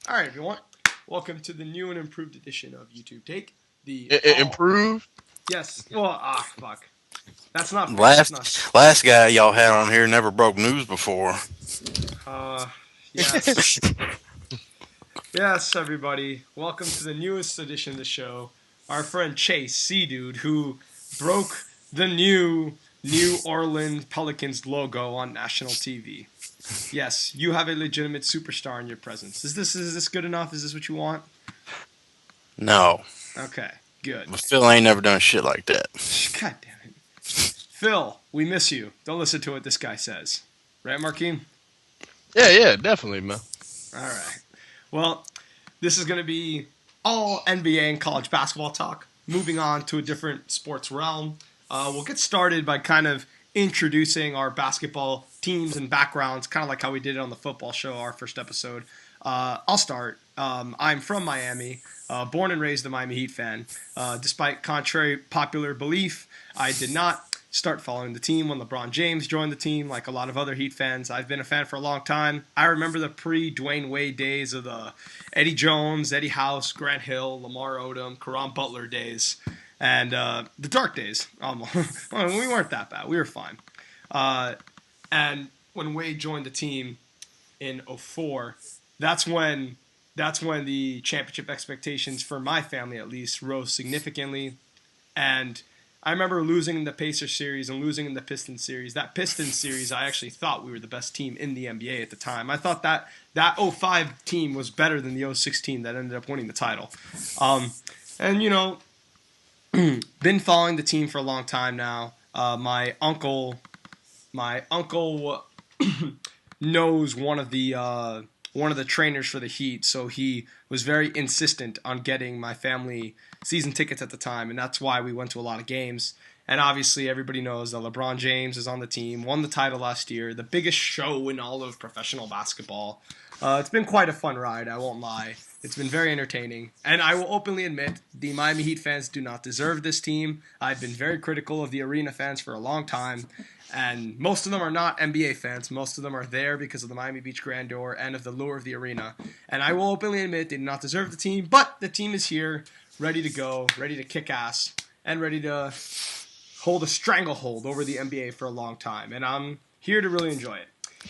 All right, everyone. Welcome to the new and improved edition of YouTube Take. Improved? Yes. Well, fuck. That's not fair. That's not. Last guy y'all had on here never broke news before. Uh, yes. Yes, everybody. Welcome to the newest edition of the show. Our friend Chase, Cdude, who broke the New Orleans Pelicans logo on national TV. Yes, you have a legitimate superstar in your presence. Is this good enough? Is this what you want? No, Okay, good. but Phil ain't never done shit like that. God damn it. Phil, we miss you. Don't listen to what this guy says. Right, Markeem? Yeah, definitely, man. All right. Well, this is going to be all NBA and college basketball talk. Moving on to a different sports realm. We'll get started by kind of introducing our basketball teams and backgrounds, kind of like how we did it on the football show, our first episode. I'll start. I'm from Miami, born and raised a Miami Heat fan. Despite contrary popular belief, I did not start following the team when LeBron James joined the team, like a lot of other Heat fans. I've been a fan for a long time. I remember the pre-Dwayne Wade days of the Eddie Jones, Eddie House, Grant Hill, Lamar Odom, Caron Butler days, and the dark days. Almost. Well, we weren't that bad. We were fine. And when Wade joined the team in 2004, that's when the championship expectations for my family, at least, rose significantly. And I remember losing in the Pacers series and losing in the Pistons series. That Pistons series, I actually thought we were the best team in the NBA at the time. I thought that 05 team was better than the 06 team that ended up winning the title. And, been following the team for a long time now. My uncle knows one of the trainers for the Heat, so he was very insistent on getting my family season tickets at the time, and that's why we went to a lot of games. And obviously, everybody knows that LeBron James is on the team, won the title last year, the biggest show in all of professional basketball. It's been quite a fun ride, I won't lie. It's been very entertaining. And I will openly admit, the Miami Heat fans do not deserve this team. I've been very critical of the arena fans for a long time. And most of them are not NBA fans. Most of them are there because of the Miami Beach grandeur and of the lure of the arena. And I will openly admit they do not deserve the team, but the team is here, ready to go, ready to kick ass, and ready to hold a stranglehold over the NBA for a long time. And I'm here to really enjoy it.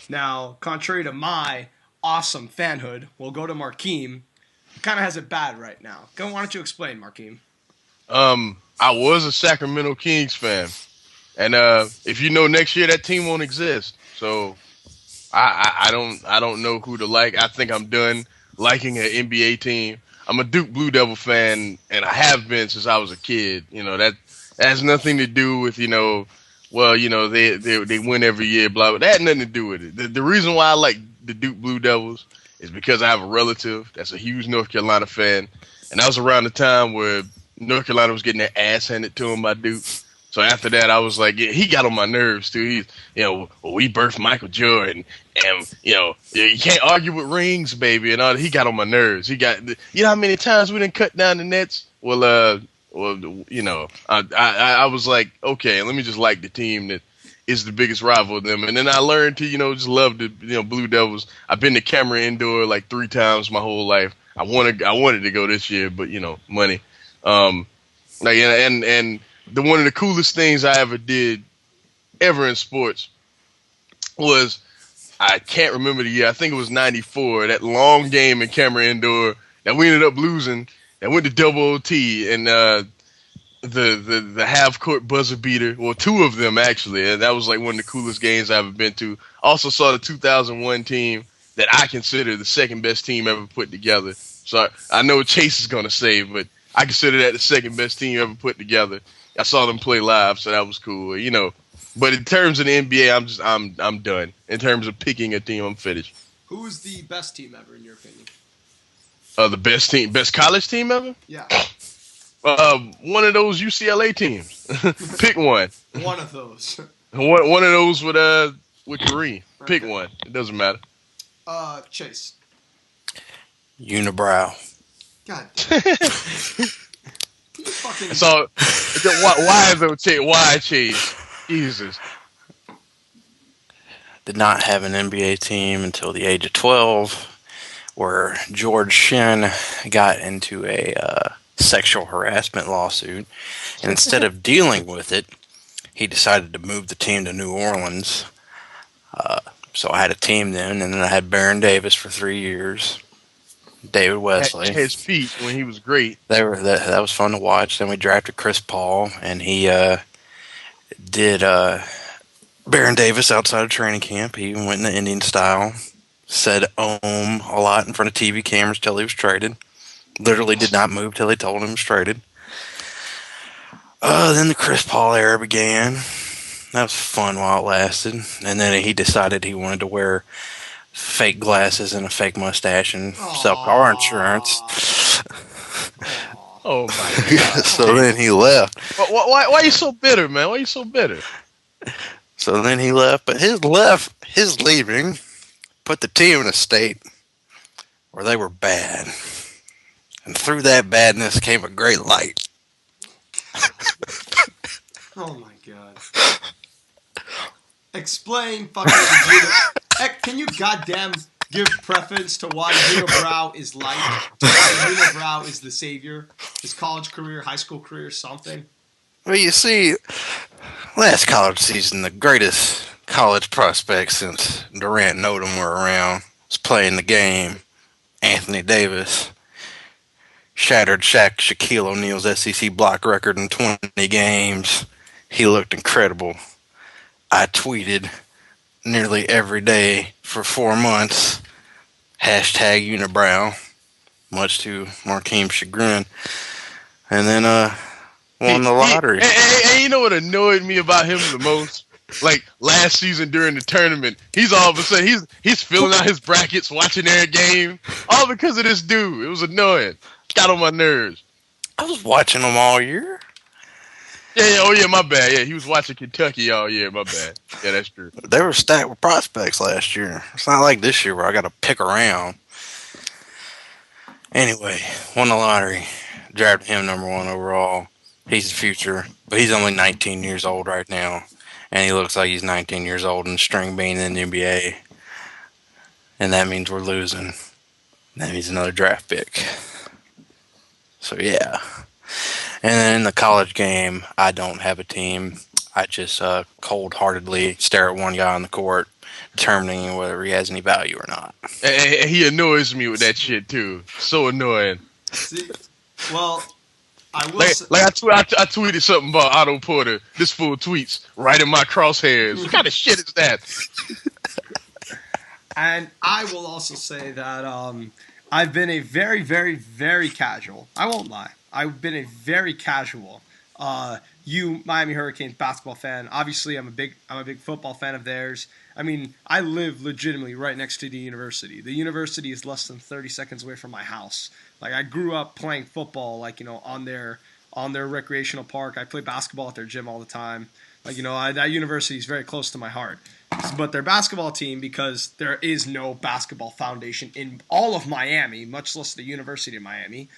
Now, contrary to my awesome fanhood, we'll go to Markeem. Kind of has it bad right now. Why don't you explain, Markeem? I was a Sacramento Kings fan, and if you know, next year that team won't exist. So I don't know who to like. I think I'm done liking an NBA team. I'm a Duke Blue Devil fan, and I have been since I was a kid. That has nothing to do with they win every year. Blah blah. That had nothing to do with it. The reason why I like the Duke Blue Devils is because I have a relative that's a huge North Carolina fan, and that was around the time where North Carolina was getting their ass handed to them by Duke. So after that, I was like, yeah, he got on my nerves too. We birthed Michael Jordan, and you can't argue with rings, baby, and all. He got on my nerves. How many times we didn't cut down the nets? I was like, okay, let me just like the team that is the biggest rival of them. And then I learned to, just love the, Blue Devils. I've been to Cameron Indoor like 3 times my whole life. I wanted to go this year, but money. And one of the coolest things I ever did in sports was, I can't remember the year. I think it was 94, that long game in Cameron Indoor that we ended up losing, that went to double OT, and, the half court buzzer beater, well, 2 of them actually, and that was like one of the coolest games I've ever been to. Also saw the 2001 team that I consider the second best team ever put together. So I know Chase is gonna say, but I consider that the second best team ever put together. I saw them play live, so that was cool, But in terms of the NBA, I'm done. In terms of picking a team, I'm finished. Who is the best team ever, in your opinion? The best college team ever? Yeah. One of those UCLA teams. Pick one. One of those. One of those with Kareem. Pick one. It doesn't matter. Chase. Unibrow. God damn it. So why is it Chase? Why Chase? Jesus. Did not have an NBA team until the age of 12. where George Shin got into a sexual harassment lawsuit. And instead of dealing with it, he decided to move the team to New Orleans. So I had a team then, and then I had Baron Davis for 3 years, David Wesley. At his peak when he was great. That was fun to watch. Then we drafted Chris Paul, and he did Baron Davis outside of training camp. He went in the Indian style, said a lot in front of TV cameras till he was traded. Literally did not move till they told him he was traded. Then the Chris Paul era began. That was fun while it lasted. And then he decided he wanted to wear fake glasses and a fake mustache and sell car insurance. Oh my God. So then he left. Why are you so bitter, man? Why are you so bitter? So then he left, but his leaving put the team in a state where they were bad. And through that badness came a great light. Oh my God. Explain fucking can you goddamn give preference to why Unibrow is light? Why Unibrow is the savior? His college career, high school career, something? Well, you see, last college season, the greatest college prospect since Durant and Odom were around was playing the game. Anthony Davis shattered Shaquille O'Neal's SEC block record in 20 games. He looked incredible. I tweeted nearly every day for 4 months, #Unibrow, much to Markeem's chagrin. And then won the lottery. And you know what annoyed me about him the most? Like last season during the tournament, he's all of a sudden he's filling out his brackets, watching their game, all because of this dude. It was annoying. Got on my nerves. I was watching them all year. Yeah, my bad. Yeah, he was watching Kentucky all year. My bad. Yeah, that's true. They were stacked with prospects last year. It's not like this year where I got to pick around. Anyway, won the lottery. Drafted him #1 overall. He's the future, but he's only 19 years old right now. And he looks like he's 19 years old and string bean in the NBA. And that means we're losing. That means another draft pick. So, yeah. And then in the college game, I don't have a team. I just cold-heartedly stare at one guy on the court, determining whether he has any value or not. And he annoys me with that shit, too. So annoying. See, well, I will I tweeted something about Otto Porter. This fool tweets right in my crosshairs. What kind of shit is that? And I will also say that I've been a very, very, very casual. I won't lie. I've been a very casual Miami Hurricanes basketball fan. Obviously, I'm a big football fan of theirs. I mean, I live legitimately right next to the university. The university is less than 30 seconds away from my house. Like, I grew up playing football, like, you know, on their recreational park. I play basketball at their gym all the time. Like, you know, that university is very close to my heart. But their basketball team, because there is no basketball foundation in all of Miami, much less the University of Miami,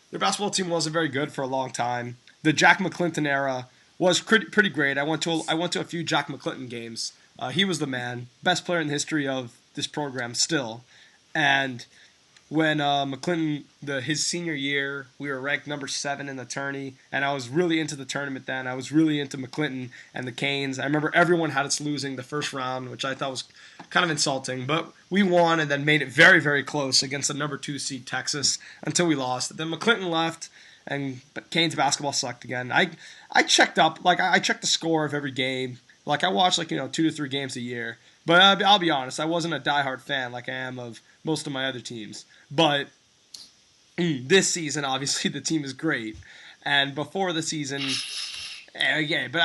their basketball team wasn't very good for a long time. The Jack McClinton era was pretty great. I went to a few Jack McClinton games. He was the man, best player in the history of this program still. And when McClinton, his senior year, we were ranked #7 in the tourney, and I was really into the tournament then. I was really into McClinton and the Canes. I remember everyone had us losing the first round, which I thought was kind of insulting, but we won and then made it very, very close against the #2 seed Texas until we lost. Then McClinton left, and Canes basketball sucked again. I checked up, like I checked the score of every game. Like I watched 2 to 3 games a year. But I'll be honest, I wasn't a diehard fan like I am of most of my other teams. But this season, obviously, the team is great. And before the season, yeah, but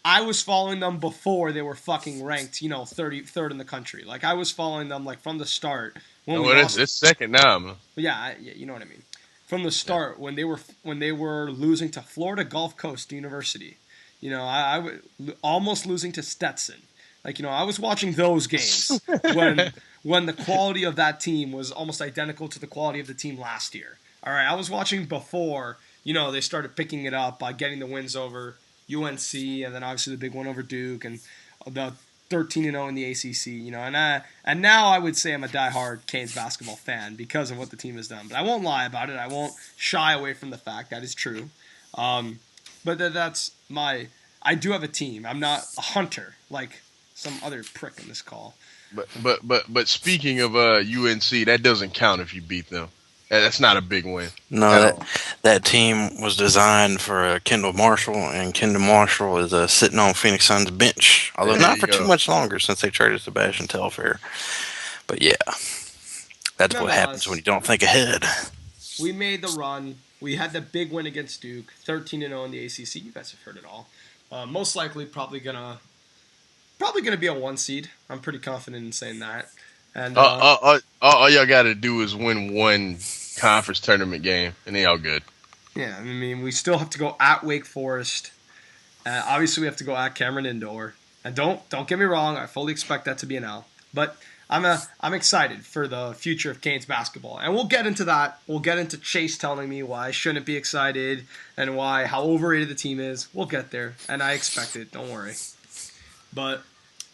I was following them before they were fucking ranked, 33rd in the country. Like, I was following them, like, from the start. It's second now, man. Yeah, you know what I mean. From the start, when they were losing to Florida Gulf Coast University, I almost losing to Stetson. Like, I was watching those games when the quality of that team was almost identical to the quality of the team last year. All right, I was watching before, they started picking it up by getting the wins over UNC and then obviously the big one over Duke and the 13-0 in the ACC, and now I would say I'm a diehard Canes basketball fan because of what the team has done. But I won't lie about it. I won't shy away from the fact that is true. But that's my. I do have a team. I'm not a hunter like some other prick in this call. But speaking of UNC, that doesn't count if you beat them. That's not a big win. No, that team was designed for Kendall Marshall, and Kendall Marshall is sitting on Phoenix Suns' bench, although not for too much longer since they traded Sebastian Telfair. But yeah, that's what happens when you don't think ahead. We made the run. We had the big win against Duke, 13-0 in the ACC. You guys have heard it all. Most likely, probably gonna be a 1 seed. I'm pretty confident in saying that. And all y'all got to do is win one conference tournament game, and then y'all good. Yeah, I mean, we still have to go at Wake Forest. Obviously, we have to go at Cameron Indoor. And don't get me wrong, I fully expect that to be an L. But I'm excited for the future of Canes basketball, and we'll get into that. We'll get into Chase telling me why I shouldn't be excited and how overrated the team is. We'll get there, and I expect it. Don't worry. But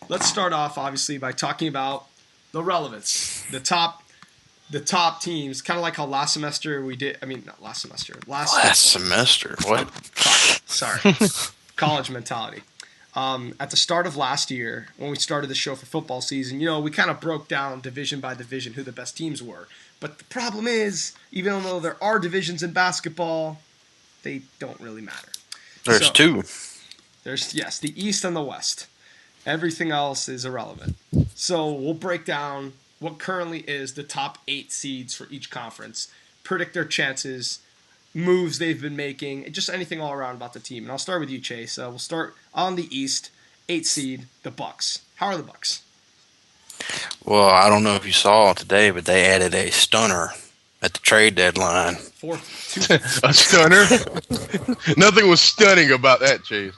let's start off, obviously, by talking about the relevance, the top teams, kind of like how last semester we did. I mean, not last semester. Last semester. What? Sorry. College mentality. At the start of last year, when we started the show for football season, we kind of broke down division by division who the best teams were. But the problem is, even though there are divisions in basketball, they don't really matter. There's two. There's the East and the West. Everything else is irrelevant. So we'll break down what currently is the top 8 seeds for each conference, predict their chances, moves they've been making, just anything all around about the team. And I'll start with you, Chase. We'll start on the East, 8 seed, the Bucks. How are the Bucks? Well, I don't know if you saw today, but they added a stunner at the trade deadline. A stunner? Nothing was stunning about that, Chase.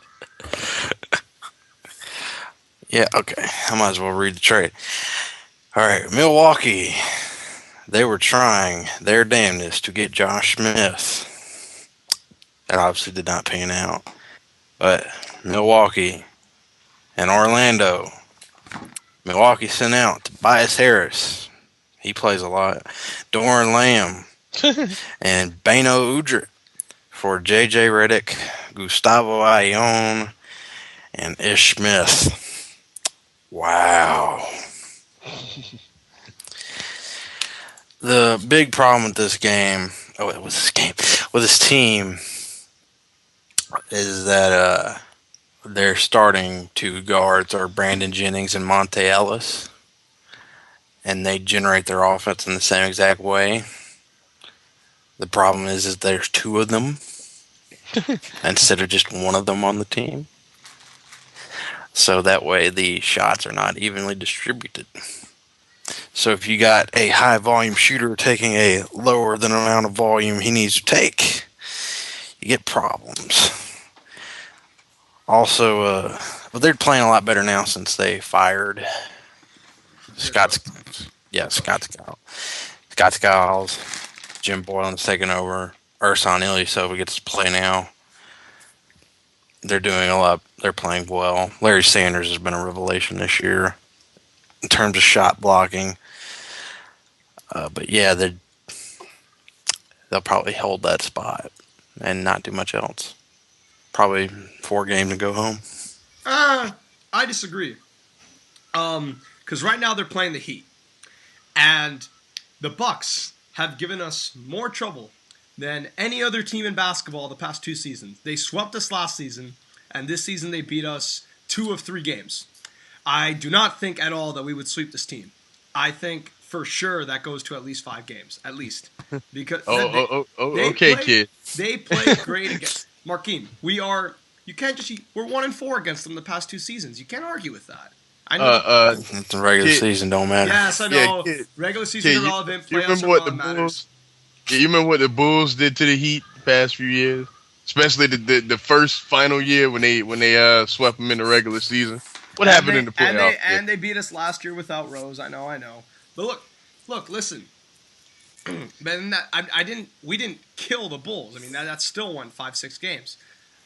Yeah, okay. I might as well read the trade. All right, Milwaukee. They were trying their damnedest to get Josh Smith. That obviously did not pan out. But Milwaukee and Orlando. Milwaukee sent out Tobias Harris. He plays a lot. Doran Lamb. And Bano Udrih for J.J. Redick, Gustavo Ayón, and Ish Smith. Wow. The big problem with this game, with this team, is that their starting 2 guards are Brandon Jennings and Monte Ellis, and they generate their offense in the same exact way. The problem is there's 2 of them instead of just one of them on the team. So that way the shots are not evenly distributed. So if you got a high volume shooter taking a lower than amount of volume he needs to take, you get problems. Also, but they're playing a lot better now since they fired Scott Skiles. Jim Boylan's taking over. Ersan Ilyasova gets to play now. They're doing a lot. They're playing well. Larry Sanders has been a revelation this year in terms of shot blocking. But yeah, they'll probably hold that spot and not do much else. Probably 4 games and go home. I disagree. Because right now they're playing the Heat, and the Bucks have given us more trouble than any other team in basketball the past 2 seasons. They swept us last season, and this season they beat us 2 of 3 games. I do not think at all that we would sweep this team. I think for sure that goes to at least 5 games, at least. Because kid. They play great against Marquine. We're 1-4 against them the past 2 seasons. You can't argue with that. I know. The regular season don't matter. Yes, I know. Regular season irrelevant. Playoffs are all that matters. Yeah, you remember what the Bulls did to the Heat the past few years, especially the first final year when they swept them in the regular season. What happened in the playoffs? And they beat us last year without Rose. I know. But look, listen. Man, we didn't kill the Bulls. I mean, that's still won 5-6 games.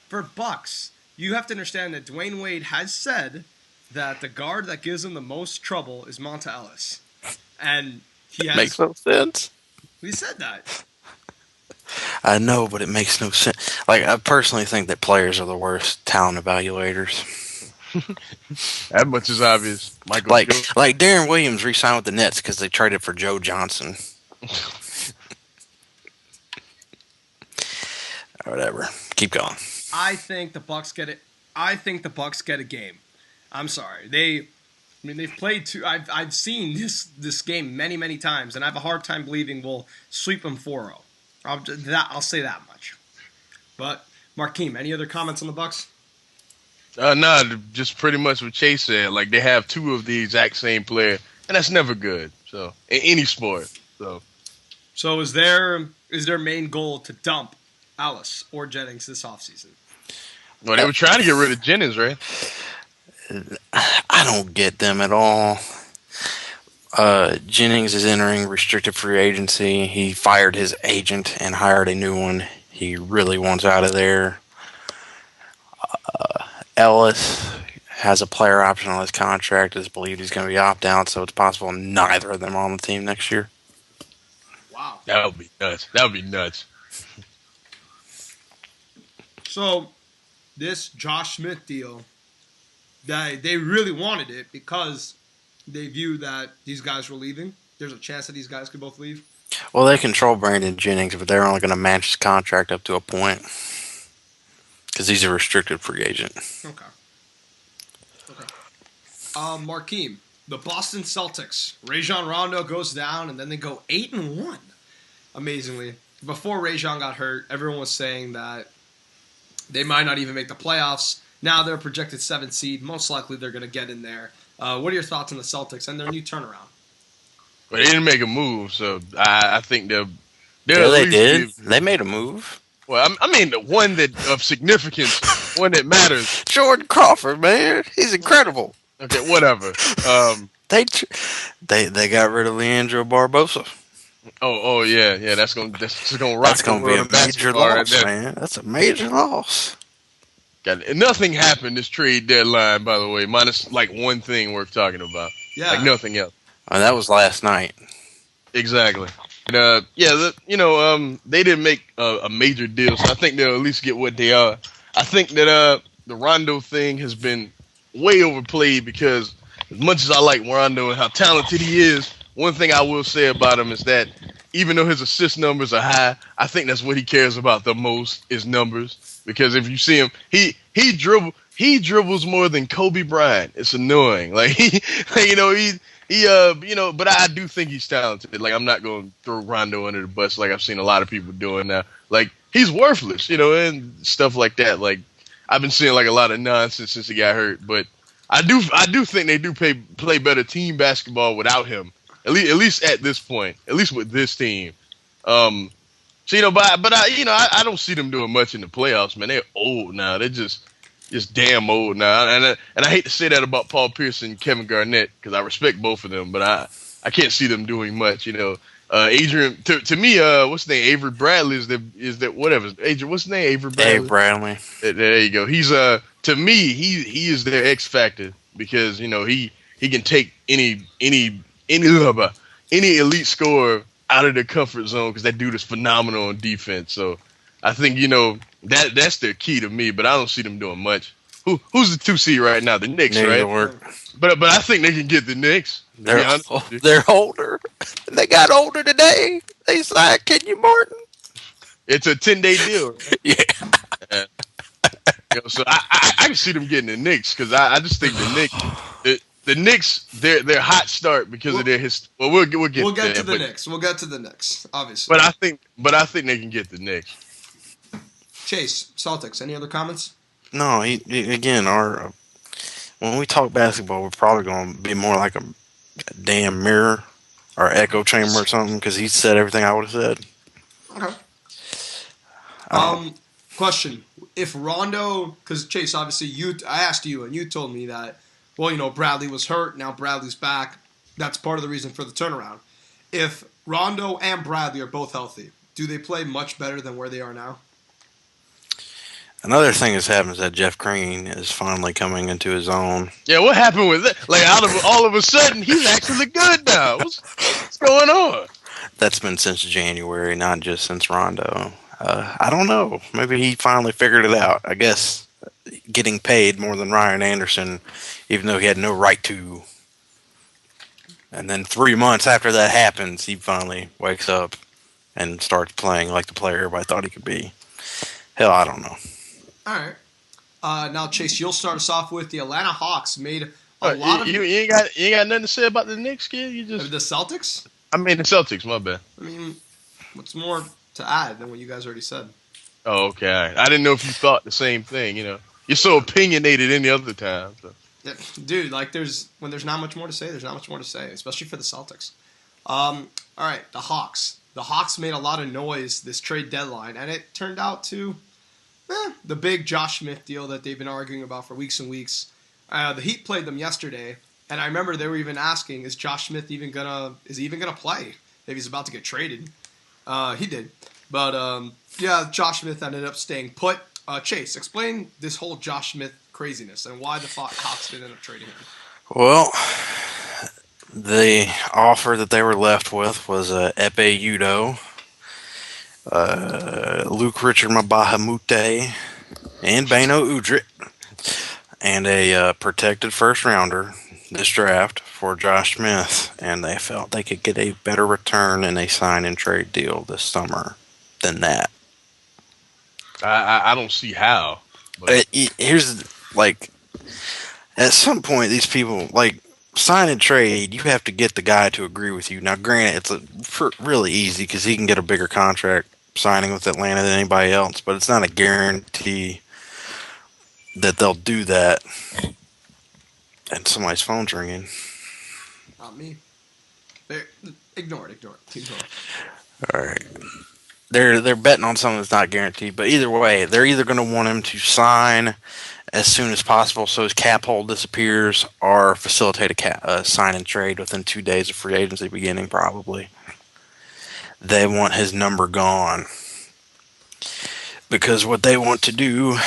For Bucks, you have to understand that Dwayne Wade has said that the guard that gives him the most trouble is Monta Ellis. And he Makes has. no sense. He said that. I know, but it makes no sense. Like, I personally think that players are the worst talent evaluators. That much is obvious. Michael Like, Jordan. like Darren Williams re-signed with the Nets because they traded for Joe Johnson. Or whatever. Keep going. I think the Bucks get it. I think the Bucks get a game. I'm sorry. They've played two. I've seen this game many times, and I have a hard time believing we'll sweep them 4-0. I'll say that much. But Markeem, any other comments on the Bucks? No, just pretty much what Chase said. Like, they have two of the exact same player, and that's never good. So, in any sport. So is their main goal to dump Alice or Jennings this offseason? Well, they were trying to get rid of Jennings, right? I don't get them at all. Jennings is entering restricted free agency. He fired his agent and hired a new one. He really wants out of there. Ellis has a player option on his contract. It's believed he's going to be opt-out, so it's possible neither of them are on the team next year. Wow. That would be nuts. So this Josh Smith deal, they really wanted it because they view that these guys were leaving. There's a chance that these guys could both leave. Well, they control Brandon Jennings, but they're only going to match his contract up to a point because he's a restricted free agent. Okay. Markeem, the Boston Celtics. Rajon Rondo goes down, and then they go 8-1. Amazingly, before Rajon got hurt, everyone was saying that they might not even make the playoffs. Now they're a projected 7th seed. Most likely they're going to get in there. What are your thoughts on the Celtics and their new turnaround? But they didn't make a move, so I think they're Yeah, they did. They made a move. Well, I mean the one that of significance, one that matters. Jordan Crawford, man, he's incredible. Okay, whatever. They got rid of Leandro Barbosa. Oh yeah. That's gonna rock. That's gonna be a major loss, right, man. That's a major loss. Nothing happened this trade deadline, by the way, minus like one thing worth talking about. Yeah, like nothing else. And that was last night. Exactly. And, they didn't make a major deal, so I think they'll at least get what they are. I think that the Rondo thing has been way overplayed because as much as I like Rondo and how talented he is, one thing I will say about him is that even though his assist numbers are high, I think that's what he cares about the most is numbers. Because if you see him, he dribbles more than Kobe Bryant. It's annoying. But I do think he's talented. Like, I'm not going to throw Rondo under the bus like I've seen a lot of people doing now. Like, he's worthless, and stuff like that. Like, I've been seeing like a lot of nonsense since he got hurt, but I do think they do play better team basketball without him. At least at this point, at least with this team. I don't see them doing much in the playoffs, man. They're old now. They're just damn old now. And I hate to say that about Paul Pierce and Kevin Garnett because I respect both of them, but I can't see them doing much. Adrian, to me, what's his name? Avery Bradley is that whatever. Adrian, what's his name? Avery Bradley. Dave Bradley. There you go. He's to me he is their X factor because he can take any elite scorer out of their comfort zone because that dude is phenomenal on defense. So I think that's their key to me, but I don't see them doing much. Who's the 2 seed right now? The Knicks, right? But I think they can get the Knicks. They're older. They got older today. They signed Kenyon Martin. It's a 10-day deal. Right? Yeah. So I can see them getting the Knicks because I just think the Knicks their hot start because of their history. Well, we'll get to the Knicks. We'll get to the Knicks, obviously. But I think they can get the Knicks. Chase, Celtics. Any other comments? No, again, when we talk basketball, we're probably going to be more like a damn mirror or echo chamber or something because he said everything I would have said. Okay. Question: if Rondo, because Chase, obviously, I asked you and you told me that, Bradley was hurt. Now Bradley's back. That's part of the reason for the turnaround. If Rondo and Bradley are both healthy, do they play much better than where they are now? Another thing that's happened is that Jeff Green is finally coming into his own. Yeah, what happened with that? Like all of a sudden, he's actually good now. What's going on? That's been since January, not just since Rondo. I don't know. Maybe he finally figured it out. I guess getting paid more than Ryan Anderson, even though he had no right to. And then 3 months after that happens, he finally wakes up and starts playing like the player everybody thought he could be. Hell, I don't know. All right. Now, Chase, you'll start us off with the Atlanta Hawks made a lot of you ain't got nothing to say about the Knicks, kid. You just the Celtics. I mean the Celtics. My bad. I mean, what's more to add than what you guys already said? Oh, okay. All right. I didn't know if you thought the same thing. You're so opinionated any other time. So. Yeah, dude, like when there's not much more to say, there's not much more to say, especially for the Celtics. All right, the Hawks. The Hawks made a lot of noise this trade deadline, and it turned out to the big Josh Smith deal that they've been arguing about for weeks and weeks. The Heat played them yesterday, and I remember they were even asking, "Is Josh Smith even gonna play if he's about to get traded?" He did, but yeah, Josh Smith ended up staying put. Chase, explain this whole Josh Smith craziness and why the Hawks didn't end up trading him. Well, the offer that they were left with was Epe Udo, Luke Richard Mabahamute, and Bano Udrit, and a protected first rounder this draft for Josh Smith, and they felt they could get a better return in a sign and trade deal this summer than that. I don't see how. But. Here's like, at some point, these people like sign and trade. You have to get the guy to agree with you. Now, granted, it's really easy because he can get a bigger contract signing with Atlanta than anybody else, but it's not a guarantee that they'll do that. And somebody's phone's ringing. Not me. Ignore it. All right. They're betting on something that's not guaranteed, but either way, they're either going to want him to sign as soon as possible so his cap hold disappears, or facilitate a sign and trade within 2 days of free agency beginning, probably. They want his number gone. Because what they want to do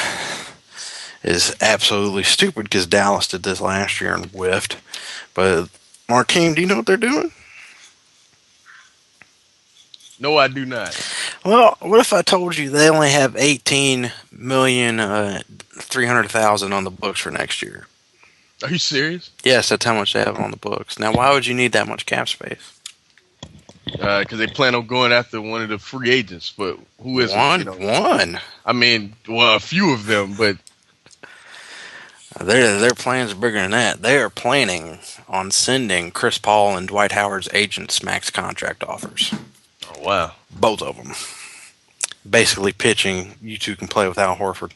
is absolutely stupid, because Dallas did this last year and whiffed. But, Markeem, do you know what they're doing? No, I do not. Well, what if I told you they only have $18,300,000 on the books for next year? Are you serious? Yes, that's how much they have on the books. Now, why would you need that much cap space? Because they plan on going after one of the free agents, but who is one? One. I mean, well, a few of them, but their plans are bigger than that. They are planning on sending Chris Paul and Dwight Howard's agents max contract offers. Oh, wow. Both of them. Basically pitching, you two can play with Al Horford.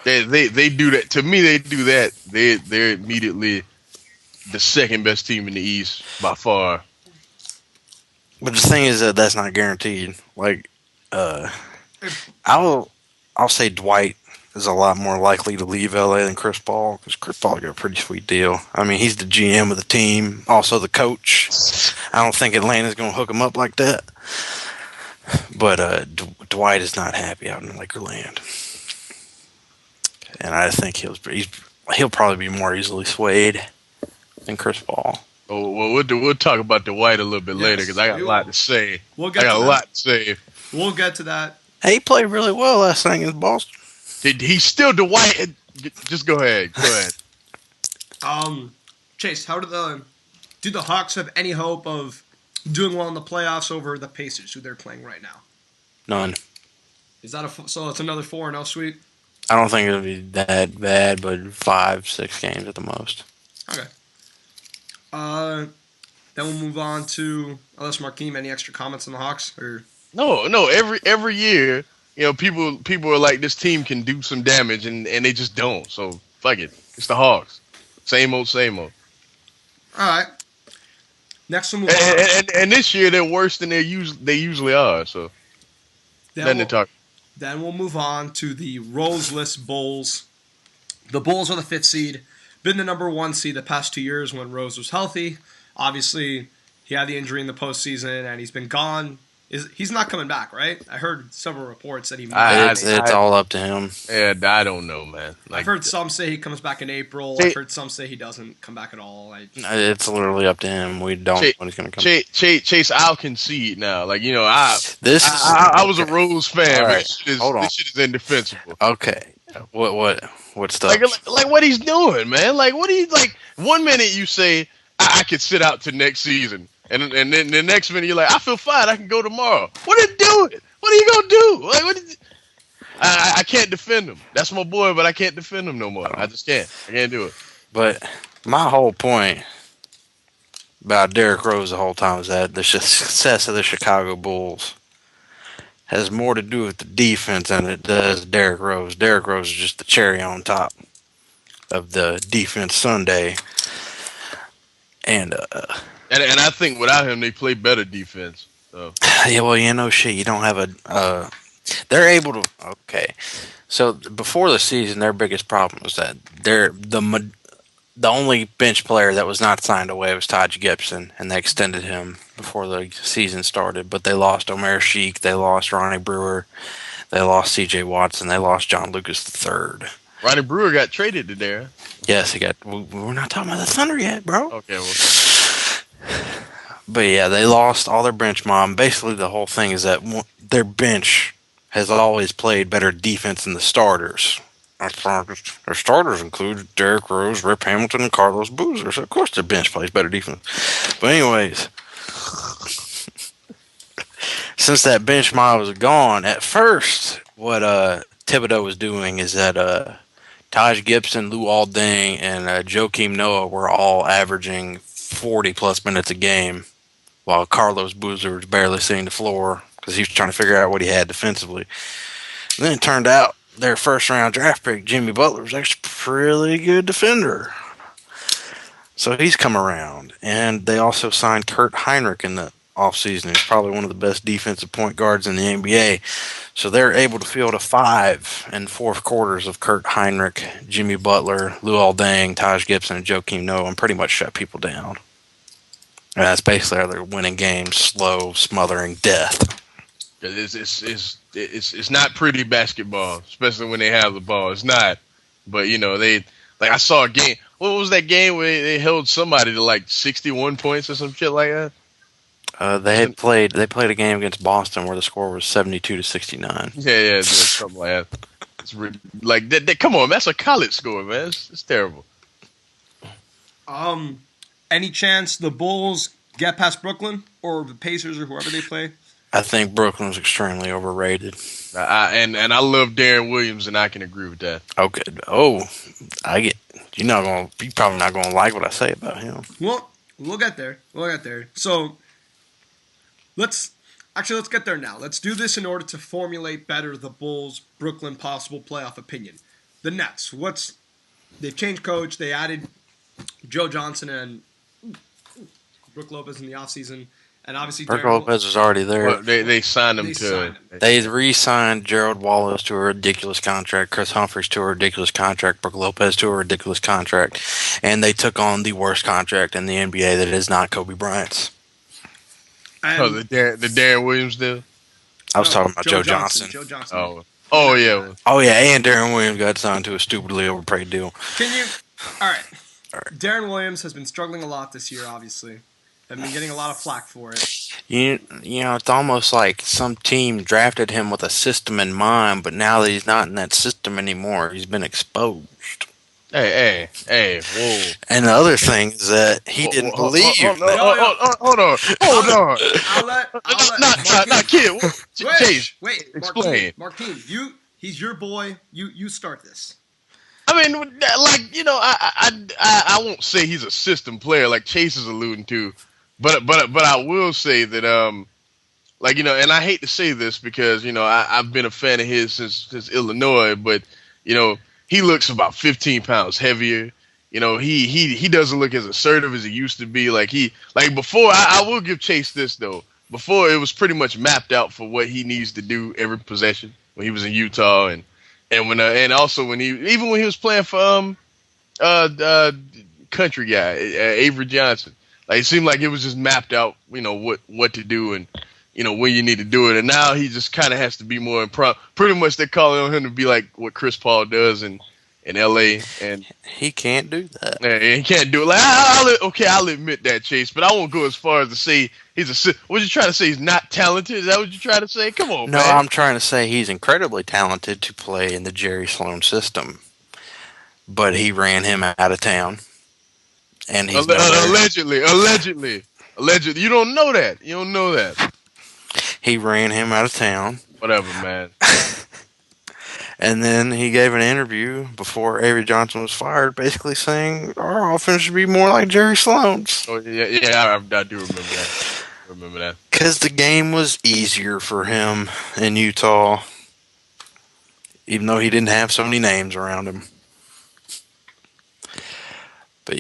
They do that. To me, they do that. They're immediately the second best team in the East by far. But the thing is that that's not guaranteed. Like, I'll say Dwight is a lot more likely to leave LA than Chris Paul, because Chris Paul got a pretty sweet deal. I mean, he's the GM of the team, also the coach. I don't think Atlanta's going to hook him up like that. But Dwight is not happy out in Lakerland, and I think he'll probably be more easily swayed than Chris Paul. Oh well, we'll talk about Dwight a little bit later, because I got a lot to say. We'll get to that. Hey, he played really well last night against Boston. He's still Dwight. Just go ahead. Chase, how do the Hawks have any hope of doing well in the playoffs over the Pacers, who they're playing right now? None. Is that so? It's another 4-0 sweep. I don't think it'll be that bad, but 5-6 games at the most. Okay. Then we'll move on to unless Markeem, any extra comments on the Hawks or no. Every year, people are like, this team can do some damage, and they just don't. So fuck it. It's the Hawks. Same old. All right. Next we'll move on. And this year they're worse than they usually are. So nothing to talk. Then we'll move on to the Roseless Bulls. The Bulls are the 5th seed. Been the number 1 seed the past 2 years when Rose was healthy. Obviously, he had the injury in the postseason, and he's been gone He's not coming back, right? I heard several reports that he might. It's all up to him. Yeah, I don't know, man. I've heard some say he comes back in April. I've heard some say he doesn't come back at all. It's literally up to him. We don't know when he's going to come. Chase, I'll concede now. Like, I was a Rose fan, right, but this shit is indefensible. Okay, what stuff? Like what he's doing, man. Like, what he like? 1 minute you say I could sit out to next season. And then the next minute you're like, I feel fine. I can go tomorrow. What are you doing? What are you gonna do? Like, I can't defend him. That's my boy, but I can't defend him no more. I just can't. I can't do it. But my whole point about Derrick Rose the whole time is that the success of the Chicago Bulls has more to do with the defense than it does Derrick Rose. Derrick Rose is just the cherry on top of the defense sundae. And I think without him, they play better defense. So. Yeah, well, shit. You don't have a. They're able to. Okay, so before the season, their biggest problem was that the only bench player that was not signed away was Taj Gibson, and they extended him before the season started. But they lost Omer Sheik, they lost Ronnie Brewer, they lost C.J. Watson, they lost John Lucas III. Ronnie Brewer got traded to there. Yes, he got. We're not talking about the Thunder yet, bro. Okay, well. But yeah, they lost all their bench mob. Basically, the whole thing is that their bench has always played better defense than the starters. Their starters include Derrick Rose, Rip Hamilton, and Carlos Boozer. So of course their bench plays better defense. But anyways, since that bench mob was gone, at first, what Thibodeau was doing is that Taj Gibson, Luol Deng, and Joakim Noah were all averaging 40-plus minutes a game, while Carlos Boozer was barely seeing the floor because he was trying to figure out what he had defensively. And then it turned out their first-round draft pick, Jimmy Butler, was actually a pretty good defender. So he's come around. And they also signed Kurt Heinrich in the offseason. He's probably one of the best defensive point guards in the NBA. So they're able to field a 5 in fourth quarters of Kurt Heinrich, Jimmy Butler, Luol Deng, Taj Gibson, and Joakim Noah, and pretty much shut people down. And that's basically how they're winning games, slow, smothering death. It's not pretty basketball, especially when they have the ball. It's not. But, I saw a game. What was that game where they held somebody to like 61 points or some shit like that? They played a game against Boston where the score was 72-69. Yeah, something like that. It's like that. Come on, that's a college score, man. It's terrible. Any chance the Bulls get past Brooklyn or the Pacers or whoever they play? I think Brooklyn's extremely overrated. And I love Darren Williams, and I can agree with that. Okay. Oh, you're probably not gonna like what I say about him. Well, we'll get there. So let's get there now. Let's do this in order to formulate better the Bulls' Brooklyn possible playoff opinion. The Nets. They've changed coach. They added Joe Johnson and Brook Lopez in the offseason. And obviously, Brook Lopez was already there. Well, they signed him They re-signed Gerald Wallace to a ridiculous contract, Chris Humphries to a ridiculous contract, Brook Lopez to a ridiculous contract, and they took on the worst contract in the NBA that is not Kobe Bryant's. The Darren Williams deal? I was talking about Joe Johnson. Joe Johnson. Oh, yeah. Oh, yeah, and Darren Williams got signed to a stupidly overpaid deal. All right. Darren Williams has been struggling a lot this year, obviously. I've been getting a lot of flack for it. It's almost like some team drafted him with a system in mind, but now that he's not in that system anymore, he's been exposed. Hey, whoa. And the other thing is that he didn't believe. Hold on. I'll let Not kid. Chase, wait. Explain. Martine, he's your boy. You start this. I mean, I won't say he's a system player like Chase is alluding to, but I will say that and I hate to say this because I've been a fan of his since Illinois, but he looks about 15 pounds heavier. He doesn't look as assertive as he used to be. Before, I will give Chase this though. Before it was pretty much mapped out for what he needs to do every possession when he was in Utah and when he was playing for country guy Avery Johnson. It seemed like it was just mapped out, what to do and when you need to do it. And now he just kind of has to be more improv. Pretty much they're calling on him to be like what Chris Paul does in LA, and He can't do that. yeah, he can't do it. Like, I'll admit that, Chase, but I won't go as far as to say what you trying to say? He's not talented? Is that what you're trying to say? Come on, No, man. I'm trying to say he's incredibly talented to play in the Jerry Sloan system, but he ran him out of town, and he's allegedly. You don't know that. You don't know that. He ran him out of town. Whatever, man. And then he gave an interview before Avery Johnson was fired, basically saying our offense should be more like Jerry Sloan's. Oh yeah, I do remember that. Because the game was easier for him in Utah, even though he didn't have so many names around him. But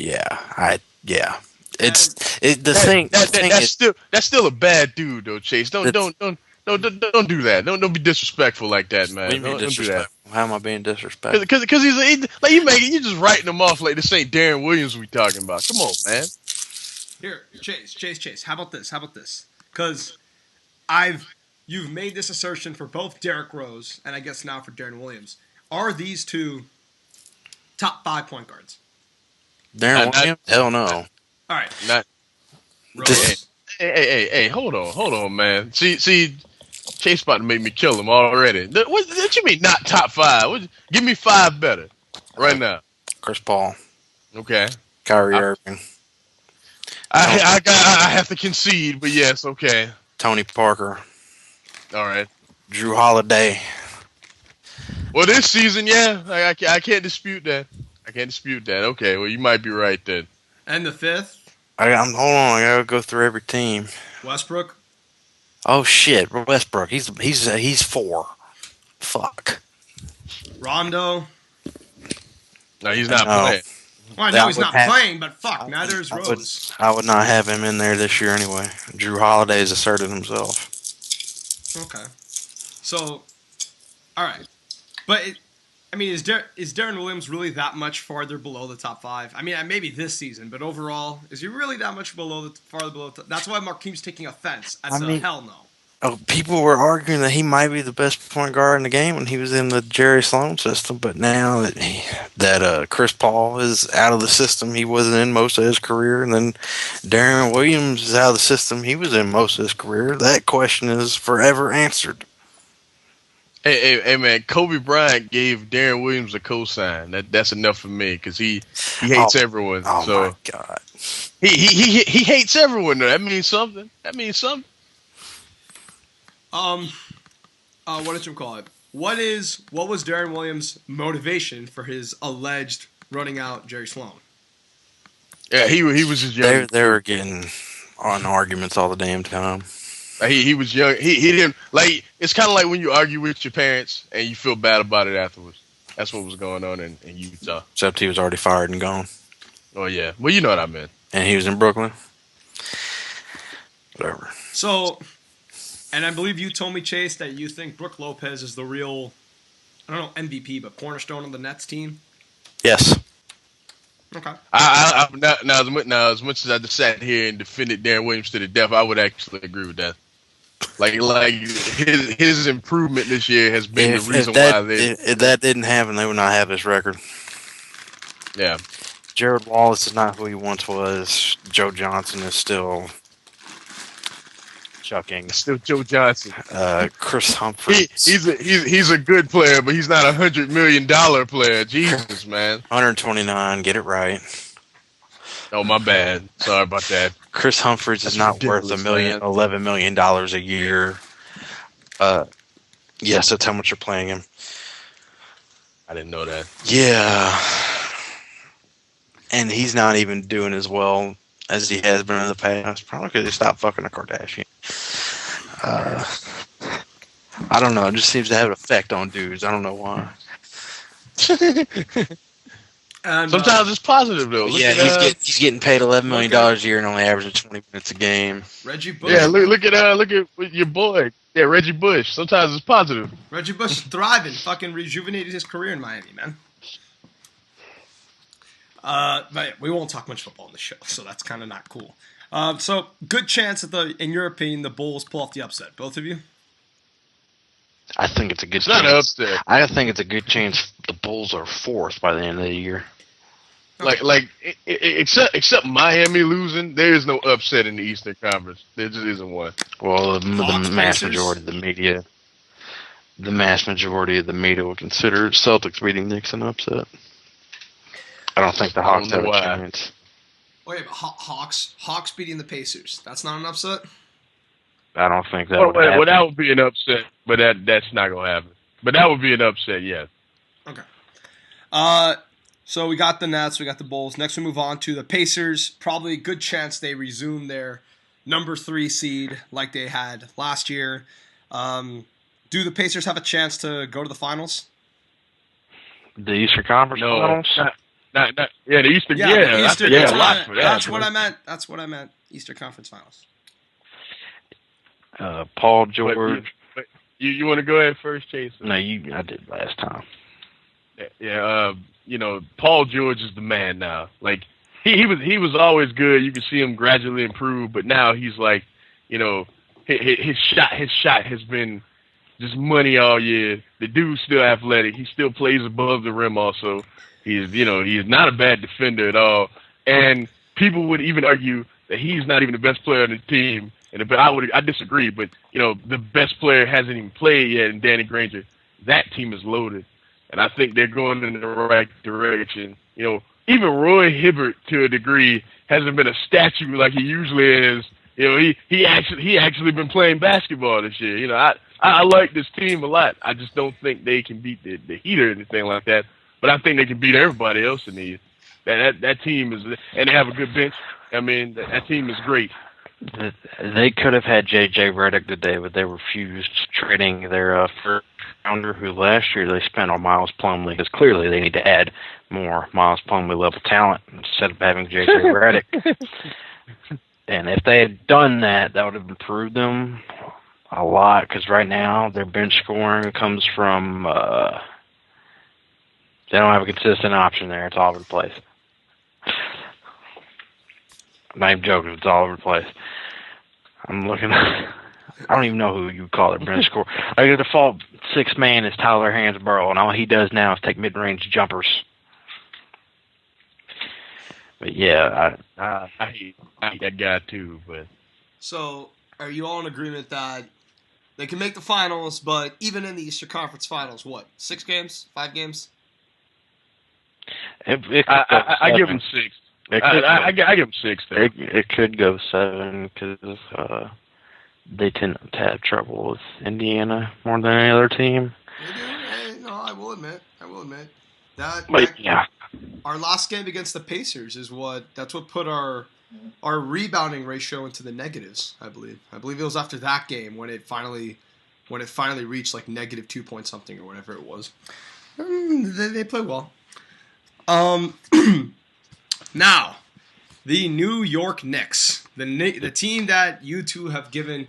That's still a bad dude though, Chase. Don't do that. Don't be disrespectful like that, man. Don't do that. How am I being disrespectful? Because you just writing him off like this ain't Darren Williams we talking about. Come on, man. Here, Chase. How about this? Because you've made this assertion for both Derrick Rose and I guess now for Darren Williams. Are these two top 5 point guards? Darren Williams? Hell no. All right. Not. Rose. Hey, hold on, man. See, Chase about to make me kill him already. What you mean not top 5? Give me 5 better right now. Chris Paul. Okay. Kyrie Irving. I have to concede, but yes, okay. Tony Parker. All right. Drew Holiday. Well, this season, yeah, I can't dispute that. Okay, well, you might be right then. And the 5th? Hold on, I gotta go through every team. Westbrook. Oh shit, Westbrook. He's 4. Fuck. Rondo. No, he's not playing. Well, I know he's not playing, but fuck, neither is Rose. I would not have him in there this year anyway. Drew Holiday has asserted himself. Okay. So, all right. But, is Darren Williams really that much farther below the top 5? I mean, maybe this season, but overall, is he really that much farther below? That's why Markeem's taking offense. Hell no. Oh, people were arguing that he might be the best point guard in the game when he was in the Jerry Sloan system, but now that Chris Paul is out of the system he wasn't in most of his career, and then Darren Williams is out of the system he was in most of his career, that question is forever answered. Hey, man! Kobe Bryant gave Darren Williams a cosign. That's enough for me because he hates everyone. Oh so my god! He hates everyone. Though. That means something. What did you call it? What was Darren Williams' motivation for his alleged running out Jerry Sloan? Yeah, he was just young. They were getting on arguments all the damn time. He was young. He didn't like. It's kind of like when you argue with your parents and you feel bad about it afterwards. That's what was going on in Utah. Except he was already fired and gone. Oh yeah, well you know what I meant. And he was in Brooklyn. Whatever. So, and I believe you told me, Chase, that you think Brook Lopez is the real, I don't know, MVP, but cornerstone of the Nets team. Yes. Okay. Now, as much as I just sat here and defended Darren Williams to the death, I would actually agree with that. Like his improvement this year has been the reason why if that didn't happen, they would not have this record. Yeah. Jared Wallace is not who he once was. Joe Johnson is still chucking. Still Joe Johnson. Chris Humphries. He's a good player, but he's not $100 million player. Jesus, man. 129. Get it right. Oh, my bad. Sorry about that. Chris Humphries is not worth $11 million a year. Yes, that's how much you're playing him. I didn't know that. Yeah. And he's not even doing as well as he has been in the past. Probably because he stopped fucking a Kardashian. I don't know. It just seems to have an effect on dudes. I don't know why. Sometimes it's positive though. He's getting paid $11 million a year and only averaging 20 minutes a game. Reggie Bush. Yeah, look at your boy. Yeah, Reggie Bush. Sometimes it's positive. Reggie Bush is thriving. Fucking rejuvenated his career in Miami, man. But we won't talk much football on the show, so that's kind of not cool. So good chance that in your opinion, the Bulls pull off the upset. Both of you. I think it's a good. It's not an upset. I think it's a good chance the Bulls are fourth by the end of the year. Okay. Except Miami losing, there is no upset in the Eastern Conference. There just isn't one. Well, the mass Pacers? majority of the media will consider Celtics beating Knicks an upset. I don't think the Hawks have a chance. Wait, Hawks beating the Pacers. That's not an upset? I don't think that would happen. Well, that would be an upset, but that's not going to happen. But that would be an upset, yes. Okay. So we got the Nets, we got the Bulls. Next we move on to the Pacers. Probably a good chance they resume their number 3 seed like they had last year. Do the Pacers have a chance to go to the finals? The Eastern Conference finals? Not, the Eastern. The Eastern. That's what I meant. That's what I meant. Eastern Conference finals. Paul George. But you want to go ahead first, Chase? No, I did last time. Yeah, Paul George is the man now. Like he was always good. You can see him gradually improve, but now he's like, his shot has been just money all year. The dude's still athletic. He still plays above the rim. Also, he's not a bad defender at all. And people would even argue that he's not even the best player on the team. But I disagree. But the best player hasn't even played yet in Danny Granger. That team is loaded, and I think they're going in the right direction. Even Roy Hibbert, to a degree, hasn't been a statue like he usually is. He actually been playing basketball this year. I like this team a lot. I just don't think they can beat the Heat or anything like that. But I think they can beat everybody else in the East. That team is, and they have a good bench. I mean, that team is great. They could have had J.J. Redick today, but they refused trading their first rounder, who last year they spent on Miles Plumlee, because clearly they need to add more Miles Plumlee level talent instead of having J.J. Redick. And if they had done that, that would have improved them a lot, because right now their bench scoring comes from they don't have a consistent option there. It's all over the place. I'm not even joking. It's all over the place. I'm looking. I don't even know who you call their bench score. Like the default 6 man is Tyler Hansborough, and all he does now is take mid-range jumpers. But yeah, I hate that guy too. But so, are you all in agreement that they can make the finals, but even in the Eastern Conference Finals, what, 6 games, 5 games? I give him 6. I give him 6 there. It could go 7 because they tend to have trouble with Indiana more than any other team. No, I will admit that. Yeah. Our last game against the Pacers is what put our rebounding ratio into the negatives. I believe it was after that game when it finally reached like negative 2 point something or whatever it was. They play well. Now, the New York Knicks, the team that you two have given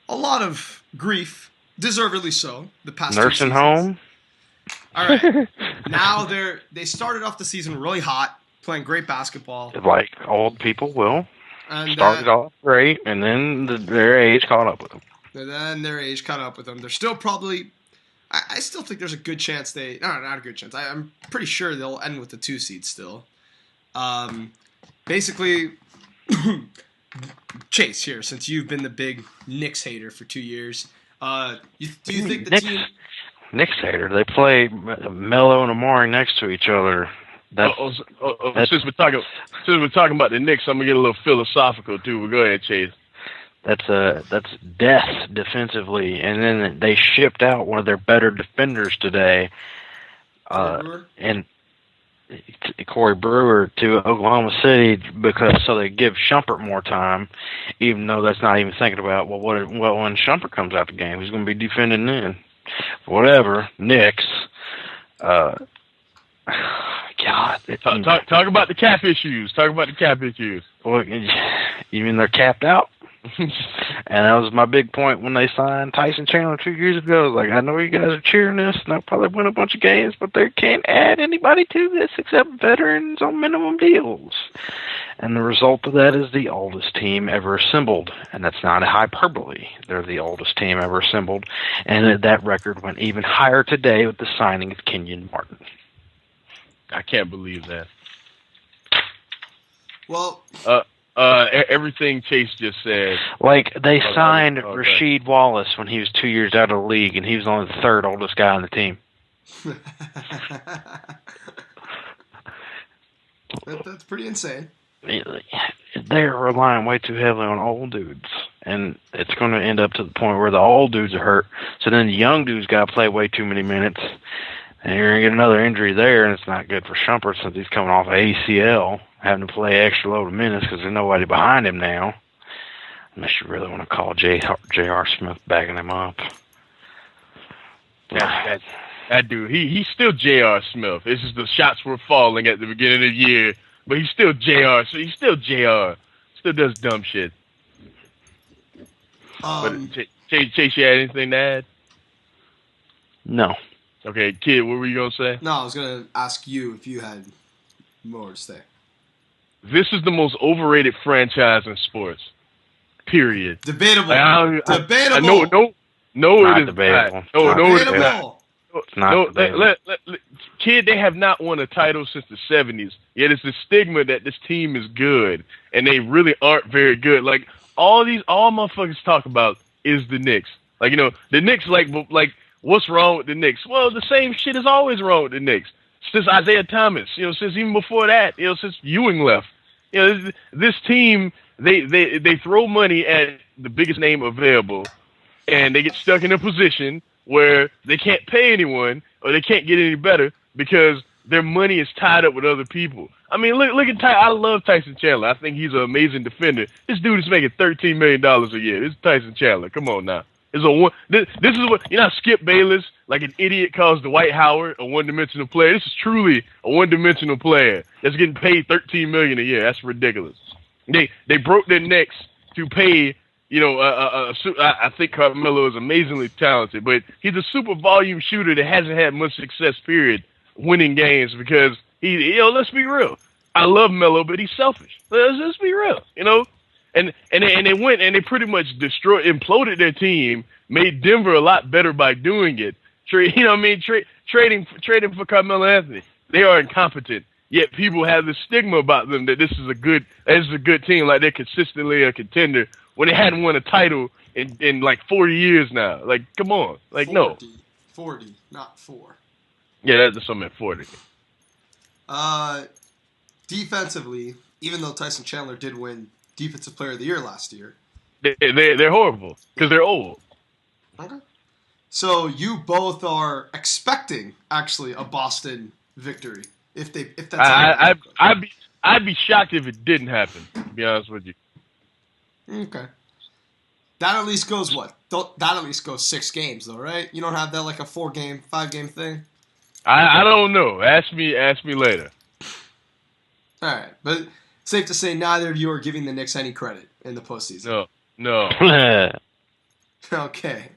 a lot of grief, deservedly so, the past 2 seasons. Nursing home. All right. Now they started off the season really hot, playing great basketball. Like old people will. And started off great, and then their age caught up with them. They're still probably. I still think there's a good chance not a good chance. I'm pretty sure they'll end with the 2 seed still. Basically, Chase here, since you've been the big Knicks hater for 2 years, do you think the team? Knicks hater. They play Melo and Amari next to each other. Since we're talking about the Knicks, I'm gonna get a little philosophical too. But go ahead, Chase. That's death defensively, and then they shipped out one of their better defenders today, and Corey Brewer to Oklahoma City so they give Shumpert more time, even though that's not even thinking about when Shumpert comes out the game, who's going to be defending then. Whatever, Knicks. God, talk about the cap issues. Well, you mean they're capped out? And that was my big point when they signed Tyson Chandler 2 years ago. Like, I know you guys are cheering this, and I'll probably win a bunch of games, but they can't add anybody to this except veterans on minimum deals. And the result of that is the oldest team ever assembled. And that's not a hyperbole. They're the oldest team ever assembled. And that record went even higher today with the signing of Kenyon Martin. I can't believe that. Well, everything Chase just said. Like, they signed Rasheed Wallace when he was 2 years out of the league, and he was only the third oldest guy on the team. That's pretty insane. They're relying way too heavily on old dudes, and it's going to end up to the point where the old dudes are hurt. So then the young dudes got to play way too many minutes, and you're going to get another injury there, and it's not good for Shumpert since he's coming off of ACL, having to play extra load of minutes because there's nobody behind him now. Unless you really want to call J.R. Smith backing him up. That dude, he's still J.R. Smith. It's just the shots were falling at the beginning of the year, but he's still J.R. So he's still J.R. Still does dumb shit. But Chase, you had anything to add? No. Okay, kid, what were you going to say? No, I was going to ask you if you had more to say. This is the most overrated franchise in sports. Period. Debatable. Debatable. No, Not it is debatable. not. No, it is Debatable. not. It's not debatable. Kid, they have not won a title since the 70s. Yet it's the stigma that this team is good, and they really aren't very good. Like, all motherfuckers talk about is the Knicks. Like, the Knicks, like, what's wrong with the Knicks? Well, the same shit is always wrong with the Knicks. Since Isaiah Thomas, since even before that, since Ewing left. This team, they throw money at the biggest name available, and they get stuck in a position where they can't pay anyone or they can't get any better because their money is tied up with other people. I mean, look at I love Tyson Chandler. I think he's an amazing defender. This dude is making $13 million a year. This is Tyson Chandler. Come on now. This is what Skip Bayless, like an idiot, calls Dwight Howard a one-dimensional player. This is truly a one-dimensional player that's getting paid $13 million a year. That's ridiculous. They broke their necks to pay. I think Carmelo is amazingly talented, but he's a super volume shooter that hasn't had much success. Period, winning games because let's be real. I love Melo, but he's selfish. Let's be real. And they went and they pretty much imploded their team, made Denver a lot better by doing it. Trading for Carmelo Anthony. They are incompetent. Yet people have this stigma about them that this is a good team, like they're consistently a contender when they hadn't won a title in like 40 years now. Like, come on. Like, 40, no. 40, not 4. Yeah, that's something at 40. Defensively, even though Tyson Chandler did win Defensive Player of the Year last year. They're horrible because they're old. Okay. So you both are expecting actually a Boston victory if that's. I'd be shocked if it didn't happen. To be honest with you. Okay. That at least goes what? That at least goes 6 games though, right? You don't have that like a 4-game, 5-game thing. I don't know. Ask me later. All right, but safe to say neither of you are giving the Knicks any credit in the postseason. No. Okay.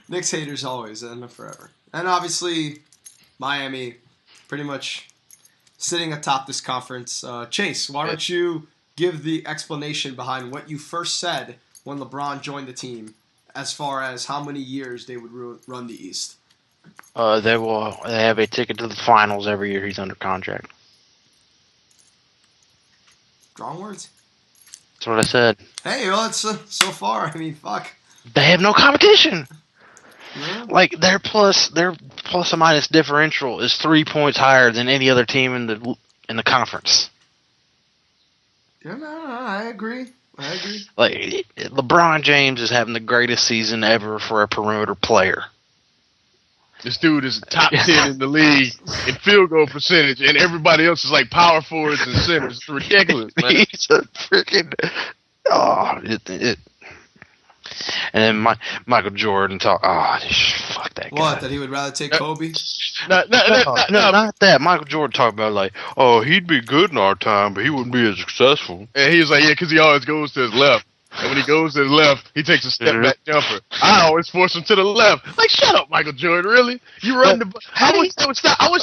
Knicks haters always and forever. And obviously, Miami pretty much sitting atop this conference. Chase, why don't you give the explanation behind what you first said when LeBron joined the team as far as how many years they would run the East? They have a ticket to the finals every year he's under contract. Strong words. That's what I said. Hey, well, it's so far. I mean, fuck. They have no competition. Yeah. Like their plus or minus differential is 3 points higher than any other team in the conference. Yeah, no, I agree. Like LeBron James is having the greatest season ever for a perimeter player. This dude is top 10 in the league in field goal percentage, and everybody else is like power forwards and centers. It's ridiculous, man. He's a freaking And then Michael Jordan fuck that guy. What? That he would rather take Kobe? No, not that. Michael Jordan talked about like, he'd be good in our time, but he wouldn't be as successful. And he was like, yeah, because he always goes to his left. And when he goes to the left, he takes a step back jumper. I always force him to the left. Like, shut up, Michael Jordan, really? You run the... I wish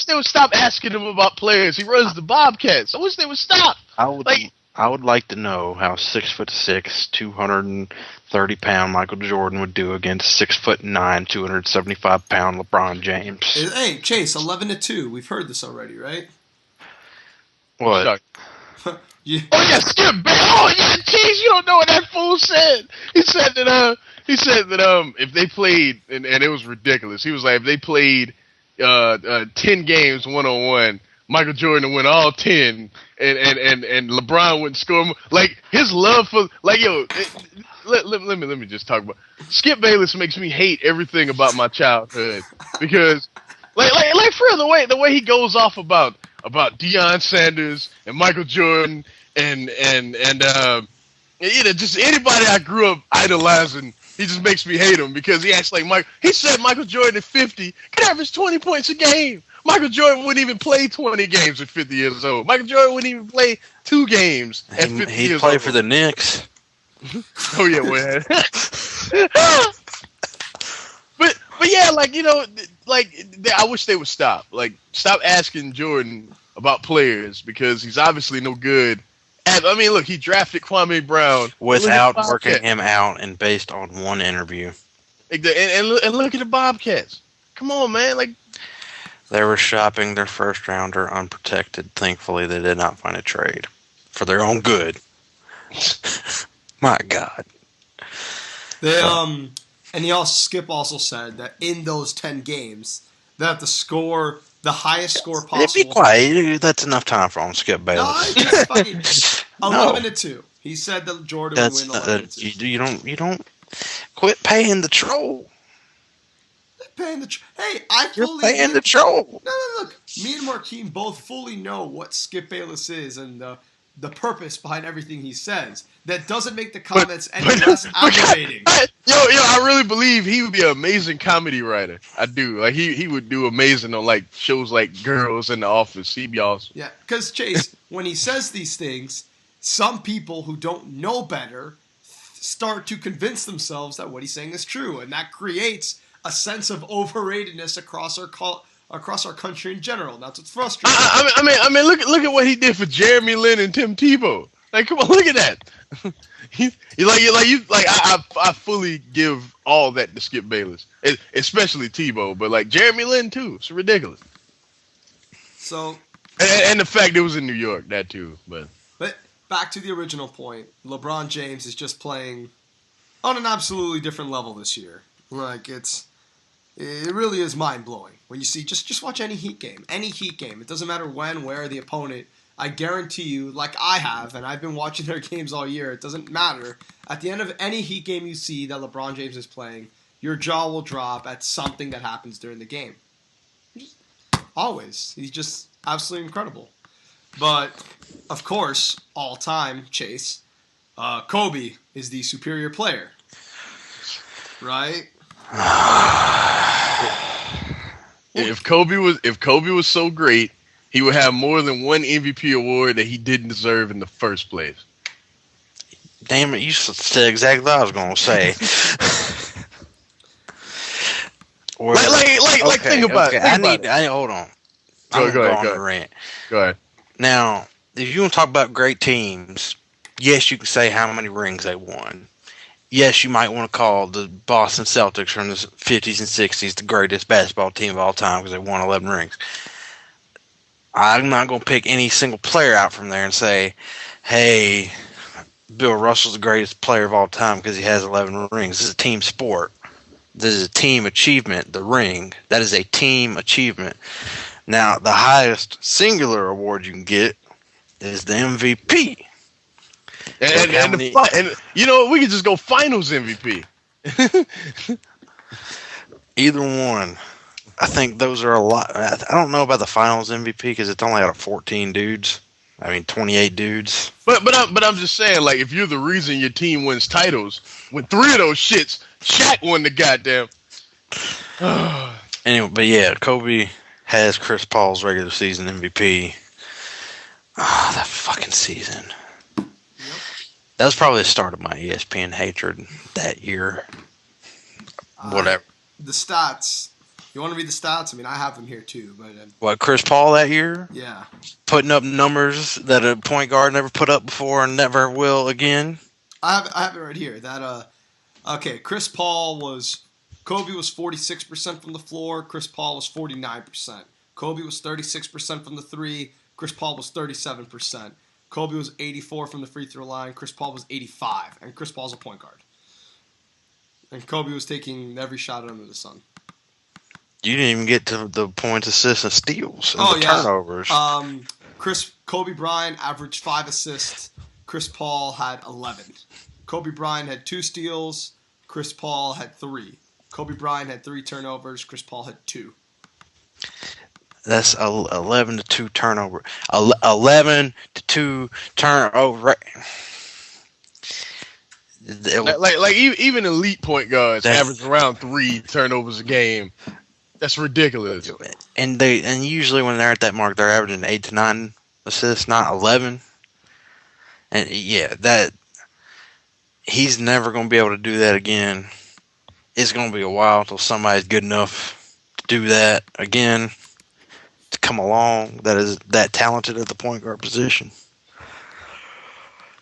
they would stop asking him about players. He runs the Bobcats. I wish they would stop. I would like to know how 6'6", 230-pound Michael Jordan would do against 6'9", 275-pound LeBron James. Hey, Chase, 11-2. We've heard this already, right? What? Yeah. Oh yeah, Skip Bayless. Oh yeah, Chase, you don't know what that fool said. He said that if they played, and it was ridiculous. He was like, if they played 10 games 1-on-1, Michael Jordan would win all 10, and LeBron wouldn't score. Like, his love for, like, yo, let me just talk about Skip Bayless. Makes me hate everything about my childhood because like for real, the way he goes off about Deion Sanders and Michael Jordan and just anybody I grew up idolizing. He just makes me hate him because he acts like Mike. He said Michael Jordan at 50 could average 20 points a game. Michael Jordan wouldn't even play 20 games at 50 years old. Michael Jordan wouldn't even play 2 games at 50 years old. He'd play for the Knicks. Oh yeah, man. But yeah, like, you know, like, I wish they would stop. Like, stop asking Jordan about players because he's obviously no good. I mean, look, he drafted Kwame Brown without working him out and based on one interview. And look at the Bobcats. Come on, man. Like, they were shopping their first rounder unprotected. Thankfully, they did not find a trade for their own good. My God. Skip also said that in those 10 games, they have to score the highest score possible. Be quiet. That's enough time for Skip Bayless. No, just fucking 11-2. He said that Jordan would win 11-2. You don't quit paying the troll. You're paying the troll. No, look. Me and Marquine both fully know what Skip Bayless is and the purpose behind everything he says. That doesn't make the comments any less aggravating. I really believe he would be an amazing comedy writer. I do. Like, he would do amazing on, like, shows like Girls in the Office. He'd be awesome. Yeah, because, Chase, when he says these things, some people who don't know better start to convince themselves that what he's saying is true, and that creates a sense of overratedness across our country in general. And that's what's frustrating. I mean, look at what he did for Jeremy Lin and Tim Tebow. Like, come on, look at that. I fully give all that to Skip Bayless, especially Tebow, but like Jeremy Lin too. It's ridiculous. So, and the fact it was in New York, that too. But back to the original point, LeBron James is just playing on an absolutely different level this year. Like, it really is mind blowing when you see just watch any Heat game. It doesn't matter when, where, the opponent. I guarantee you, like I have, and I've been watching their games all year, it doesn't matter. At the end of any Heat game you see that LeBron James is playing, your jaw will drop at something that happens during the game. Always. He's just absolutely incredible. But, of course, all time, Chase, Kobe is the superior player. Right? If Kobe was so great, he would have more than one MVP award that he didn't deserve in the first place. Damn it, you said exactly what I was going to say. Think about it. Hold on. Go ahead. Go ahead. Now, if you want to talk about great teams, yes, you can say how many rings they won. Yes, you might want to call the Boston Celtics from the 50s and 60s the greatest basketball team of all time because they won 11 rings. I'm not going to pick any single player out from there and say, hey, Bill Russell's the greatest player of all time because he has 11 rings. This is a team sport. This is a team achievement, the ring. That is a team achievement. Now, the highest singular award you can get is the MVP. And you know what? We could just go finals MVP. Either one. I think those are a lot. I don't know about the finals MVP because it's only out of 14 dudes. 28 dudes. But I'm just saying, like, if you're the reason your team wins titles, with 3 of those shits, Shaq won the goddamn. Anyway, but yeah, Kobe has Chris Paul's regular season MVP. That fucking season. That was probably the start of my ESPN hatred that year. Whatever. The stats. You want to read the stats? I mean, I have them here too, but What, Chris Paul that year? yeah. Putting up numbers that a point guard never put up before and never will again. I have it right here. That okay, Kobe was 46% from the floor. Chris Paul was 49%. Kobe was 36% from the three. Chris Paul was 37%. Kobe was 84 from the free throw line. Chris Paul was 85, and Chris Paul's a point guard. And Kobe was taking every shot under the sun. You didn't even get to the points, assists, and steals, and turnovers. Kobe Bryant averaged 5 assists. Chris Paul had 11. Kobe Bryant had 2 steals. Chris Paul had 3. Kobe Bryant had 3 turnovers. Chris Paul had 2. That's 11 to 2 turnover. 11 to 2 turnover. Like even elite point guards average around 3 turnovers a game. That's ridiculous. And usually when they're at that mark, they're averaging 8 to 9 assists, not 11. And yeah, that he's never going to be able to do that again. It's going to be a while until somebody's good enough to do that again, to come along that is that talented at the point guard position.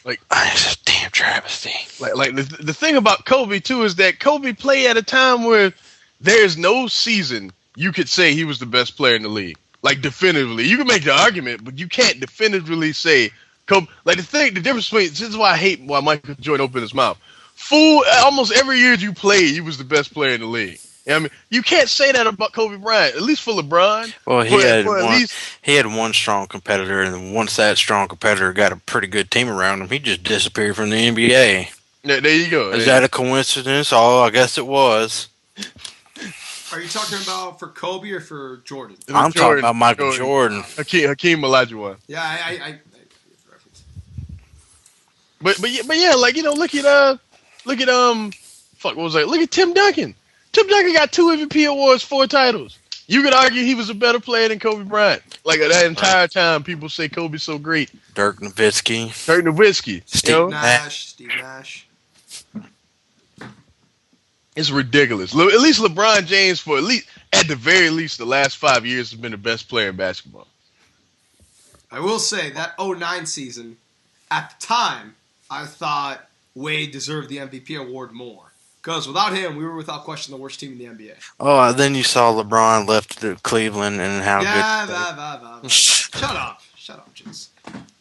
Like, it's a damn travesty. Like the thing about Kobe too is that Kobe played at a time where there's no season you could say he was the best player in the league. Like definitively, you can make the argument, but you can't definitively say Kobe. Like the difference between this is why I hate why Michael Jordan opened his mouth. Fool, almost every year you played, he was the best player in the league. I mean, you can't say that about Kobe Bryant, at least for LeBron. Well, he had one strong competitor, and once that strong competitor got a pretty good team around him, he just disappeared from the NBA. Yeah, there you go. Is that a coincidence? Oh, I guess it was. Are you talking about for Kobe or for Jordan? I'm talking about Michael Jordan. Hakeem Olajuwon. Yeah, I But yeah, like look at what was that? Look at Tim Duncan. Tim Duncan got 2 MVP awards, 4 titles. You could argue he was a better player than Kobe Bryant. Like that entire time, people say Kobe's so great. Dirk Nowitzki. Steve Nash. It's ridiculous. At least LeBron James, at the very least, the last 5 years has been the best player in basketball. I will say that 2009 season, at the time, I thought Wade deserved the MVP award more. Because without him, we were without question the worst team in the NBA. Oh, then you saw LeBron left to Cleveland and how good. Shut up, James.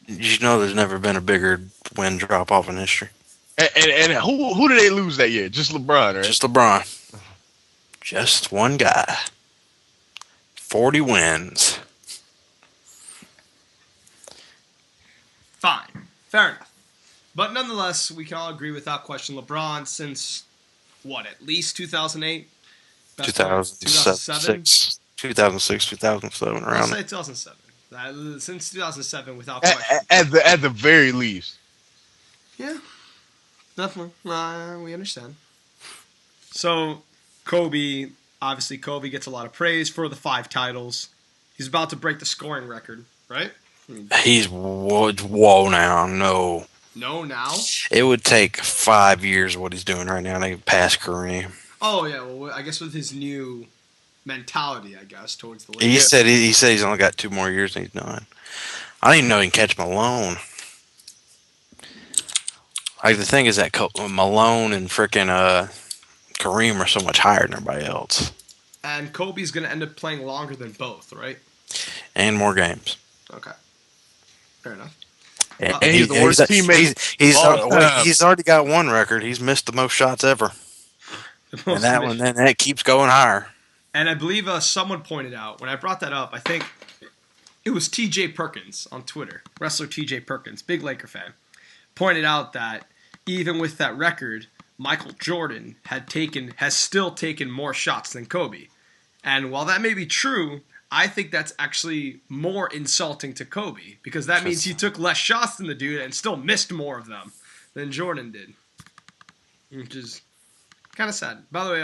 You know there's never been a bigger win drop-off in history. And who did they lose that year? Just LeBron, right? Just LeBron. Just one guy. 40 wins. Fine. Fair enough. But nonetheless, we can all agree without question LeBron since, at least 2008? 2007? 2006, 2007, around I'll say 2007. Since 2007, without question. At the very least. Yeah. Definitely. We understand. So, Kobe gets a lot of praise for the 5 titles. He's about to break the scoring record, right? He's whoa now, no. No, now? It would take 5 years what he's doing right now to pass Kareem. Oh, yeah. Well, I guess with his new mentality, towards the league. He said he's only got 2 more years and he's done. I didn't even know he can catch Malone. Like, the thing is that Malone and frickin' Kareem are so much higher than everybody else. And Kobe's going to end up playing longer than both, right? And more games. Okay. Fair enough. And he's the worst teammate. He's already got 1 record. He's missed the most shots ever. And that keeps going higher. And I believe someone pointed out, when I brought that up, I think it was TJ Perkins on Twitter, wrestler TJ Perkins, big Laker fan, pointed out that even with that record, Michael Jordan has still taken more shots than Kobe. And while that may be true, I think that's actually more insulting to Kobe because that means he took less shots than the dude and still missed more of them than Jordan did, which is kind of sad. By the way,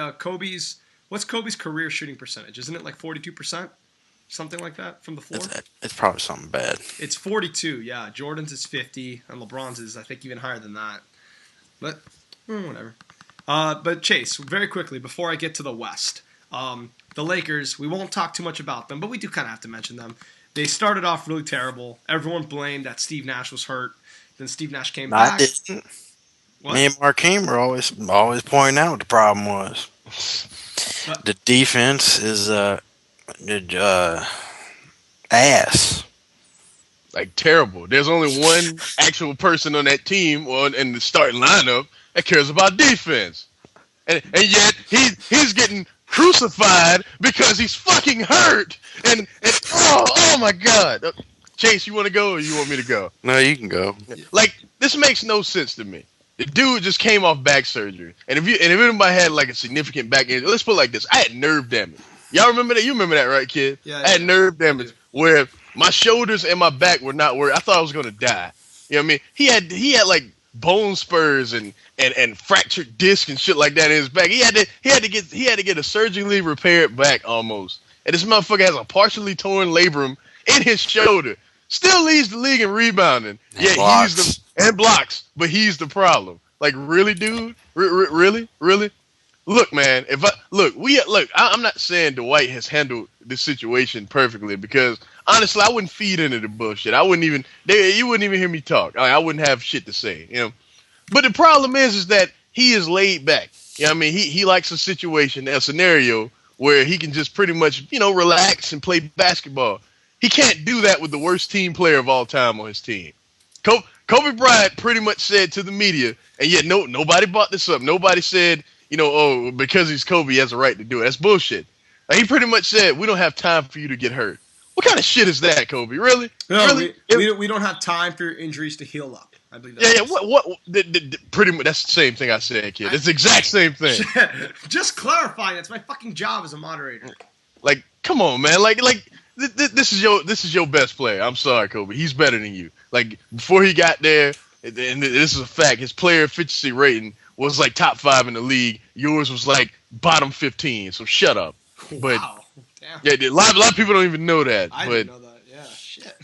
what's Kobe's career shooting percentage? Isn't it like 42%? something like that from the floor. It's probably something bad. It's 42. Yeah, Jordan's is 50, and LeBron's is I think even higher than that. But whatever. But Chase, very quickly before I get to the West, the Lakers. We won't talk too much about them, but we do kind of have to mention them. They started off really terrible. Everyone blamed that Steve Nash was hurt. Then Steve Nash came back. I didn't. What? Me and Markeem were always pointing out what the problem was. The defense is ass. Like terrible. There's only one actual person on that team or in the starting lineup that cares about defense, and yet he's getting crucified because he's fucking hurt. And oh my God, Chase, you want to go or you want me to go? No, you can go. Like this makes no sense to me. The dude just came off back surgery, and if anybody had like a significant back injury, let's put it like this: I had nerve damage. Y'all remember that? You remember that, right, kid? Yeah. I had nerve damage where my shoulders and my back were not working. I thought I was gonna die. You know what I mean? He had like bone spurs and fractured disc and shit like that in his back. He had to get a surgically repaired back almost. And this motherfucker has a partially torn labrum in his shoulder. Still leads the league in rebounding. And blocks. Blocks, but he's the problem. Like really, dude? Really? Look, man. I'm not saying Dwight has handled this situation perfectly because honestly, I wouldn't feed into the bullshit. You wouldn't even hear me talk. I wouldn't have shit to say, you know. But the problem is that he is laid back. You know what I mean? He likes a scenario where he can just pretty much, you know, relax and play basketball. He can't do that with the worst team player of all time on his team. Kobe Bryant pretty much said to the media, and yet nobody brought this up. Nobody said, you know, oh, because he's Kobe, he has a right to do it. That's bullshit. Like, he pretty much said, we don't have time for you to get hurt. What kind of shit is that, Kobe? Really? No, really? We don't have time for your injuries to heal up. I believe that. Yeah. What? Pretty much. That's the same thing I said, kid. It's the exact same thing. Just clarifying. That's my fucking job as a moderator. Like, come on, man. Like. This is your best player. I'm sorry, Kobe. He's better than you. Like before he got there, and this is a fact. His player efficiency rating was like top 5 in the league. Yours was like bottom 15. So shut up. But wow. Damn. Yeah, a lot of people don't even know that. I didn't know that. Yeah, shit.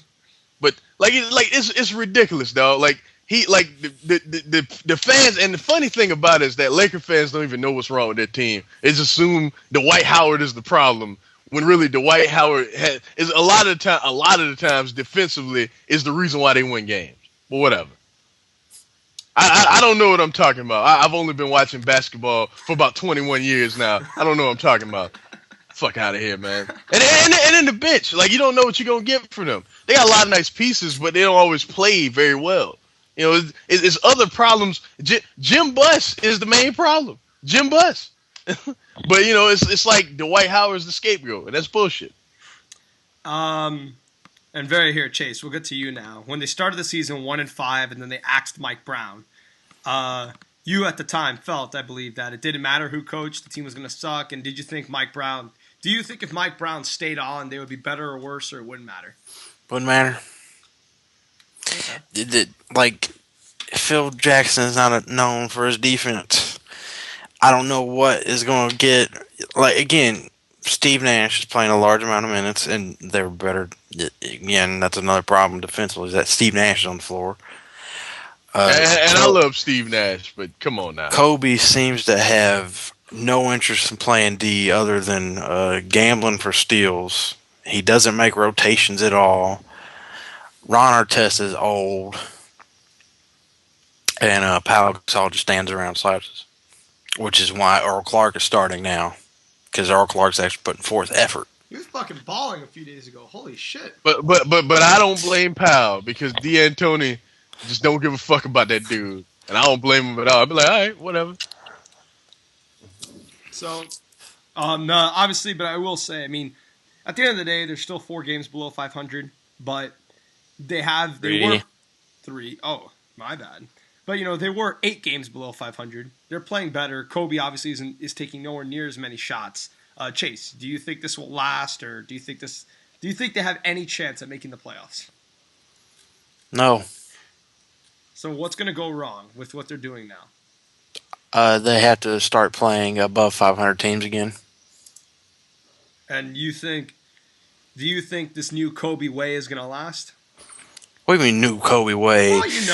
But it's ridiculous, dog. Like the fans, and the funny thing about it is that Laker fans don't even know what's wrong with their team. They just assume Dwight Howard is the problem. When really Dwight Howard is a lot of the times defensively is the reason why they win games. But whatever. I don't know what I'm talking about. I've only been watching basketball for about 21 years now. I don't know what I'm talking about. Fuck out of here, man. And then the bench, like you don't know what you're gonna get from them. They got a lot of nice pieces, but they don't always play very well. You know, it's other problems. Jim Buss is the main problem. Jim Buss. But you know, it's like Dwight Howard's the scapegoat, and that's bullshit. And very here, Chase. We'll get to you now. When they started the season 1-5, and then they axed Mike Brown, you at the time felt, I believe, that it didn't matter who coached, the team was going to suck. And did you think Mike Brown? Do you think if Mike Brown stayed on, they would be better or worse, or it wouldn't matter? Wouldn't matter. Okay. Like Phil Jackson is not known for his defense. I don't know what is going to get. Like again, Steve Nash is playing a large amount of minutes, and they're better. Again, that's another problem defensively. Is that Steve Nash is on the floor. And I love Steve Nash, but come on now. Kobe seems to have no interest in playing D other than gambling for steals. He doesn't make rotations at all. Ron Artest is old, and Pau Gasol just stands around slouches. Which is why Earl Clark is starting now, because Earl Clark's actually putting forth effort. He was fucking balling a few days ago. Holy shit! But I don't blame Powell because D'Antoni just don't give a fuck about that dude, and I don't blame him at all. I'd be like, all right, whatever. So, no, obviously, but I will say, I mean, at the end of the day, they're still 4 games below 500, but they were 3. Oh, my bad. But, you know, they were 8 games below 500. They're playing better. Kobe obviously is taking nowhere near as many shots. Chase, do you think this will last, or do you think they have any chance at making the playoffs? No. So what's going to go wrong with what they're doing now? They have to start playing above 500 teams again. And you think Do you think this new Kobe way is going to last? What do you mean, new Kobe way? Well, he's...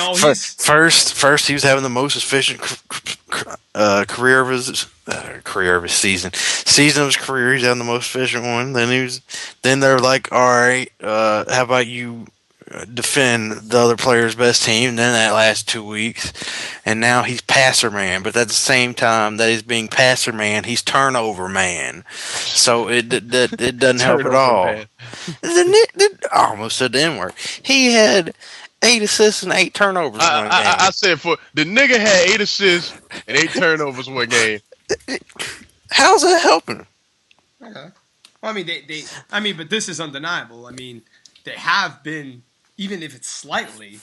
First, he was having the most efficient career of his season of his career. He's having the most efficient one. Then they're like, all right, how about you defend the other player's best team? And then that lasts 2 weeks, and now he's passer man. But at the same time that he's being passer man, he's turnover man. So it doesn't help at all. I almost said the N word. He had 8 assists and 8 turnovers in one game. I said for the nigga had 8 assists and 8 turnovers one game. How's that helping? Okay. Well, I mean, but this is undeniable. I mean, they have been, even if it's slightly,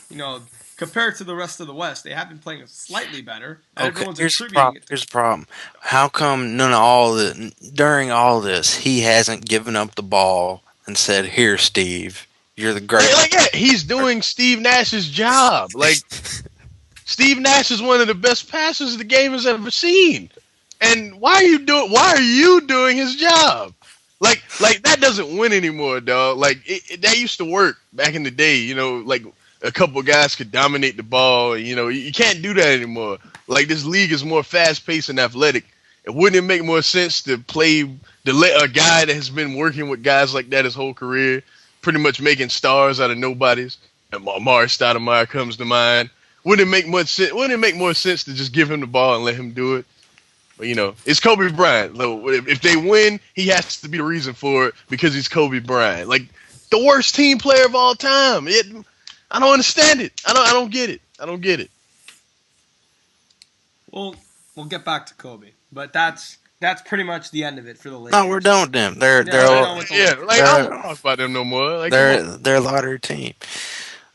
compared to the rest of the West, they have been playing slightly better. Okay, here's the problem. How come during all this, he hasn't given up the ball and said, "Here, Steve, you're the greatest." Yeah, he's doing Steve Nash's job. Like, Steve Nash is one of the best passers the game has ever seen. And why are you doing his job? Like that doesn't win anymore, dog. Like that used to work back in the day. Like a couple guys could dominate the ball. You can't do that anymore. Like, this league is more fast paced and athletic. Wouldn't it make more sense to let a guy that has been working with guys like that his whole career, pretty much making stars out of nobodies? And Amari Stoudemire comes to mind. Wouldn't it make more sense to just give him the ball and let him do it? But, it's Kobe Bryant. If they win, he has to be the reason for it because he's Kobe Bryant. Like, the worst team player of all time. I don't understand it. I don't get it. I don't get it. Well, we'll get back to Kobe, but that's pretty much the end of it for the Lakers. No, we're done with them. I don't talk about them no more. Like, they're a lottery team.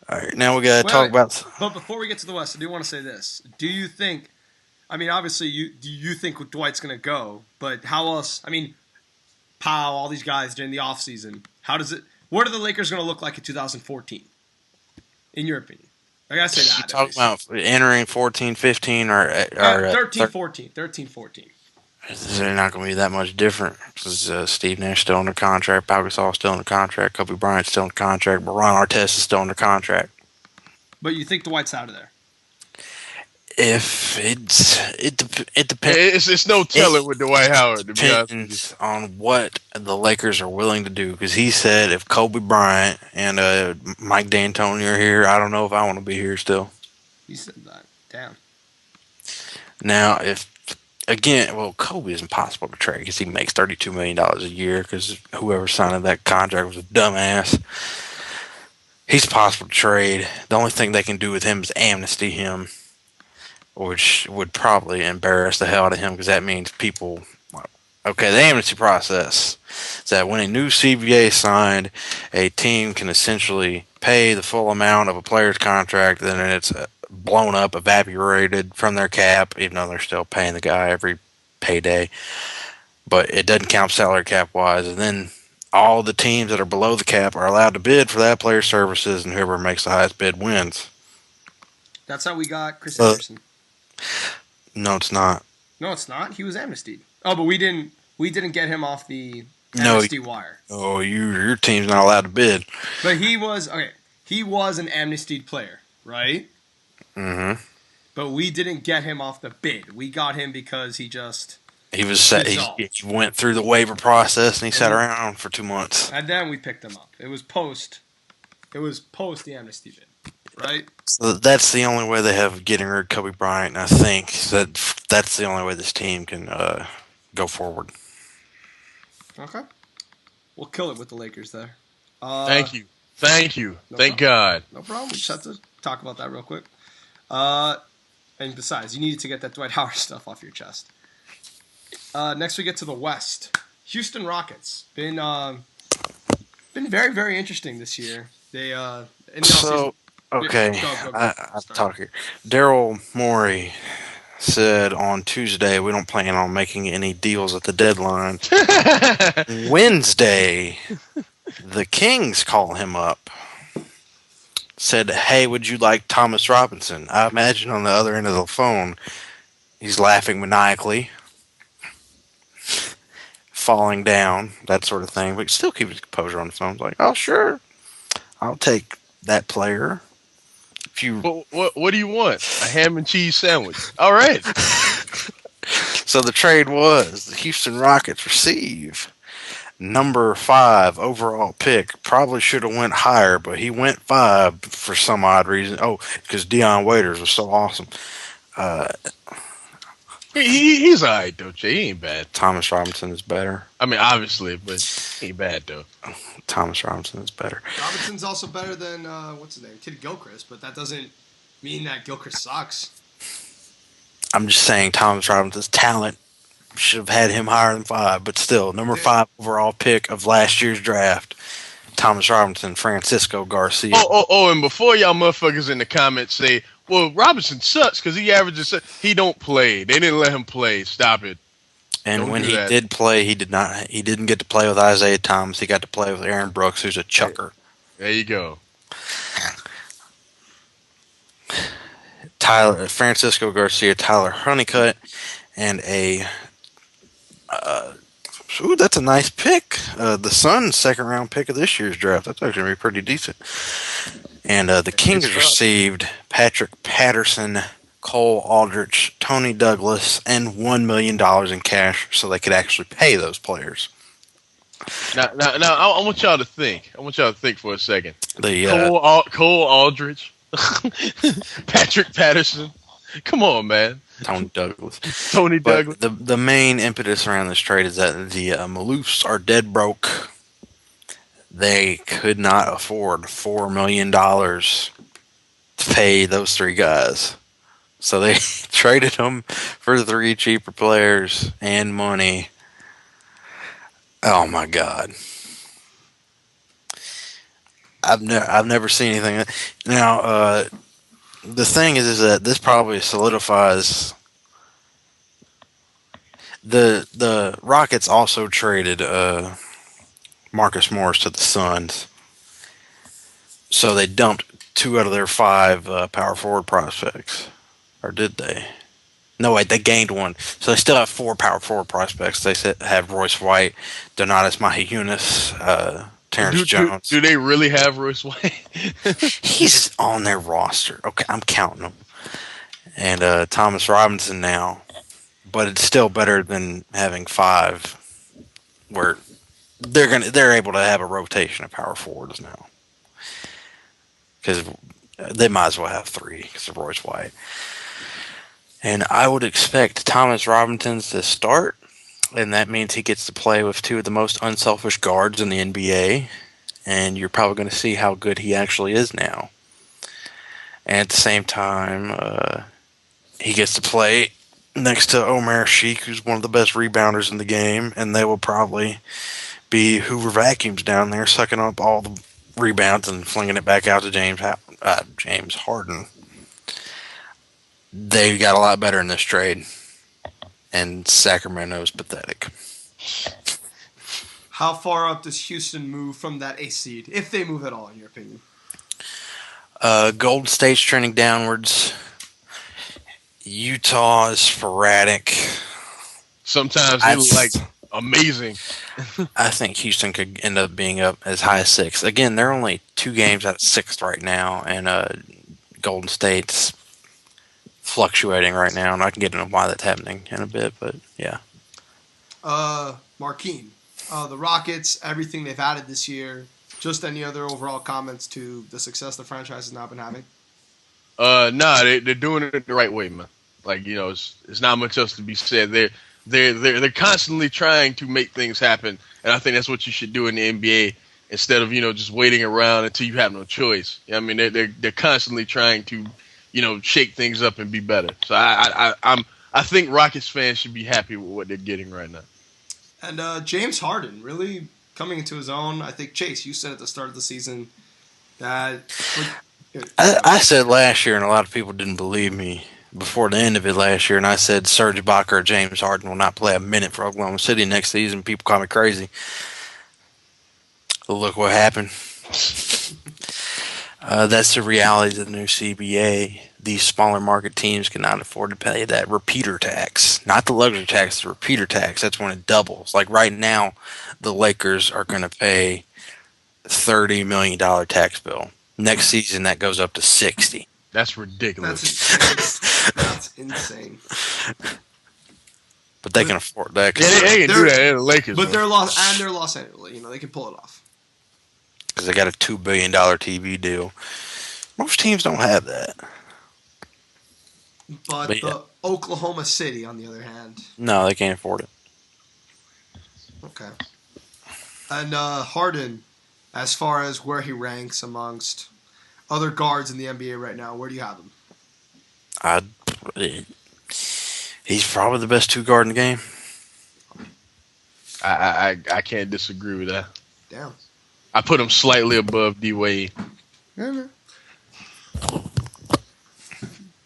All right, now we got to talk about. But before we get to the West, I do want to say this: do you think? I mean, obviously, you think Dwight's going to go, but how else? I mean, Powell, all these guys during the offseason. What are the Lakers going to look like in 2014? In your opinion? I got to say that. You talking about entering 14-15 or 13-14. 13-14. They're not going to be that much different because Steve Nash still under contract, Pau Gasol still under contract, Kobe Bryant still under contract, but Ron Artest is still under contract. But you think Dwight's out of there? If it depends. It's no telling with Dwight Howard. Depends on what the Lakers are willing to do. Because he said if Kobe Bryant and Mike D'Antoni are here, I don't know if I want to be here still. He said that. Damn. Now, Kobe is impossible to trade because he makes $32 million a year. Because whoever signed that contract was a dumbass. He's possible to trade. The only thing they can do with him is amnesty him, which would probably embarrass the hell out of him because that means people. Okay, the amnesty process is that when a new CBA is signed, a team can essentially pay the full amount of a player's contract, then it's blown up, evaporated from their cap, even though they're still paying the guy every payday. But it doesn't count salary cap wise, and then all the teams that are below the cap are allowed to bid for that player's services, and whoever makes the highest bid wins. That's how we got Chris Anderson. No, it's not. No, it's not. He was amnestied. Oh, but we didn't get him off the amnesty wire. Oh, your team's not allowed to bid. But he was an amnestied player, right? Mm-hmm. But we didn't get him off the bid. We got him because he went through the waiver process and he sat around for 2 months. And then we picked him up. It was post the amnesty bid. Right? So that's the only way they have getting rid of Kobe Bryant, and I think that's the only way this team can go forward. Okay. We'll kill it with the Lakers there. Thank you. Thank problem. God. No problem. We just have to talk about that real quick. And besides, you needed to get that Dwight Howard stuff off your chest. Next we get to the West. Houston Rockets. Been very, very interesting this year. They Okay, I'll talk here. Daryl Morey said on Tuesday we don't plan on making any deals at the deadline. Wednesday, the Kings call him up. Said, hey, would you like Thomas Robinson? I imagine on the other end of the phone, he's laughing maniacally. falling down, that sort of thing, but still keep his composure on the phone. Like, oh, sure, I'll take that player. If you What do you want? A ham and cheese sandwich. All right. So the trade was the Houston Rockets receive number 5 overall pick. Probably should have went higher, but he went 5 for some odd reason. Oh, because Deion Waiters was so awesome. He's all right, though, Jay. He ain't bad. Thomas Robinson is better. I mean, obviously, but he ain't bad, though. Thomas Robinson is better. Robinson's also better than, what's his name? Kid Gilchrist, but that doesn't mean that Gilchrist sucks. I'm just saying Thomas Robinson's talent should have had him higher than 5, but still, number 5 overall pick of last year's draft, Thomas Robinson, Francisco Garcia. Oh, and before y'all motherfuckers in the comments say, well, Robinson sucks because he averages, he don't play. They didn't let him play. Stop it. And Don't when do he that. did play, he didn't get to play with Isaiah Thomas. He got to play with Aaron Brooks, who's a chucker. There you go. Francisco Garcia, Tyler Honeycutt, and that's a nice pick. The Suns' second round pick of this year's draft. That's actually gonna be pretty decent. And the Kings received Patrick Patterson, Cole Aldrich, Tony Douglas, and $1 million in cash, so they could actually pay those players. Now, I want y'all to think. I want y'all to think for a second. Cole Aldrich, Patrick Patterson. Come on, man. Tony Douglas. Douglas. The main impetus around this trade is that the Maloofs are dead broke. They could not afford $4 million to pay those 3 guys. So they traded them for 3 cheaper players and money. Oh my God! I've never seen anything. Now the thing is that this probably solidifies. The Rockets also traded Marcus Morris to the Suns, so they dumped 2 out of their 5 power forward prospects. Or did they? No, wait, they gained 1. So they still have 4 power forward prospects. They have Royce White, Donatas Mahiyunis, Terrence Jones. Do they really have Royce White? He's on their roster. Okay, I'm counting them. And Thomas Robinson now. But it's still better than having 5 where they're able to have a rotation of power forwards now. Because they might as well have 3 because of Royce White. And I would expect Thomas Robinson to start, and that means he gets to play with 2 of the most unselfish guards in the NBA, and you're probably going to see how good he actually is now. And at the same time, he gets to play next to Omer Sheik, who's one of the best rebounders in the game, and they will probably be Hoover vacuums down there, sucking up all the rebounds and flinging it back out to James Harden. They got a lot better in this trade, and Sacramento's pathetic. How far up does Houston move from that 8th seed, if they move at all, in your opinion? Golden State's trending downwards. Utah is sporadic. Sometimes they look like amazing. I think Houston could end up being up as high as 6. Again, they're only 2 games out of 6th right now, and Golden State's fluctuating right now, and I can get into why that's happening in a bit, but yeah. Marquine, the Rockets, everything they've added this year, just any other overall comments to the success the franchise has now been having? Nah, they're doing it the right way, man. Like, it's not much else to be said. They're constantly trying to make things happen, and I think that's what you should do in the NBA instead of just waiting around until you have no choice. I mean, they're constantly trying to shake things up and be better. So I think Rockets fans should be happy with what they're getting right now. And James Harden really coming into his own. I think, Chase, you said at the start of the season that I said last year, and a lot of people didn't believe me before the end of it last year, and I said Serge Ibaka or James Harden will not play a minute for Oklahoma City next season. People call me crazy. Look what happened. That's the reality of the new CBA. these smaller market teams cannot afford to pay that repeater tax. Not the luxury tax, the repeater tax. That's when it doubles. Like right now, the Lakers are going to pay $30 million tax bill. Next season, that goes up to 60. That's ridiculous. That's insane. But they can afford that. Yeah, they can do that in the Lakers. But they're Los Angeles. You know, they can pull it off. Because they got a $2 billion TV deal. Most teams don't have that. But the Oklahoma City, on the other hand. No, they can't afford it. Okay. And Harden, as far as where he ranks amongst other guards in the NBA right now, where do you have him? He's probably the best 2 guard in the game. I can't disagree with that. Damn. I put him slightly above D Wade. Yeah, man.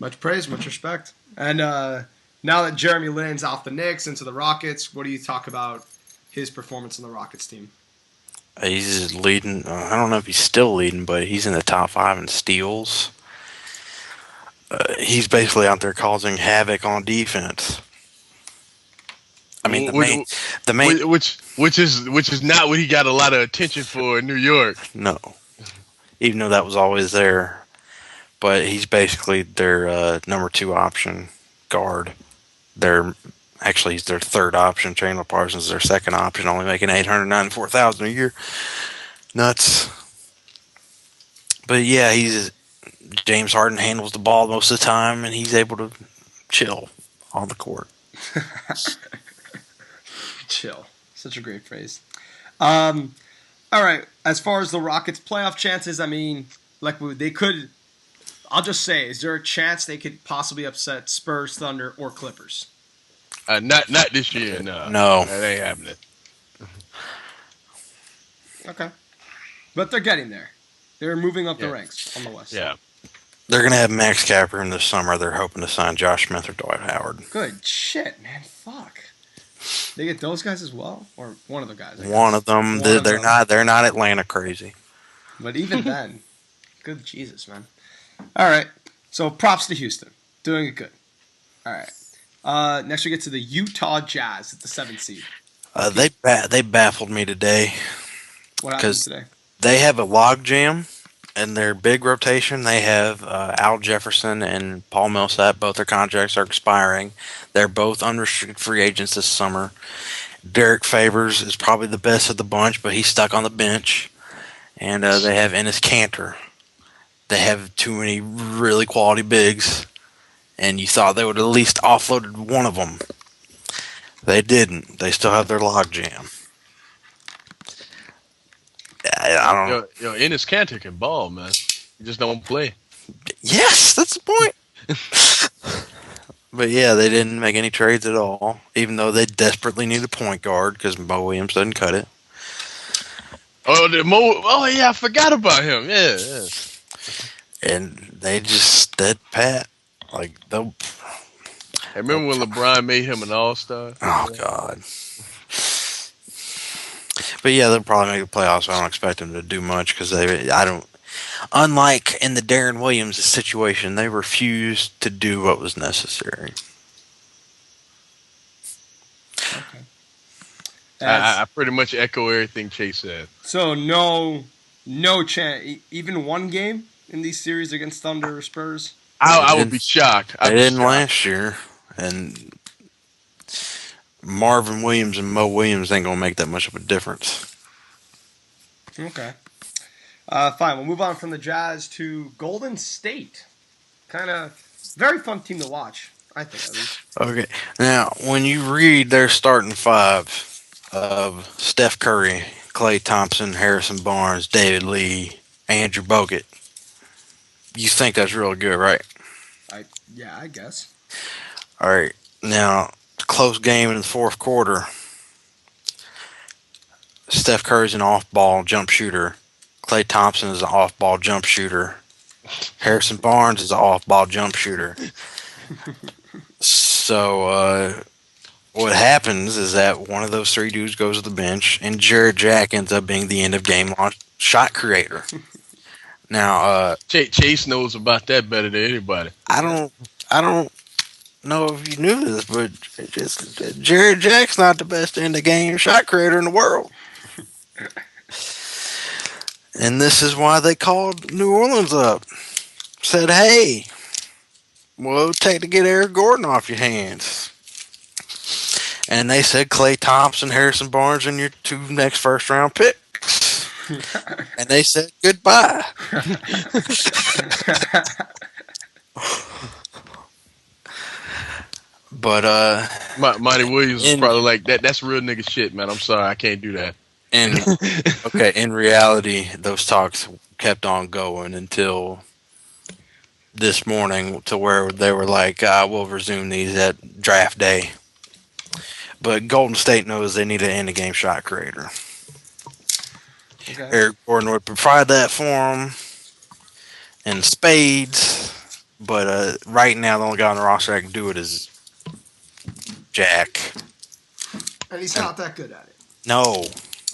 Much praise, much respect. And now that Jeremy Lin's off the Knicks into the Rockets, what do you talk about his performance on the Rockets team? He's leading. I don't know if he's still leading, but he's in the top 5 in steals. He's basically out there causing havoc on defense. I mean, the main, which is not what he got a lot of attention for in New York. No, even though that was always there. But he's basically their number 2 option guard. He's their 3rd option. Chandler Parsons is their 2nd option, only making $894,000 a year. Nuts. But yeah, James Harden handles the ball most of the time, and he's able to chill on the court. Chill. Such a great phrase. All right. As far as the Rockets' playoff chances, I mean, they could. I'll just say, is there a chance they could possibly upset Spurs, Thunder, or Clippers? Not this year. No, that ain't happening. Okay, but they're getting there. They're moving up the ranks on the West. Yeah, they're gonna have max cap room this summer. They're hoping to sign Josh Smith or Dwight Howard. Good shit, man. Fuck. They get those guys as well, or one of the guys. One of them. They're not Atlanta crazy. But even then, good Jesus, man. All right. So props to Houston, doing it good. All right. Next we get to the Utah Jazz at the 7th seed. They baffled me today. What happened today? They have a log jam in their big rotation. They have Al Jefferson and Paul Millsap. Both their contracts are expiring. They're both unrestricted free agents this summer. Derek Favors is probably the best of the bunch, but he's stuck on the bench. And they have Enes Kanter. They have too many really quality bigs. And you thought they would at least offloaded one of them. They didn't. They still have their log jam. I don't know. Enes Kanter can ball, man. He just don't play. Yes, that's the point. But yeah, they didn't make any trades at all, even though they desperately need a point guard because Mo Williams doesn't cut it. Oh yeah, I forgot about him. Yeah. And they just dead pat. Like I remember when LeBron made him an all-star. Oh God. But yeah, they'll probably make the playoffs. I don't expect them to do much because unlike in the Darren Williams situation, they refused to do what was necessary. Okay. I pretty much echo everything Chase said. So no chance, even one game in these series against Thunder or Spurs? I would be shocked. They didn't last year, and Marvin Williams and Mo Williams ain't going to make that much of a difference. Okay. Fine. We'll move on from the Jazz to Golden State. Kind of very fun team to watch, I think, at least. Okay. Now, when you read their starting 5 of Steph Curry, Klay Thompson, Harrison Barnes, David Lee, Andrew Bogut, you think that's really good, right? Yeah, I guess. All right. Now, close game in the fourth quarter. Steph Curry's an off-ball jump shooter. Klay Thompson is an off-ball jump shooter. Harrison Barnes is an off-ball jump shooter. So what happens is that one of those 3 dudes goes to the bench, and Jared Jack ends up being the end-of-game shot creator. Now, Chase knows about that better than anybody. I don't know if you knew this, but Jared Jack's not the best end of game shot creator in the world. And this is why they called New Orleans up. Said, hey, what would it take to get Eric Gordon off your hands? And they said Klay Thompson, Harrison Barnes, and your 2 next first round picks. And they said goodbye. But Monty Williams was probably like that. That's real nigga shit, man. I'm sorry, I can't do that. And okay, in reality, those talks kept on going until this morning, to where they were like, "We'll resume these at draft day." But Golden State knows they need an end-of-game shot creator. Okay. Eric Gordon would provide that for them in spades, but right now the only guy on the roster that can do it is Jack. And he's not that good at it. No.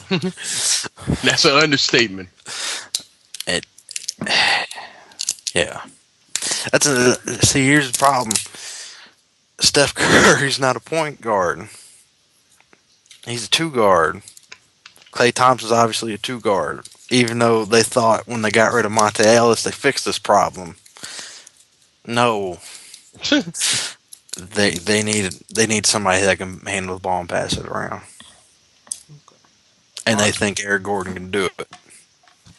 That's an understatement. Yeah. See, here's the problem. Steph Curry's not a point guard. He's a 2 guard. Klay Thompson's obviously a 2 guard. Even though they thought when they got rid of Monte Ellis they fixed this problem. No. They need somebody that can handle the ball and pass it around. Okay. And they think Eric Gordon can do it.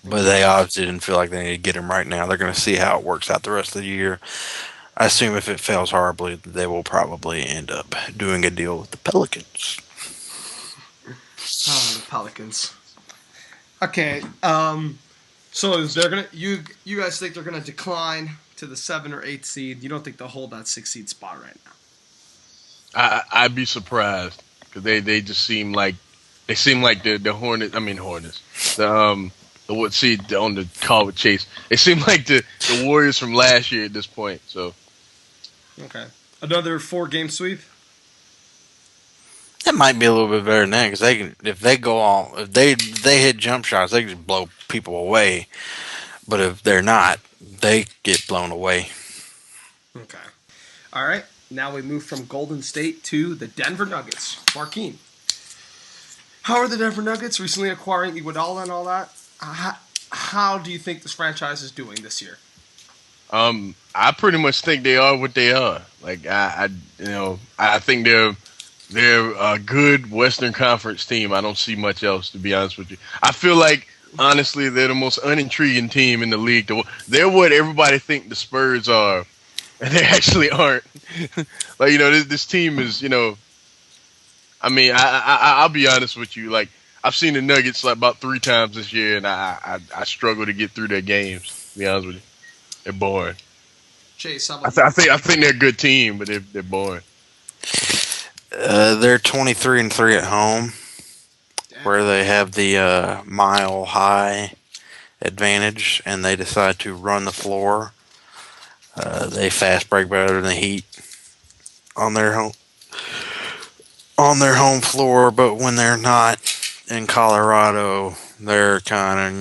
But they obviously didn't feel like they need to get him right now. They're going to see how it works out the rest of the year. I assume if it fails horribly, they will probably end up doing a deal with the Pelicans. Oh, the Pelicans. Okay, so they're gonna you guys think they're gonna decline to the 7 or 8 seed? You don't think they'll hold that 6 seed spot right now? I'd be surprised because they just seem like the Hornets. I mean Hornets. The what seed on the call with Chase? They seem like the Warriors from last year at this point. So okay, another 4-game sweep. That might be a little bit better than that, because if they hit jump shots, they can just blow people away. But if they're not, they get blown away. Okay. All right. Now we move from Golden State to the Denver Nuggets. Marquine, how are the Denver Nuggets recently acquiring Iguodala and all that? How do you think this franchise is doing this year? I pretty much think they are what they are. Like I think they're a good Western Conference team. I don't see much else, to be honest with you. I feel like, honestly, they're the most unintriguing team in the league. They're what everybody think the Spurs are, and they actually aren't. Like, this team is, I mean, I'll be honest with you. Like, I've seen the Nuggets like about 3 times this year, and I struggle to get through their games, to be honest with you. They're boring. Chase, I think they're a good team, but they're boring. They're 23-3 at home, where they have the mile-high advantage, and they decide to run the floor. They fast break better than the Heat on their home floor, but when they're not in Colorado, they're kind of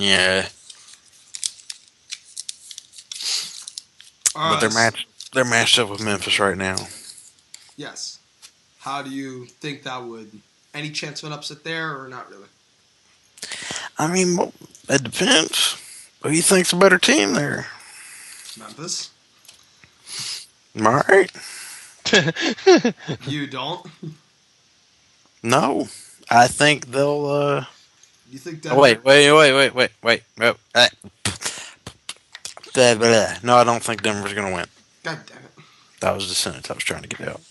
But they're matched up with Memphis right now. Yes. How do you think that would... Any chance of an upset there, or not really? I mean, it depends. Who do you think's a better team there? Memphis. All right. You don't? No. I think they'll... You think Denver... Wait. No, I don't think Denver's going to win. God damn it. That was the sentence I was trying to get out.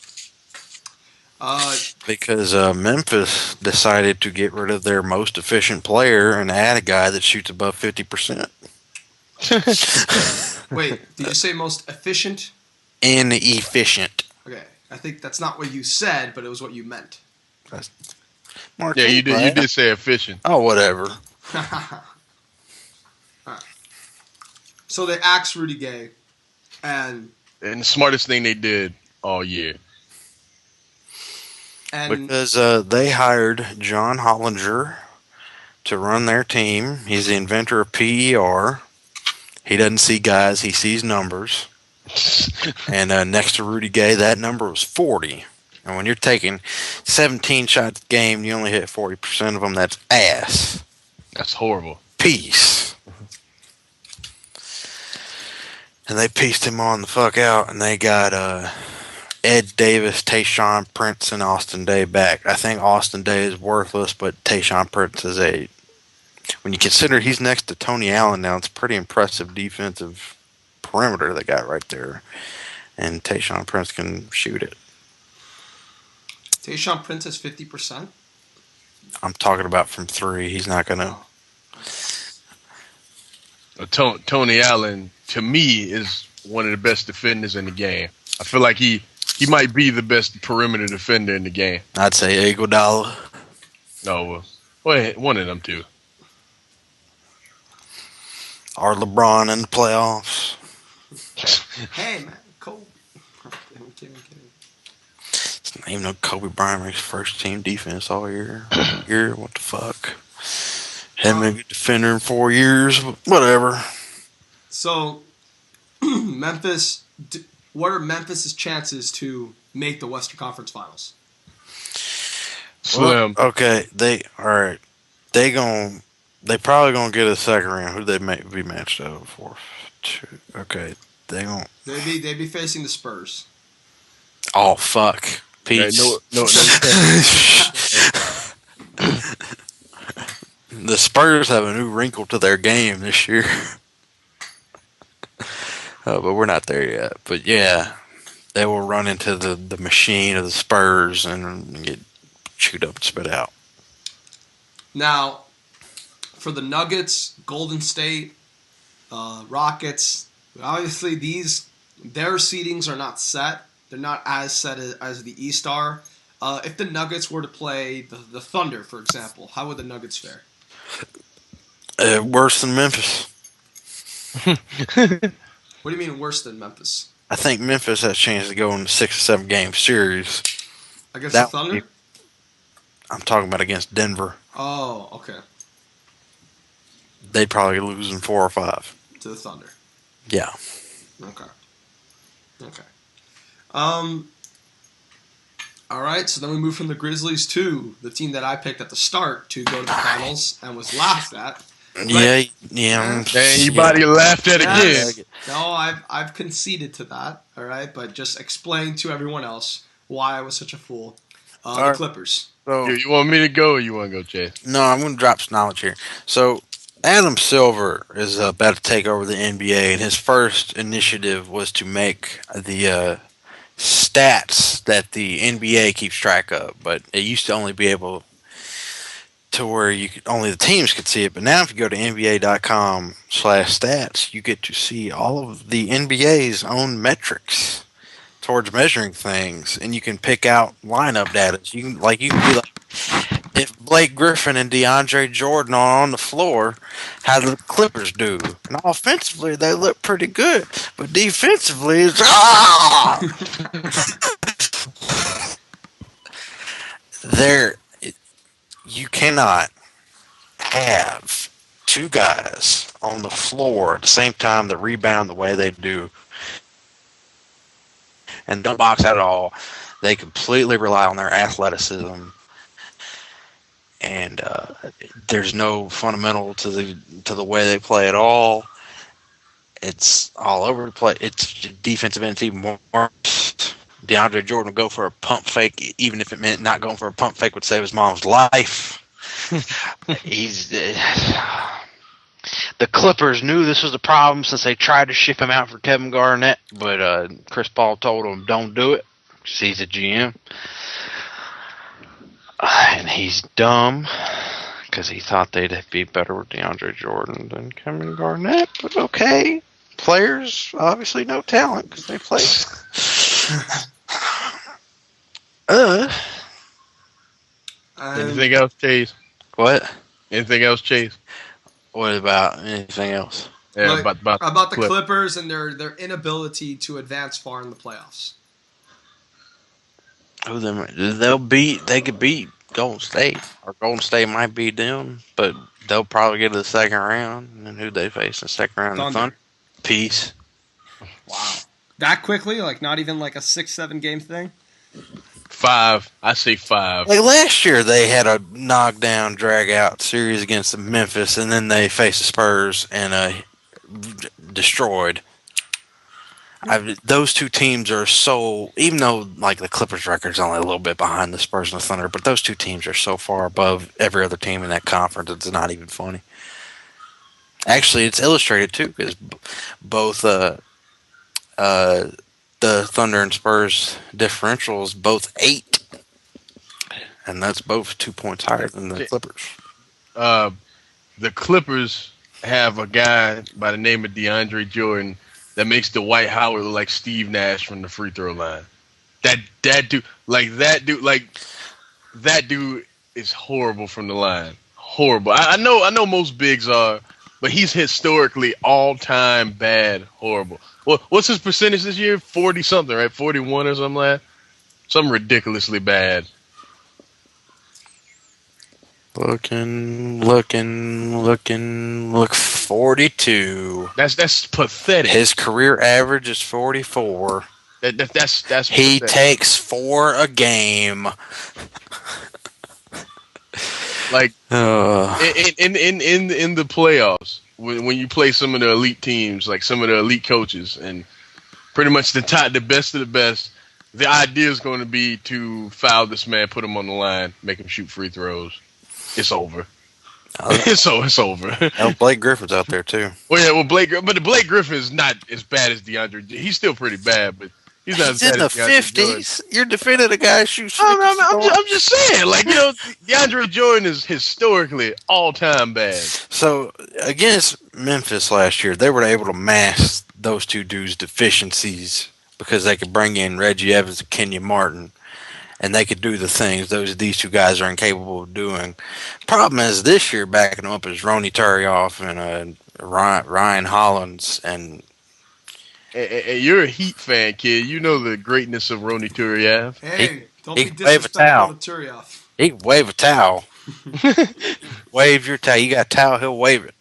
Because Memphis decided to get rid of their most efficient player and add a guy that shoots above 50%. Wait, did you say most efficient? Inefficient. Okay, I think that's not what you said, but it was what you meant. Yeah, you did. You did say efficient. Oh, whatever. Right. So they axed Rudy Gay, and the smartest thing they did all year. Because they hired John Hollinger to run their team. He's the inventor of PER. He doesn't see guys; he sees numbers. And next to Rudy Gay, that number was 40. And when you're taking 17 shots a game, you only hit 40% of them. That's ass. That's horrible. Peace. And they pieced him on the fuck out, and they got Ed Davis, Tayshaun Prince, and Austin Day back. I think Austin Day is worthless, but Tayshaun Prince is when you consider he's next to Tony Allen now, it's a pretty impressive defensive perimeter they got right there. And Tayshaun Prince can shoot it. Tayshaun Prince is 50%? I'm talking about from 3. He's not going to. Tony Allen, to me, is one of the best defenders in the game. I feel like he might be the best perimeter defender in the game. I'd say Iguodala. No, well, one of them two. Or LeBron in the playoffs. Hey, man. Kobe. I'm kidding. It's not even no Kobe Bryant makes first team defense all year. What the fuck? Haven't been a good defender in 4 years. Whatever. So, Memphis. What are Memphis's chances to make the Western Conference Finals? Slim. Well, okay, they probably gonna get a second round. Who they may be matched up for? Okay, they be facing the Spurs. Oh fuck, Peach. Okay, no. The Spurs have a new wrinkle to their game this year. But we're not there yet. But yeah, they will run into the machine of the Spurs and get chewed up and spit out. Now, for the Nuggets, Golden State, Rockets, obviously their seedings are not set. They're not as set as the East are. If the Nuggets were to play the Thunder, for example, how would the Nuggets fare? Worse than Memphis. What do you mean worse than Memphis? I think Memphis has a chance to go in a 6 or 7 game series. Against the Thunder? I'm talking about against Denver. Oh, okay. They'd probably lose in 4 or 5. To the Thunder. Yeah. Okay. All right, so then we move from the Grizzlies to the team that I picked at the start to go to the finals and was laughed at. Yeah. And you body laughed at again. No, I've conceded to that. All right, but just explain to everyone else why I was such a fool. The Clippers. So, You want me to go or you want to go, Chase? No, I'm going to drop some knowledge here. So, Adam Silver is about to take over the NBA, and his first initiative was to make the stats that the NBA keeps track of. But it used to only be able to where only the teams could see it. But now if you go to NBA.com/stats, you get to see all of the NBA's own metrics towards measuring things, and you can pick out lineup data. So you can be like, if Blake Griffin and DeAndre Jordan are on the floor, how do the Clippers do? And offensively, they look pretty good, but defensively, it's you cannot have 2 guys on the floor at the same time that rebound the way they do and don't box out at all. They completely rely on their athleticism, and there's no fundamental to the way they play at all. It's all over the place. It's defensive end even worse. DeAndre Jordan would go for a pump fake, even if it meant not going for a pump fake would save his mom's life. The Clippers knew this was a problem since they tried to ship him out for Kevin Garnett, but Chris Paul told him don't do it because he's a GM. And he's dumb because he thought they'd be better with DeAndre Jordan than Kevin Garnett. But okay, players obviously no talent because they play. Anything else, Chase? What? Anything else, Chase? What about anything else? Yeah, Like, about the Clippers and their inability to advance far in the playoffs. They could beat Golden State, or Golden State might beat them, but they'll probably get to the second round. And who they face in the second round? Thunder. The Thunder. apiece. Wow. That quickly? Like not even like a 6-7 game thing? 5. I say 5. Like last year, they had a knockdown, drag-out series against Memphis, and then they faced the Spurs and destroyed. Those two teams are so, even though like the Clippers record's only a little bit behind the Spurs and the Thunder, but those two teams are so far above every other team in that conference, it's not even funny. Actually, it's illustrated too because both the Thunder and Spurs differentials both 8, and that's both 2 points higher than the Clippers. The Clippers have a guy by the name of DeAndre Jordan that makes Dwight Howard look like Steve Nash from the free throw line. That dude is horrible from the line. Horrible. I know most bigs are, but he's historically all-time bad, horrible. Well, what's his percentage this year? 40-something, right? 41 or something like that? Something ridiculously bad. Look, 42. That's pathetic. His career average is 44. That's He pathetic. takes 4 a game. Like in the playoffs, when you play some of the elite teams, like some of the elite coaches, and pretty much the best of the best, the idea is going to be to foul this man, put him on the line, make him shoot free throws. It's over. It's over. Blake Griffin's out there too. Well, Blake Griffin is not as bad as DeAndre. He's still pretty bad, but he's not as He's bad in the as DeAndre 50s. You're defending a guy who shoots. I'm just saying, like, DeAndre Jordan is historically all-time bad. So against Memphis last year, they were able to mask those two dudes' deficiencies because they could bring in Reggie Evans and Kenya Martin, and they could do the things these two guys are incapable of doing. Problem is this year backing them up is Ronny Turioff and Ryan Hollins and. You're a Heat fan, kid. You know the greatness of Ronny Turioff. Hey, don't he be wave a towel. disrespectful to Turioff. He can wave a towel. Wave your towel. You got a towel, he'll wave it.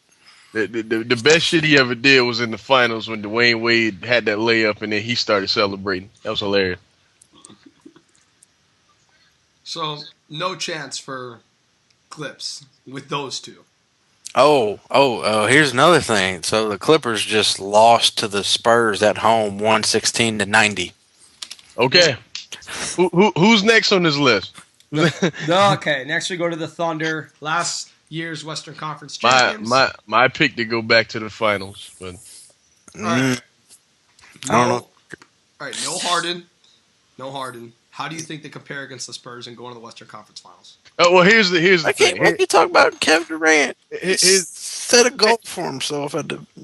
The best shit he ever did was in the finals when Dwayne Wade had that layup and then he started celebrating. That was hilarious. So, no chance for Clips with those two. Here's another thing. So the Clippers just lost to the Spurs at home 116-90. Okay. Who's next on this list? Okay, next we go to the Thunder. Last year's Western Conference champions. My pick to go back to the finals, but Right. I don't know. All right, no Harden. How do you think they compare against the Spurs and going to the Western Conference Finals? Oh, well, here's the thing. What you talk about Kevin Durant? He His- set a goal for himself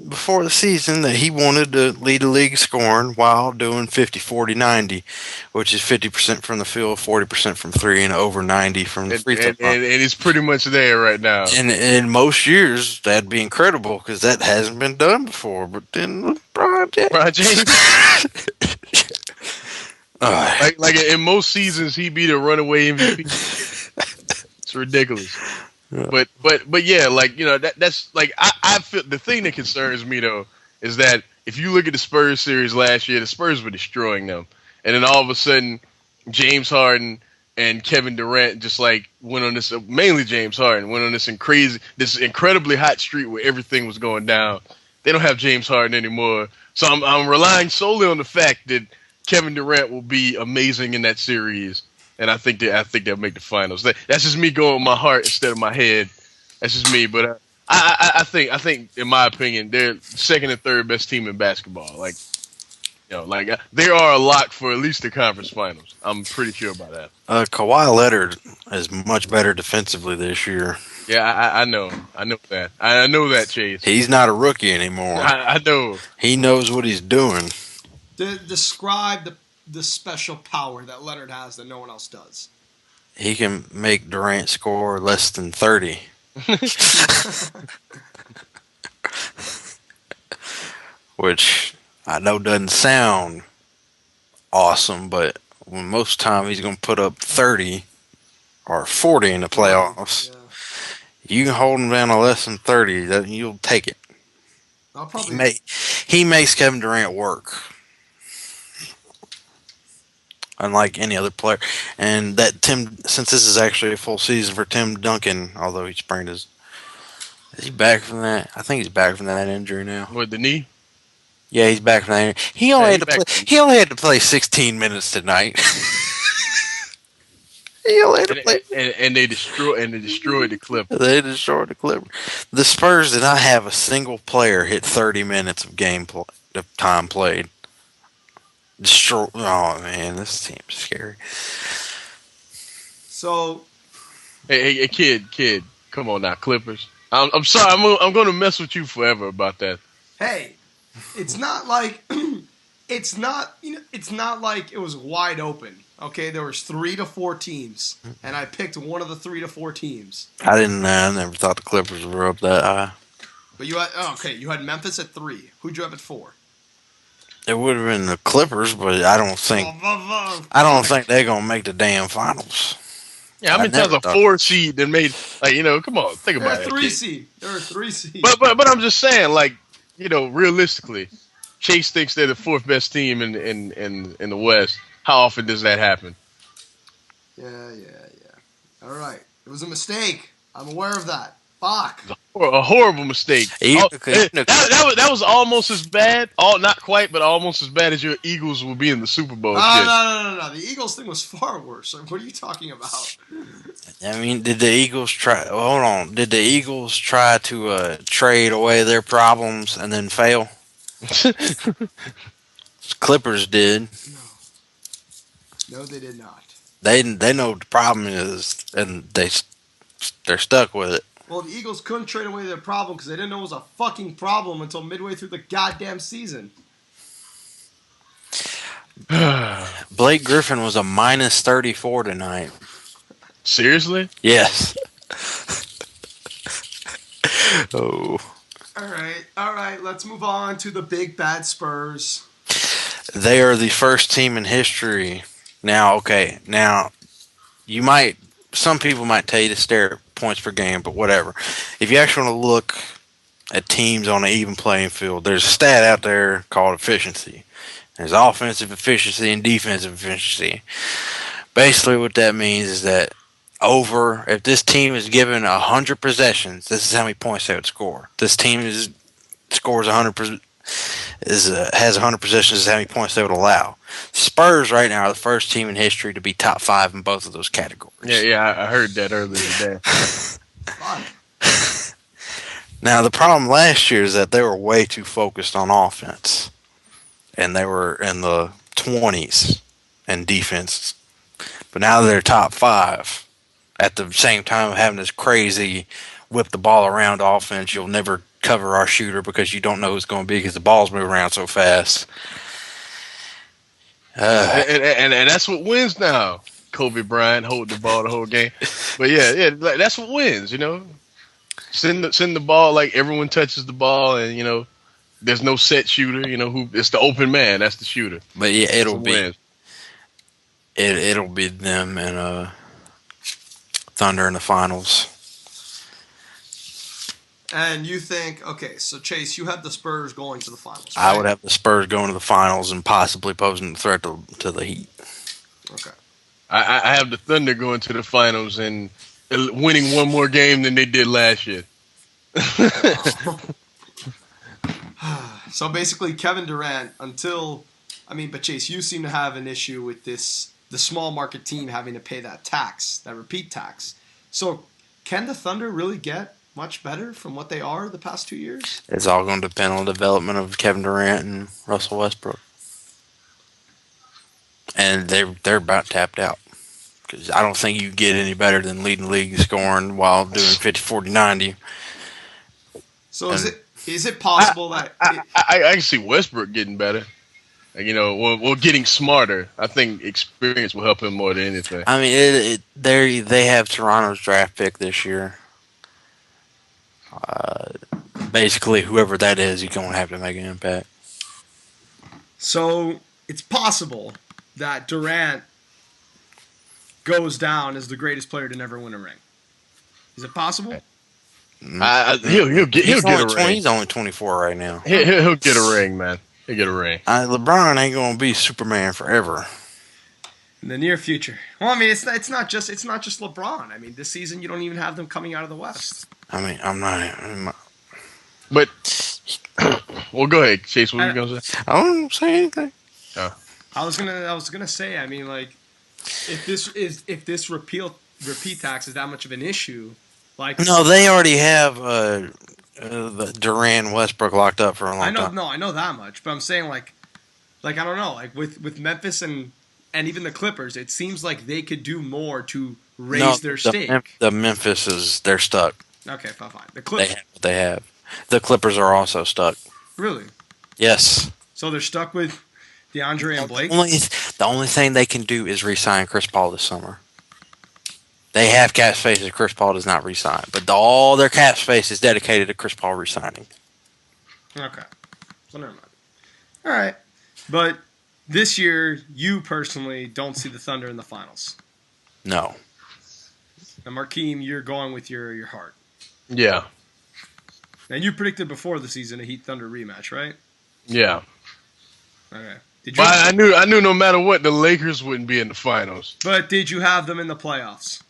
before the season that he wanted to lead the league scoring while doing 50-40-90, which is 50% from the field, 40% from three, and over 90 from the free throw line. And it's pretty much there right now. And in most years, that'd be incredible because that hasn't been done before. But then LeBron James. Like in most seasons, he'd be the runaway MVP. It's ridiculous. Yeah. But yeah, like, that's like I feel the thing that concerns me though is that if you look at the Spurs series last year, the Spurs were destroying them, and then all of a sudden, James Harden and Kevin Durant just like went on this. Mainly James Harden went on this incredibly hot streak where everything was going down. They don't have James Harden anymore, so I'm relying solely on the fact that Kevin Durant will be amazing in that series. And I think they'll make the finals. That's just me going with my heart instead of my head. That's just me. But I think in my opinion, they're second and third best team in basketball. Like they are a lock for at least the conference finals. I'm pretty sure about that. Kawhi Leonard is much better defensively this year. Yeah, I know that. I know that, Chase. He's not a rookie anymore. I know. He knows what he's doing. Describe the special power that Leonard has that no one else does. He can make Durant score less than 30. Which I know doesn't sound awesome, but when most time he's going to put up 30 or 40 in the playoffs, you can hold him down to less than 30, you'll take it. I'll probably. He makes Kevin Durant work, unlike any other player. And that since this is actually a full season for Tim Duncan, although he sprained his, is he back from that? I think he's back from that injury now. With the knee? Yeah, he's back from that injury. He Yeah, only he's had to back. play. He only had to play 16 minutes tonight. He only had to play. And they destroyed the Clippers. They destroyed the Clippers. The Spurs did not have a single player hit 30 minutes of of time played. Oh man, this team's scary. So, Hey, kid, come on now, Clippers. I'm sorry, I'm going to mess with you forever about that. hey, it's not like it's not like it was wide open. Okay, there was 3 to 4 teams, and I picked one of the 3 to 4 teams. I never thought the Clippers were up that high. But you had Memphis at 3. Who'd you have at 4? It would have been the Clippers, but I don't think they're gonna make the damn finals. Yeah, how many times a 4 seed that made come on, think about it. They're a 3 seed. But I'm just saying, like, realistically, Chase thinks they're the 4th best team in the West. How often does that happen? Yeah. All right. It was a mistake. I'm aware of that. Fuck. A horrible mistake. That was almost as bad. Not quite, but almost as bad as your Eagles will be in the Super Bowl. No. The Eagles thing was far worse. What are you talking about? I mean, did the Eagles try? Hold on. Did the Eagles try to trade away their problems and then fail? Clippers did. No, they did not. They know what the problem is, and they're stuck with it. Well, the Eagles couldn't trade away their problem because they didn't know it was a fucking problem until midway through the goddamn season. Blake Griffin was a minus 34 tonight. Seriously? Yes. Oh. All right. Let's move on to the big bad Spurs. They are the first team in history. Now, some people might tell you to stare at points per game, but whatever. If you actually want to look at teams on an even playing field, there's a stat out there called efficiency. There's offensive efficiency and defensive efficiency. Basically, what that means is that if this team is given 100 possessions, this is how many points they would score. This team scores 100 has 100 possessions, is how many points they would allow. Spurs right now are the first team in history to be top 5 in both of those categories. Yeah, I heard that earlier today. Now, the problem last year is that they were way too focused on offense, and they were in the 20s in defense. But now they're top 5. At the same time of having this crazy whip the ball around offense, you'll never cover our shooter because you don't know who it's going to be because the ball's moving around so fast. And that's what wins now. Kobe Bryant holding the ball the whole game. But yeah, that's what wins, Send the ball, like everyone touches the ball, and there's no set shooter, who it's the open man, that's the shooter. But yeah, it'll be them and Thunder in the finals. And you think, okay, so Chase, you have the Spurs going to the finals, right? I would have the Spurs going to the finals and possibly posing a threat to the Heat. Okay. I have the Thunder going to the finals and winning one more game than they did last year. So basically, Kevin Durant, but Chase, you seem to have an issue with the small market team having to pay that repeat tax. So can the Thunder really get much better from what they are the past 2 years? It's all going to depend on the development of Kevin Durant and Russell Westbrook. And they're about tapped out. Because I don't think you get any better than leading the league scoring while doing 50, 40, 90. So is it possible that... I can see Westbrook getting better. Well, getting smarter. I think experience will help him more than anything. I mean, they have Toronto's draft pick this year. Basically, whoever that is, you're going to have to make an impact. So it's possible that Durant goes down as the greatest player to never win a ring. Is it possible? He'll get a ring. He's only 24 right now. He'll get a ring, man. He'll get a ring. LeBron ain't gonna be Superman forever. In the near future. Well, I mean, it's not just LeBron. I mean, this season you don't even have them coming out of the West. I mean, I'm not. But well, go ahead, Chase. What were you gonna say? I don't say anything. I was gonna say. I mean, like, if this repeat tax is that much of an issue, like no, they already have the Durant Westbrook locked up for a long time. I know that much, but I'm saying like I don't know, like with Memphis and even the Clippers, it seems like they could do more to raise their stake. The Memphis they're stuck. Okay, fine. The Clippers. They have. The Clippers are also stuck. Really? Yes. So they're stuck with DeAndre and Blake? The only thing they can do is re-sign Chris Paul this summer. They have cap space if Chris Paul does not re-sign. But all their cap space is dedicated to Chris Paul re-signing. Okay. So never mind. All right. But this year, you personally don't see the Thunder in the finals. No. And Markeem, you're going with your heart. Yeah. And you predicted before the season a Heat Thunder rematch, right? Yeah. Okay. But I knew no matter what, the Lakers wouldn't be in the finals. But did you have them in the playoffs?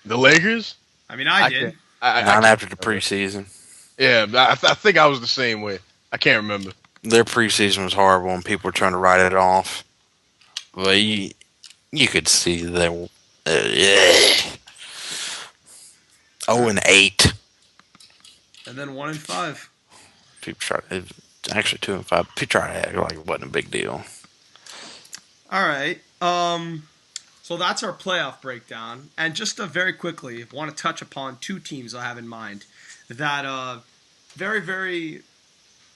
The Lakers? I mean, I did. Not after the preseason. Yeah, I think I was the same way. I can't remember. Their preseason was horrible, and people were trying to write it off. But you could see they were 0-8. And then 1-5. People try to, actually 2-5. People try to act like it wasn't a big deal. All right. So that's our playoff breakdown. And just very quickly, I want to touch upon two teams I have in mind that very, very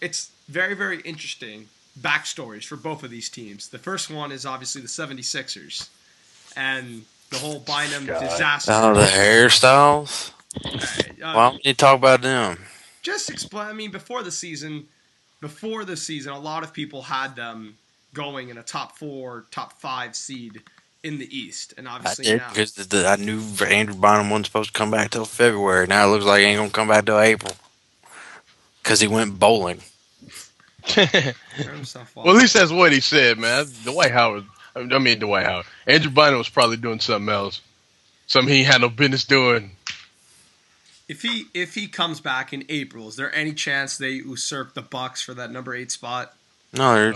interesting backstories for both of these teams. The first one is obviously the 76ers and the whole Bynum disaster. Oh, the hairstyles? Why don't you talk about them? Just explain. I mean, before the season, a lot of people had them going in a top 4, top 5 seed in the East, and obviously I did, because I knew Andrew Bynum wasn't supposed to come back till February. Now it looks like he ain't gonna come back till April because he went bowling. Well, at least that's what he said, man. Dwight Howard. Andrew Bynum was probably doing something else, something he had no business doing. If he comes back in April, is there any chance they usurp the Bucks for that number 8 spot? No.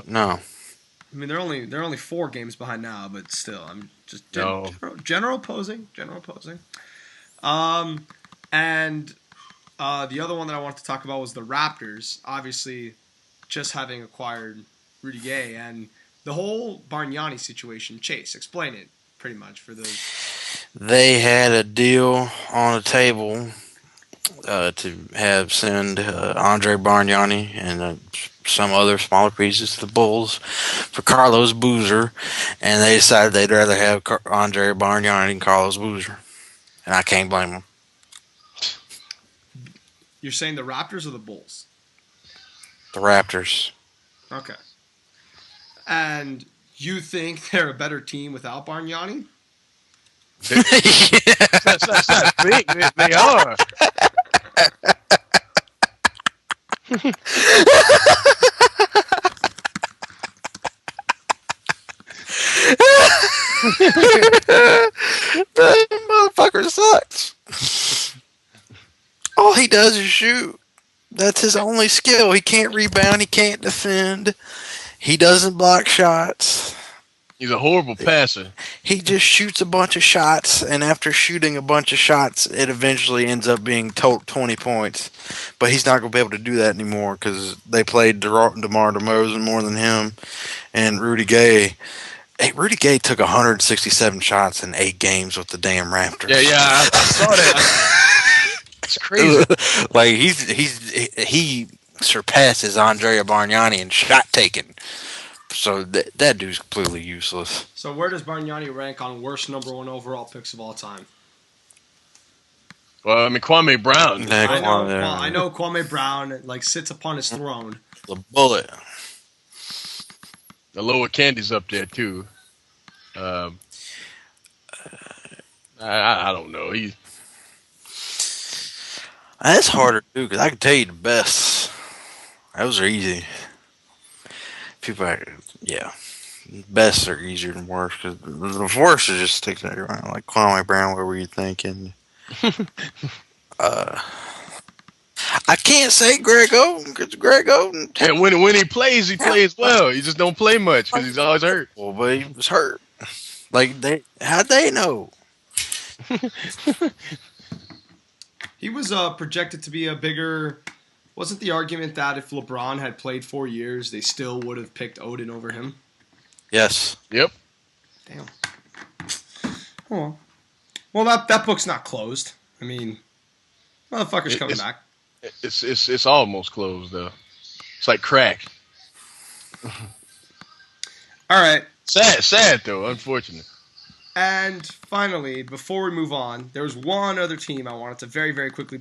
I mean, they're only 4 games behind now, but still, I'm just general posing. And the other one that I wanted to talk about was the Raptors. Obviously, just having acquired Rudy Gay and the whole Bargnani situation. Chase, explain it pretty much for those. They had a deal on the table to send Andre Bargnani and some other smaller pieces to the Bulls for Carlos Boozer, and they decided they'd rather have Andre Bargnani than Carlos Boozer, and I can't blame them. You're saying the Raptors or the Bulls? The Raptors. Okay. And you think they're a better team without Bargnani? That's not big. They are. That motherfucker sucks. All he does is shoot. That's his only skill. He can't rebound. He can't defend. He doesn't block shots. He's a horrible passer. He just shoots a bunch of shots, and after shooting a bunch of shots, it eventually ends up being 20 points. But he's not going to be able to do that anymore because they played DeMar DeRozan more than him and Rudy Gay. Hey, Rudy Gay took 167 shots in 8 games with the damn Raptors. Yeah, I saw that. It's crazy. Like he surpasses Andrea Bargnani in shot taking. So that dude's completely useless. So where does Bargnani rank on worst number 1 overall picks of all time? Well, I mean, Kwame Brown. I know Kwame Brown sits upon his throne. The bullet. The lower candy's up there too. I don't know. That's harder to do because I can tell you the best. Those are easy. People, yeah. Best are easier than worst because the worst is just sticking it around. Like Kwame Brown, what were you thinking? Uh, I can't say Greg Oden because Greg Oden. And when he plays well. He just don't play much because he's always hurt. Well, but he was hurt. Like how'd they know? He was projected to be a bigger. Wasn't the argument that if LeBron had played 4 years, they still would have picked Oden over him? Yes. Yep. Damn. Oh. Well, that book's not closed. I mean, motherfucker's coming back. It's almost closed though. It's like crack. All right. Sad though, unfortunate. And finally, before we move on, there was one other team I wanted to very, very quickly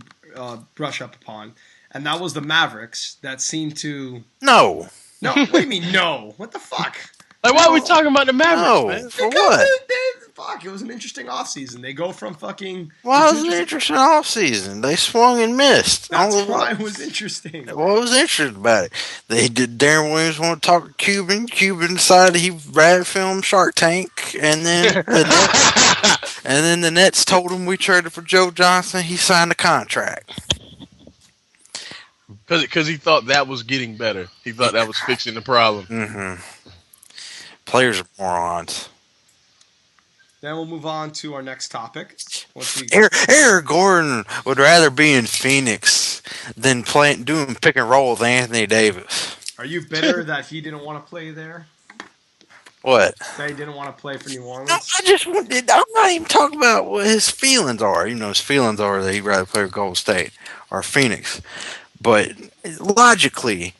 brush up upon, and that was the Mavericks that seemed to... No. No, what do you mean no? What the fuck? Like, why are we talking about the Mavericks, No. man? For what? Fuck, it was an interesting offseason. They go from fucking... Why was it an interesting offseason? They swung and missed. That's why it was interesting. What was interesting about it? They did. Darren Williams want to talk to Cuban. Cuban decided he rather film Shark Tank, and then the Nets told him we traded for Joe Johnson. He signed a contract Because he thought that was getting better. He thought that was fixing the problem. Mm-hmm. Players are morons. Then we'll move on to our next topic. Eric Gordon would rather be in Phoenix than doing pick and roll with Anthony Davis. Are you bitter that he didn't want to play there? What? That he didn't want to play for New Orleans? No, I'm not even talking about what his feelings are. You know, his feelings are that he'd rather play with Golden State or Phoenix. But logically,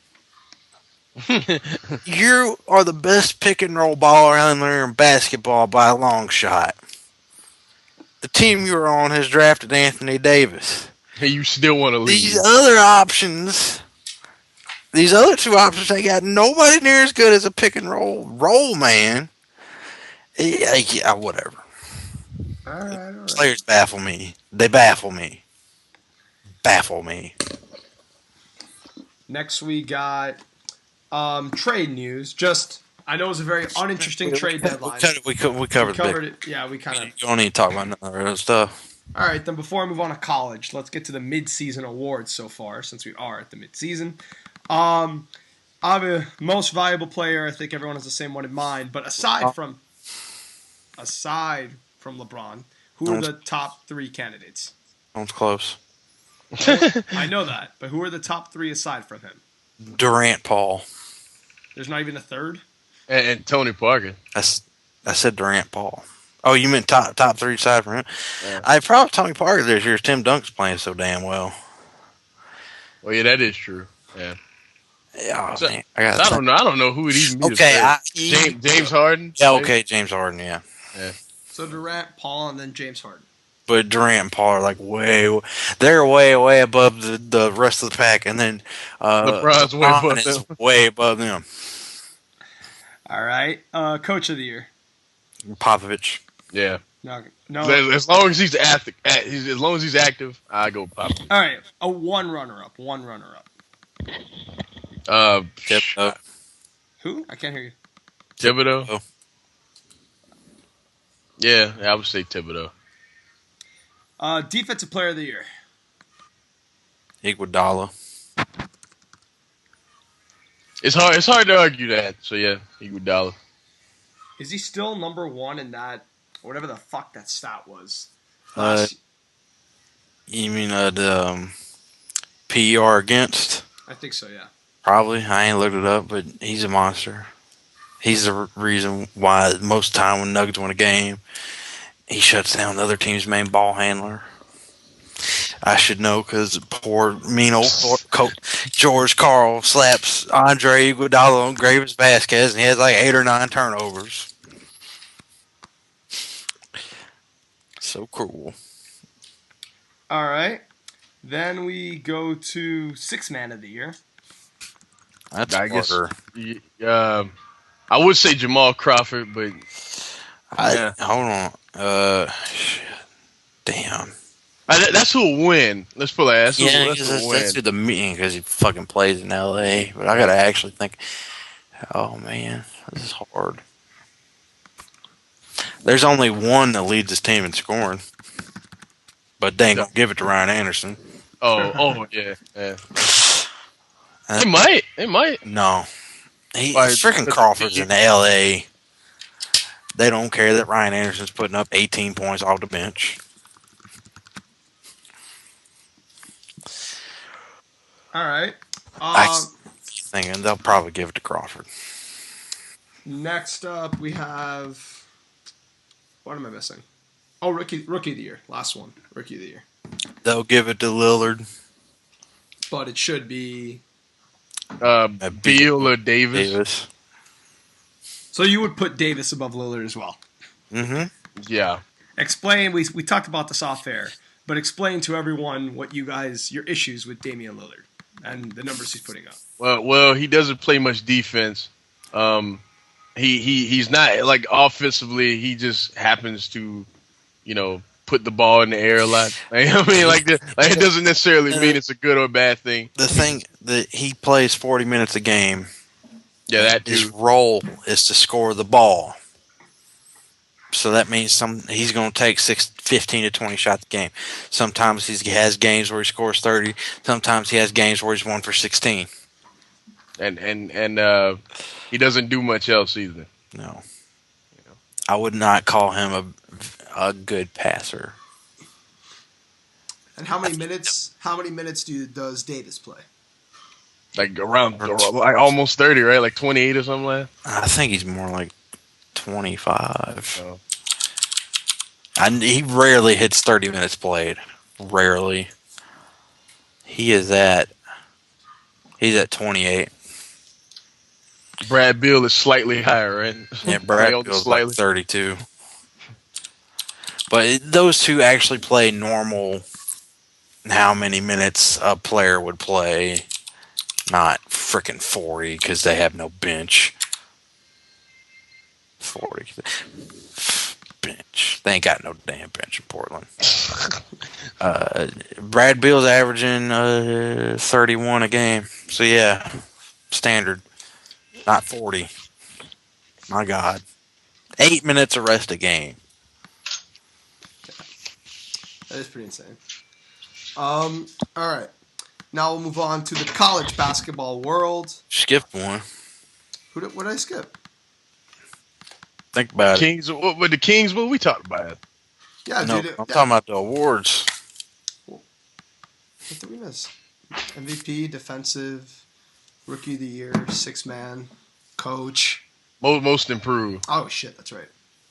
you are the best pick and roll ball handler in basketball by a long shot. The team you're on has drafted Anthony Davis. Hey, you still want to leave? These other two options, they got nobody near as good as a pick and roll man. Yeah, whatever. All right. Players baffle me. They baffle me. Baffle me. Next we got trade news. I know it was a very uninteresting trade deadline. We covered it. Yeah, we kind of. You don't need to talk about none of that other stuff. All right, then before I move on to college, let's get to the midseason awards so far, since we are at the midseason. I'm a most valuable player. I think everyone has the same one in mind. But aside from LeBron, who are the top 3 candidates? Sounds close. I know that, but who are the top 3 aside from him? Durant, Paul. There's not even a third? And Tony Parker. I said Durant, Paul. Oh, you meant top 3 aside from him? Yeah. I probably Tony Parker this year. Tim Duncan's playing so damn well. Well, yeah, that is true. Yeah. Yeah, So, man. I don't know who it even be. Okay, James Harden. Yeah, okay, James Harden. Yeah. So Durant, Paul, and then James Harden. But Durant and Paul are like they're way above the rest of the pack, and then LeBron's way above is them. way above them. All right, Coach of the Year. Popovich. Yeah. No. As long as he's active, I go Popovich. All right, one runner-up. Thibodeau. Who? I can't hear you. Thibodeau. Oh. Yeah, I would say Thibodeau. Defensive Player of the Year. Iguodala. It's hard to argue that. So yeah, Iguodala. Is he still number 1 in that, whatever the fuck that stat was? You mean the PER against? I think so, yeah. Probably. I ain't looked it up, but he's a monster. He's the reason why most of the time when Nuggets win a game, he shuts down the other team's main ball handler. I should know because poor mean old coach George Karl slaps Andre Iguodala on Gravis Vasquez, and he has like 8 or 9 turnovers. So cruel. All right. Then we go to 6th Man of the Year. That's I guess. harder. I would say Jamal Crawford, but Hold on. Shit. Damn. That's who'll win. Let's put it like that. Yeah, That's who'll that's win. who the meeting because he fucking plays in L.A. But I gotta actually think. Oh man, this is hard. There's only one that leads his team in scoring, but they ain't gonna give it to Ryan Anderson. Yeah. Uh, It might. No, Why, freaking Crawford's in L.A. They don't care that Ryan Anderson's putting up 18 points off the bench. All right. I'm thinking they'll probably give it to Crawford. Next up, we have. What am I missing? Oh, rookie of the year. Last one. Rookie of the year. They'll give it to Lillard. But it should be. Beal or Davis. So you would put Davis above Lillard as well. Mm-hmm. Yeah. Explain. We talked about this off air, but explain to everyone what your issues with Damian Lillard and the numbers he's putting up. Well, he doesn't play much defense. He's not like offensively. He just happens to, put the ball in the air a lot. Like, I mean, it doesn't necessarily mean it's a good or bad thing. The thing that he plays 40 minutes a game. Yeah, that his too. role is to score the ball. So that means he's going to take 15 to 20 shots a game. Sometimes he has games where he scores 30. Sometimes he has games where he's 1 for 16. And he doesn't do much else either. No. I would not call him a good passer. And how many minutes? Does Davis play? Like almost 30, right? Like 28 or something like that. I think he's more like 25. Oh. And he rarely hits 30 minutes played. Rarely. He's at 28. Brad Beal is slightly higher, right? Yeah, Brad Beal's like 32. But those two actually play normal how many minutes a player would play, not freaking 40 because they have no bench. 40. Bench. They ain't got no damn bench in Portland. Brad Beal's averaging 31 a game. So, yeah, standard. Not 40. My God. 8 minutes of rest a game. That is pretty insane. All right. Now we'll move on to the college basketball world. Skipped one. What did I skip? Think about Kings. With the Kings, what we talked about? Yeah, no, dude. I'm talking about the awards. What did we miss? MVP, defensive, rookie of the year, 6-man, coach. Most improved. Oh, shit, that's right.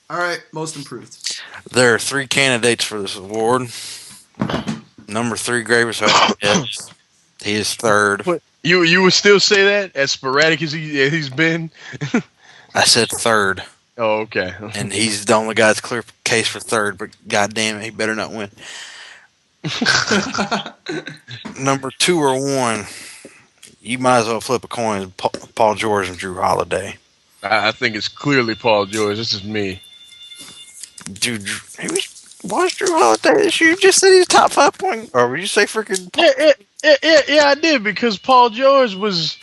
All right, most improved. There are 3 candidates for this award. Number 3, Gravers. Yes, he is 3rd. What? You would still say that as sporadic as he's been? I said 3rd. Oh, okay. And he's the only guy that's clear case for 3rd, but goddamn it, he better not win. Number 2 or 1, you might as well flip a coin. Paul George and Drew Holiday. I think it's clearly Paul George. This is me. Dude, watch Drew Holiday this year. You just said he's top 5 point. Or would you say freaking? Yeah, I did because Paul George was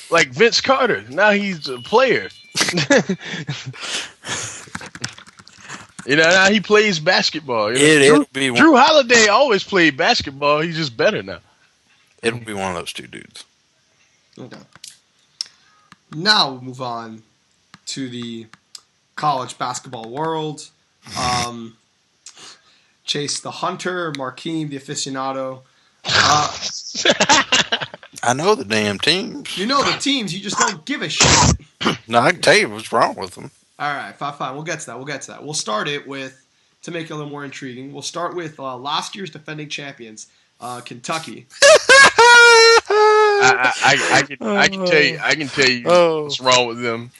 like Vince Carter. Now he's a player. Now he plays basketball. Drew Holiday always played basketball. He's just better now. It'll be one of those 2 dudes. Okay. Now we'll move on to the college basketball world. Chase the Hunter, Markeem the Aficionado. I know the damn teams. You know the teams, you just don't give a shit. No, I can tell you what's wrong with them. All right, fine. We'll get to that. We'll start it with, to make it a little more intriguing, we'll start with last year's defending champions, Kentucky. I can tell you what's wrong with them.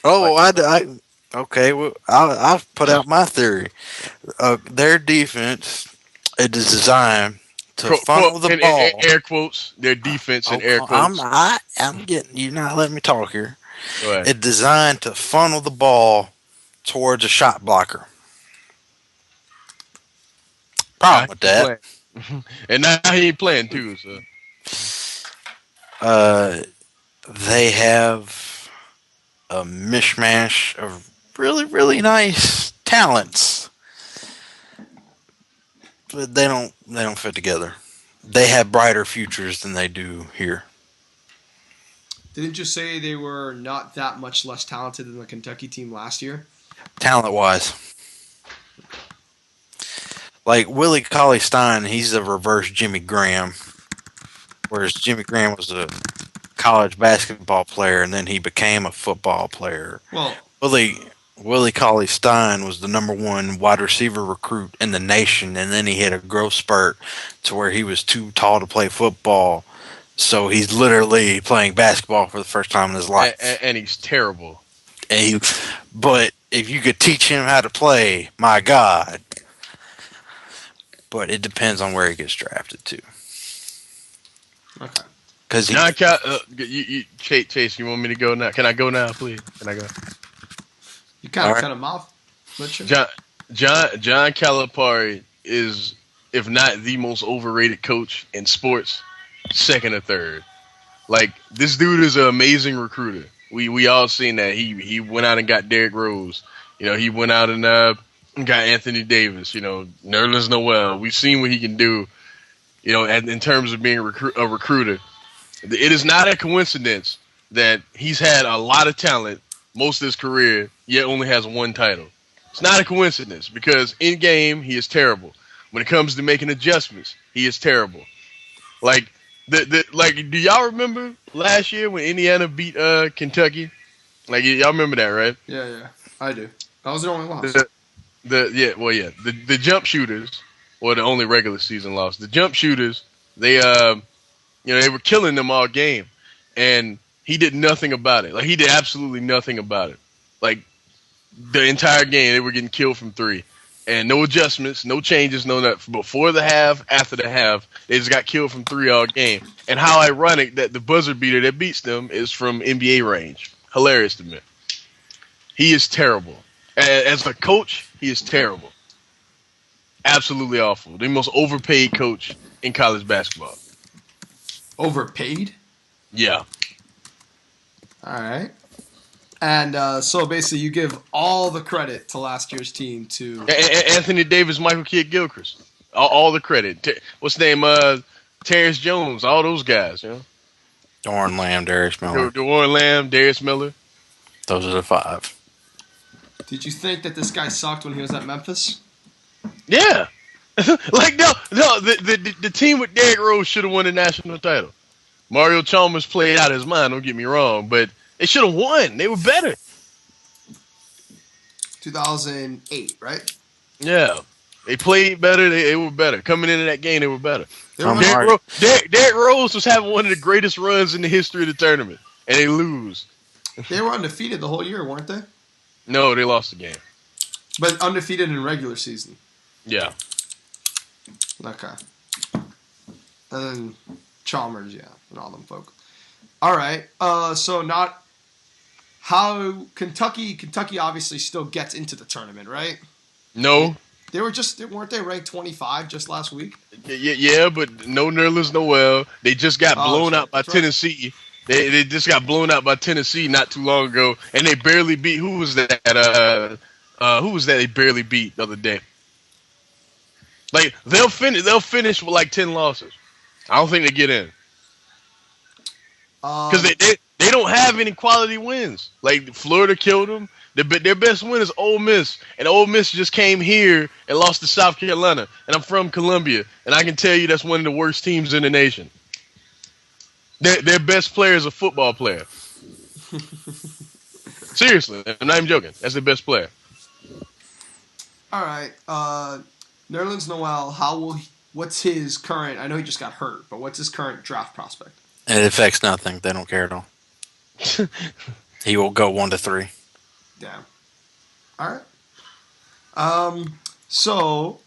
Okay. Well, I'll put out my theory. Their defense is designed to funnel the ball. Air quotes. Their defense in air quotes. I'm getting you. Not letting me talk here. It's designed to funnel the ball towards a shot blocker. Problem with that. And now he ain't playing too. So They have a mishmash of really, really nice talents, but they don't fit together. They have brighter futures than they do here. Didn't you say they were not that much less talented than the Kentucky team last year? Talent wise. Like Willie Cauley Stein, he's a reverse Jimmy Graham. Whereas Jimmy Graham was a college basketball player and then he became a football player. Well, Willie Cauley Stein was the #1 wide receiver recruit in the nation, and then he hit a growth spurt to where he was too tall to play football. So he's literally playing basketball for the first time in his life. and he's terrible. But if you could teach him how to play, my God. But it depends on where he gets drafted to. okay. Because Chase, you want me to go now? Can I go now, please? Can I go? You kind of All right. cut him off. Richard. John Calipari is, if not the most overrated coach in sports, second or third. Like, this dude is an amazing recruiter. We all seen that. He went out and got Derrick Rose. He went out and got Anthony Davis. Nerlens Noel. We've seen what he can do. In terms of being a recruiter. It is not a coincidence that he's had a lot of talent most of his career, yet only has one title. It's not a coincidence because in game he is terrible. When it comes to making adjustments, he is terrible. Like do y'all remember last year when Indiana beat Kentucky? Like, y'all remember that, right? Yeah, I do. That was their only loss. The jump shooters, or the only regular season loss. The jump shooters, they were killing them all game, and he did nothing about it. Like, he did absolutely nothing about it. Like, the entire game, they were getting killed from three. And no adjustments, no changes, no nothing. Before the half, after the half, they just got killed from three all game. And how ironic that the buzzer beater that beats them is from NBA range. Hilarious to me. He is terrible. As a coach, he is terrible. Absolutely awful. The most overpaid coach in college basketball. Overpaid? Yeah. All right. And so basically you give all the credit to last year's team to... Anthony Davis, Michael Kidd-Gilchrist. All the credit. What's his name? Terrence Jones. All those guys. Doran Lamb, Darius Miller. Doran Lamb, Darius Miller. Those are the five. Did you think that this guy sucked when he was at Memphis? Yeah. The team with Derrick Rose should have won the national title. Mario Chalmers played out his mind, don't get me wrong, but they should have won. They were better. 2008, right? Yeah. They played better. They were better. Coming into that game, they were better. Derrick Rose was having one of the greatest runs in the history of the tournament, and they lose. They were undefeated the whole year, weren't they? No, they lost the game. But undefeated in regular season. Yeah. Okay. And then Chalmers, yeah, and all them folk. All right. So not how Kentucky obviously still gets into the tournament, right? No. Weren't they ranked 25 just last week? Yeah, but no Nerlens Noel. They just got blown out by Tennessee. They just got blown out by Tennessee not too long ago, and they barely beat. Who was that? Who was that? They barely beat the other day. Like, they'll finish with like 10 losses. I don't think they get in because they don't have any quality wins. Like, Florida killed them. Their best win is Ole Miss, and Ole Miss just came here and lost to South Carolina. And I'm from Columbia, and I can tell you that's one of the worst teams in the nation. Their best player is a football player. Seriously, I'm not even joking. That's their best player. All right. Nerlens Noel, what's his current... I know he just got hurt, but what's his current draft prospect? It affects nothing. They don't care at all. He will go 1 to 3. Damn. All right. So,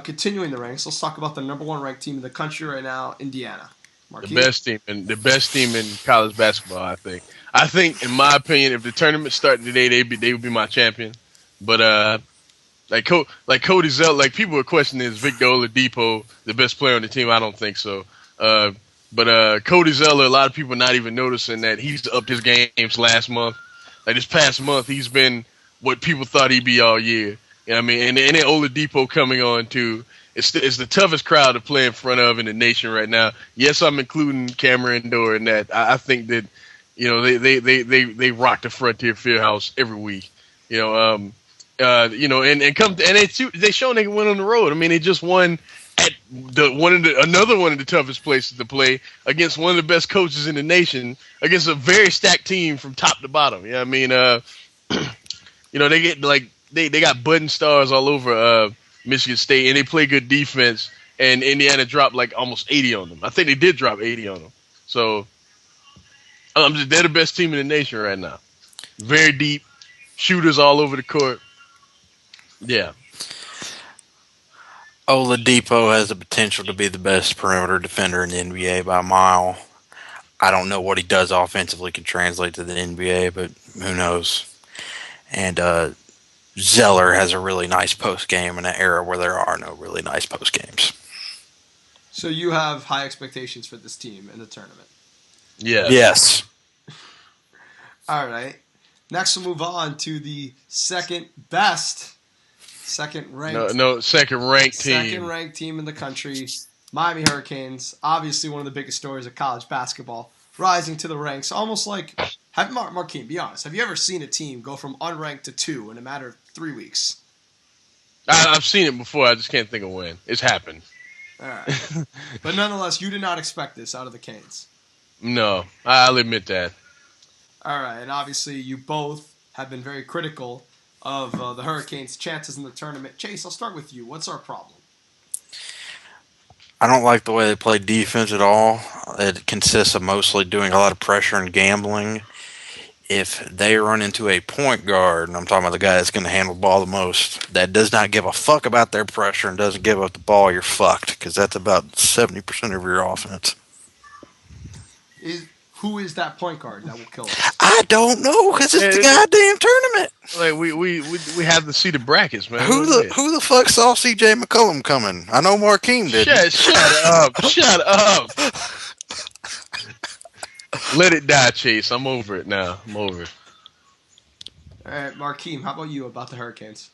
continuing the ranks, let's talk about the #1 ranked team in the country right now, Indiana. Marquis? The best team in college basketball, I think. I think, in my opinion, if the tournament started today, they would be my champion. But like Cody Zeller. Like people are questioning is Victor Oladipo the best player on the team? I don't think so. But Cody Zeller, a lot of people not even noticing that he's upped his games last month. Like this past month, he's been what people thought he'd be all year. You know what I mean? And then Oladipo coming on too. It's the toughest crowd to play in front of in the nation right now. Yes, I'm including Cameron Indoor in that. I think that, you know, they rock the Frontier Fieldhouse every week. You know, they shown they can win on the road. I mean, they just won at another one of the toughest places to play against one of the best coaches in the nation against a very stacked team from top to bottom. You know what I mean? You know, they get like they got button stars all over Michigan State, and they play good defense. And Indiana dropped like almost 80 on them. I think they did drop 80 on them. So they're the best team in the nation right now. Very deep, shooters all over the court. Yeah. Oladipo has the potential to be the best perimeter defender in the NBA by a mile. I don't know what he does offensively can translate to the NBA, but who knows? And Zeller has a really nice post game in an era where there are no really nice post games. So you have high expectations for this team in the tournament? Yeah. Yes. All right. Next, we'll move on to the second ranked team in the country, Miami Hurricanes. Obviously, one of the biggest stories of college basketball, rising to the ranks. Almost like, Marquine, be honest. Have you ever seen a team go from unranked to 2 in a matter of 3 weeks? I've seen it before. I just can't think of when. It's happened. All right. But nonetheless, you did not expect this out of the Canes. No, I'll admit that. All right, and obviously you both have been very critical of the Hurricanes' chances in the tournament. Chase, I'll start with you. What's our problem? I don't like the way they play defense at all. It consists of mostly doing a lot of pressure and gambling. If they run into a point guard, and I'm talking about the guy that's going to handle the ball the most, that does not give a fuck about their pressure and doesn't give up the ball, you're fucked, because that's about 70% of your offense. Who is that point guard that will kill us? I don't know, because it's the goddamn tournament. Like we have to see the brackets, man. Who the fuck saw C.J. McCollum coming? I know Marquine did. Shut up. Let it die, Chase. I'm over it now. I'm over it. All right, Marquine, how about you about the Hurricanes?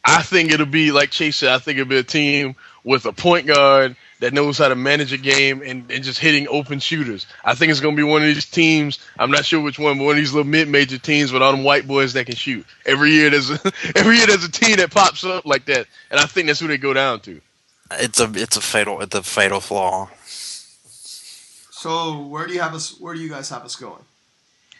I think it'll be, like Chase said, I think it'll be a team with a point guard that knows how to manage a game and just hitting open shooters. I think it's going to be one of these teams, I'm not sure which one, but one of these little mid-major teams with all them white boys that can shoot. Every year there's a team that pops up like that, and I think that's who they go down to. It's a fatal flaw. So where do you guys have us going?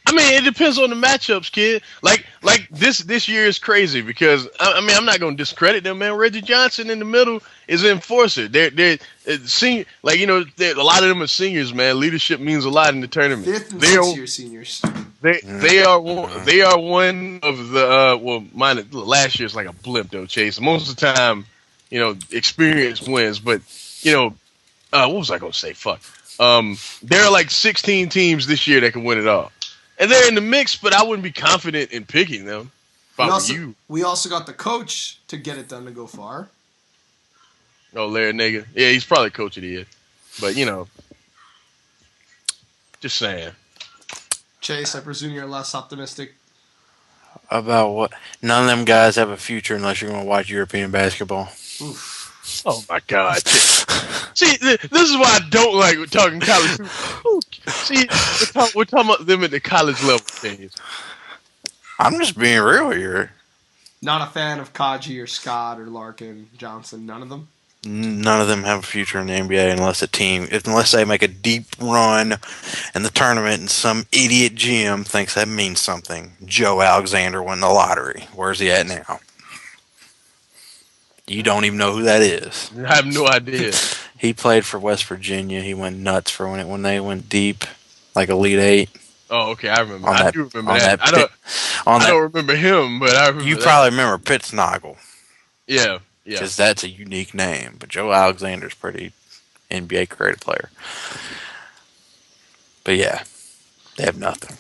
I mean, it depends on the matchups, kid. Like this year is crazy because I mean I'm not gonna discredit them, man. Reggie Johnson in the middle is an enforcer. They're senior, like a lot of them are seniors, man. Leadership means a lot in the tournament. 5th and 6th year seniors. They are one of the mine last year's like a blimp though, Chase. Most of the time, experience wins, but what was I gonna say? Fuck. There are like 16 teams this year that can win it all. And they're in the mix, but I wouldn't be confident in picking them if I were you. We also got the coach to get it done to go far. Oh, Larry Nagel. Yeah, he's probably coach of the year. But, just saying. Chase, I presume you're less optimistic. About what? None of them guys have a future unless you're going to watch European basketball. Oof. Oh, my God. See, this is why I don't like talking college. See, we're talking about them at the college level things. I'm just being real here. Not a fan of Kaji or Scott or Larkin, Johnson, none of them? None of them have a future in the NBA unless they make a deep run in the tournament and some idiot GM thinks that means something. Joe Alexander won the lottery. Where's he at now? You don't even know who that is. I have no idea. He played for West Virginia. He went nuts for when they went deep, like Elite Eight. Oh, okay, I remember. I do remember that. I don't remember him, but I remember. You probably remember Pittsnoggle. Yeah. Because that's a unique name. But Joe Alexander's pretty NBA creative player. But yeah, they have nothing.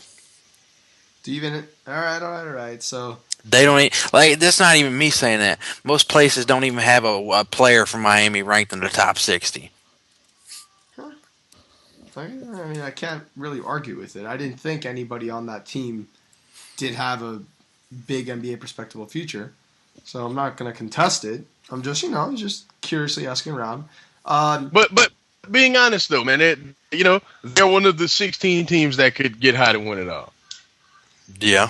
All right. So They don't like. That's not even me saying that. Most places don't even have a player from Miami ranked in the top 60. Huh. I mean, I can't really argue with it. I didn't think anybody on that team did have a big NBA perspective future, so I'm not going to contest it. I'm just, just curiously asking around. But being honest though, man, they're one of the 16 teams that could get hot and win it all. Yeah.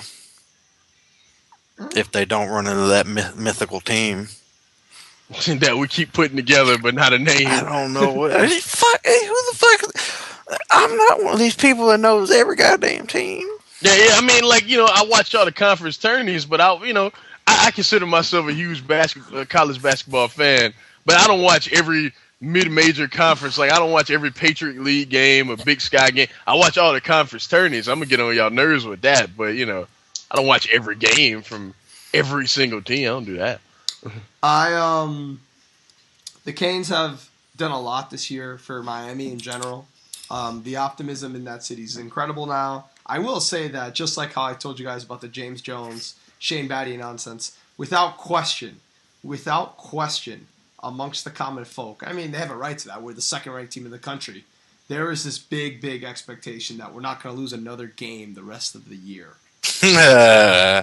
If they don't run into that mythical team that we keep putting together, but not a name. I don't know what. Who the fuck? I'm not one of these people that knows every goddamn team. Yeah. I mean, I watch all the conference tourneys, but I consider myself a huge college basketball fan, but I don't watch every mid-major conference. Like, I don't watch every Patriot League game or Big Sky game. I watch all the conference tourneys. I'm gonna get on y'all nerves with that, but I don't watch every game from every single team. I don't do that. The Canes have done a lot this year for Miami in general. The optimism in that city is incredible now. I will say that, just like how I told you guys about the James Jones, Shane Battier nonsense, without question, amongst the common folk, I mean, they have a right to that. We're the second-ranked team in the country. There is this big, big expectation that we're not going to lose another game the rest of the year. Oh,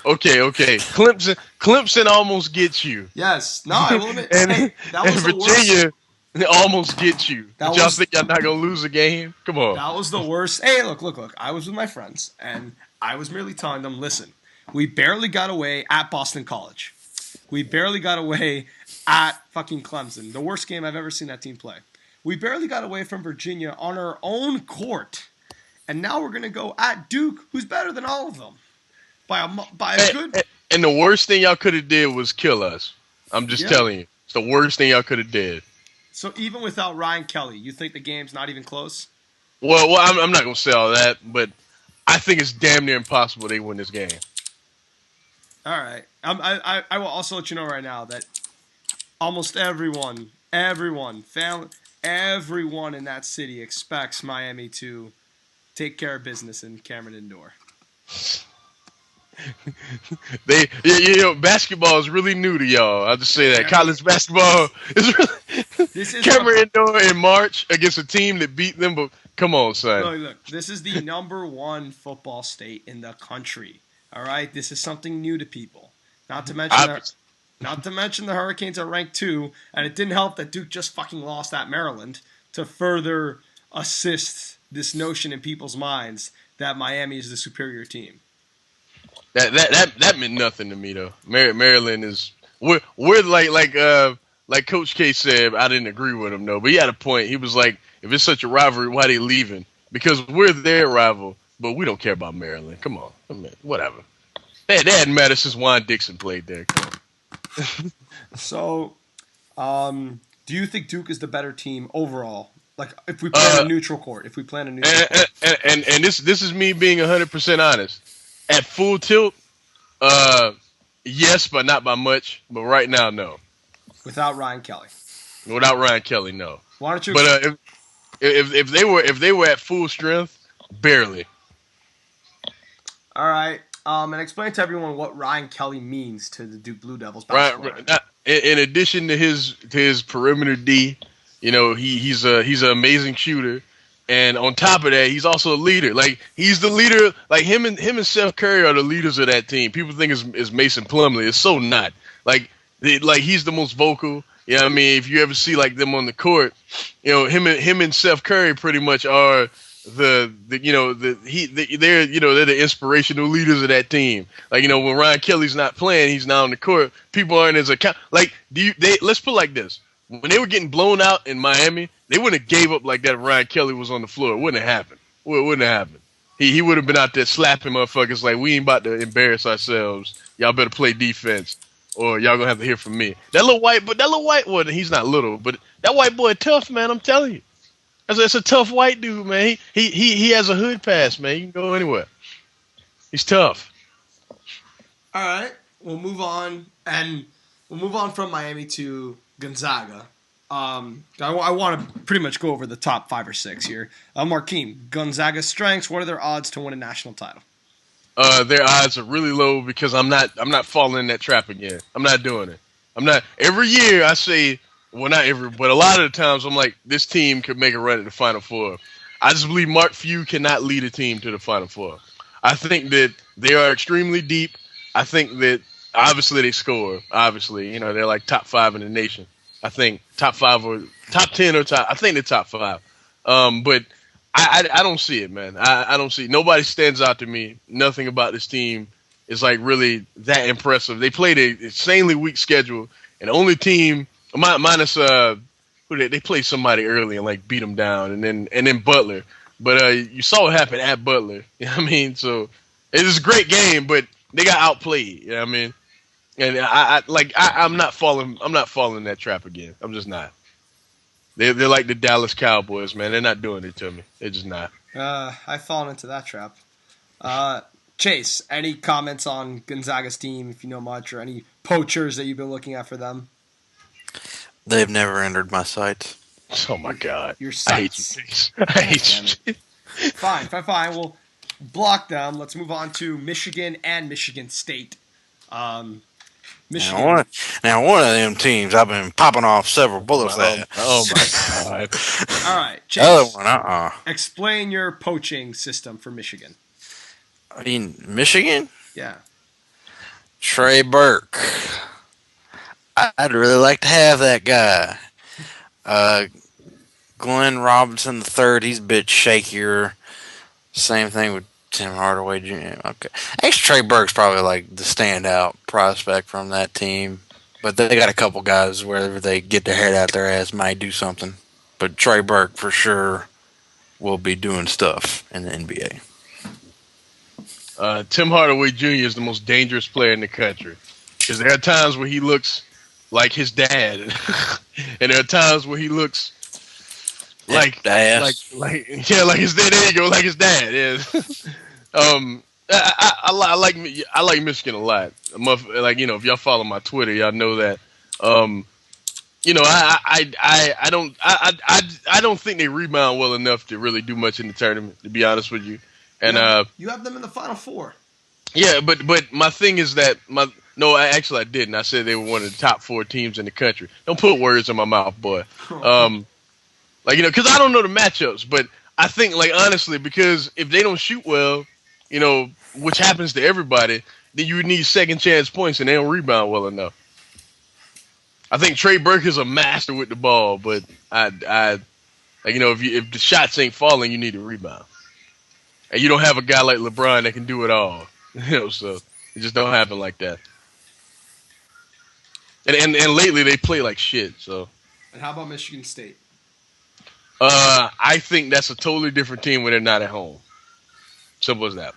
okay. Clemson almost gets you. Yes. No, I will admit. and, hey, that was and Virginia almost gets you. But y'all think y'all not going to lose a game? Come on. That was the worst. Hey, look. I was with my friends, and I was merely telling them, listen, we barely got away at Boston College. We barely got away at fucking Clemson. The worst game I've ever seen that team play. We barely got away from Virginia on our own court. And now we're going to go at Duke, who's better than all of them. By a good... And the worst thing y'all could have did was kill us. I'm just telling you. It's the worst thing y'all could have did. So even without Ryan Kelly, you think the game's not even close? Well, I'm not going to say all that, but I think it's damn near impossible they win this game. All right. I will also let you know right now that almost everyone in that city expects Miami to take care of business in Cameron Indoor. Basketball is really new to y'all. I'll just say that. College basketball is really Cameron Indoor in March against a team that beat them, but come on, son. Look, this is the number one football state in the country. All right? This is something new to people. Not to mention the Hurricanes are ranked 2, and it didn't help that Duke just fucking lost at Maryland to further assist this notion in people's minds that Miami is the superior team. That meant nothing to me though. Maryland is we're like Coach K said. I didn't agree with him though, but he had a point. He was like, if it's such a rivalry, why are they leaving? Because we're their rival, but we don't care about Maryland. Come on, I mean, whatever. That hadn't mattered since Juan Dixon played there. So, do you think Duke is the better team overall? Like, if we play a neutral court, court. And this is me being 100% honest. At full tilt, yes, but not by much. But right now, no. Without Ryan Kelly. Without Ryan Kelly, no. Why don't you? But if they were at full strength, barely. All right. And explain to everyone what Ryan Kelly means to the Duke Blue Devils. Right. In addition to his perimeter D, he's an amazing shooter. And on top of that, he's also a leader. Like, he's the leader. Like, him and Seth Curry are the leaders of that team. People think it's Mason Plumlee. It's so not. Like he's the most vocal. You know what I mean? If you ever see like them on the court, him and Seth Curry pretty much are they're the inspirational leaders of that team. Like, when Ryan Kelly's not playing, he's not on the court. People aren't as account. Like, let's put it like this. When they were getting blown out in Miami, they wouldn't have gave up like that if Ryan Kelly was on the floor. It wouldn't have happened. It wouldn't have happened. He would have been out there slapping motherfuckers like, we ain't about to embarrass ourselves. Y'all better play defense, or y'all gonna have to hear from me. That little white boy, he's not little, but that white boy tough, man. I'm telling you. That's a tough white dude, man. He has a hood pass, man. You can go anywhere. He's tough. All right, we'll move on from Miami to Gonzaga. I want to pretty much go over the top 5 or 6 here. Markeem, Gonzaga's strengths. What are their odds to win a national title? their odds are really low because I'm not falling in that trap again. I'm not doing it. I'm not. Every year I say, well, not every, but a lot of the times I'm like, this team could make a run at the Final Four. I just believe Mark Few cannot lead a team to the Final Four. I think that they are extremely deep. I think that obviously they score. Obviously, they're like top 5 in the nation. I think top 5 or top 10 or top. I think they're top 5. But I don't see it, man. I don't see it. Nobody stands out to me. Nothing about this team is like really that impressive. They played an insanely weak schedule, and the only team minus who they played somebody early and like beat them down, and then Butler. But you saw what happened at Butler. You know what I mean? So it was a great game, but they got outplayed. You know what I mean? And I'm not falling in that trap again. I'm just not. They're like the Dallas Cowboys, man. They're not doing it to me. They're just not. I've fallen into that trap. Chase, any comments on Gonzaga's team, if you know much, or any poachers that you've been looking at for them? They've never entered my sights. Oh my God! Your I hate sights. you, Chase. I hate you. Fine. We'll block them. Let's move on to Michigan and Michigan State. Michigan. Now, one of them teams I've been popping off several bullets at. Oh my God! All right, Chase. The other one, Explain your poaching system for Michigan. I mean, Michigan? Yeah. Trey Burke. I'd really like to have that guy. Glenn Robinson III, he's a bit shakier. Same thing with Tim Hardaway Jr. Okay. Actually, Trey Burke's probably like the standout prospect from that team. But they got a couple guys where they get their head out their ass might do something. But Trey Burke for sure will be doing stuff in the NBA. Tim Hardaway Jr. is the most dangerous player in the country. Because there are times where he looks like his dad. And there are times where he looks like his dad. There you go, like his dad. Yeah. I like Michigan a lot. If y'all follow my Twitter, y'all know that. I don't think they rebound well enough to really do much in the tournament, to be honest with you. And you have them in the Final Four. Yeah, but my thing is that I didn't. I said they were one of the top 4 teams in the country. Don't put words in my mouth, boy. Because I don't know the matchups, but I think, honestly, because if they don't shoot well, which happens to everybody, then you need second chance points, and they don't rebound well enough. I think Trey Burke is a master with the ball, but if the shots ain't falling, you need to rebound. And you don't have a guy like LeBron that can do it all. So it just don't happen like that. And lately they play like shit. So. And how about Michigan State? I think that's a totally different team when they're not at home. Simple as that.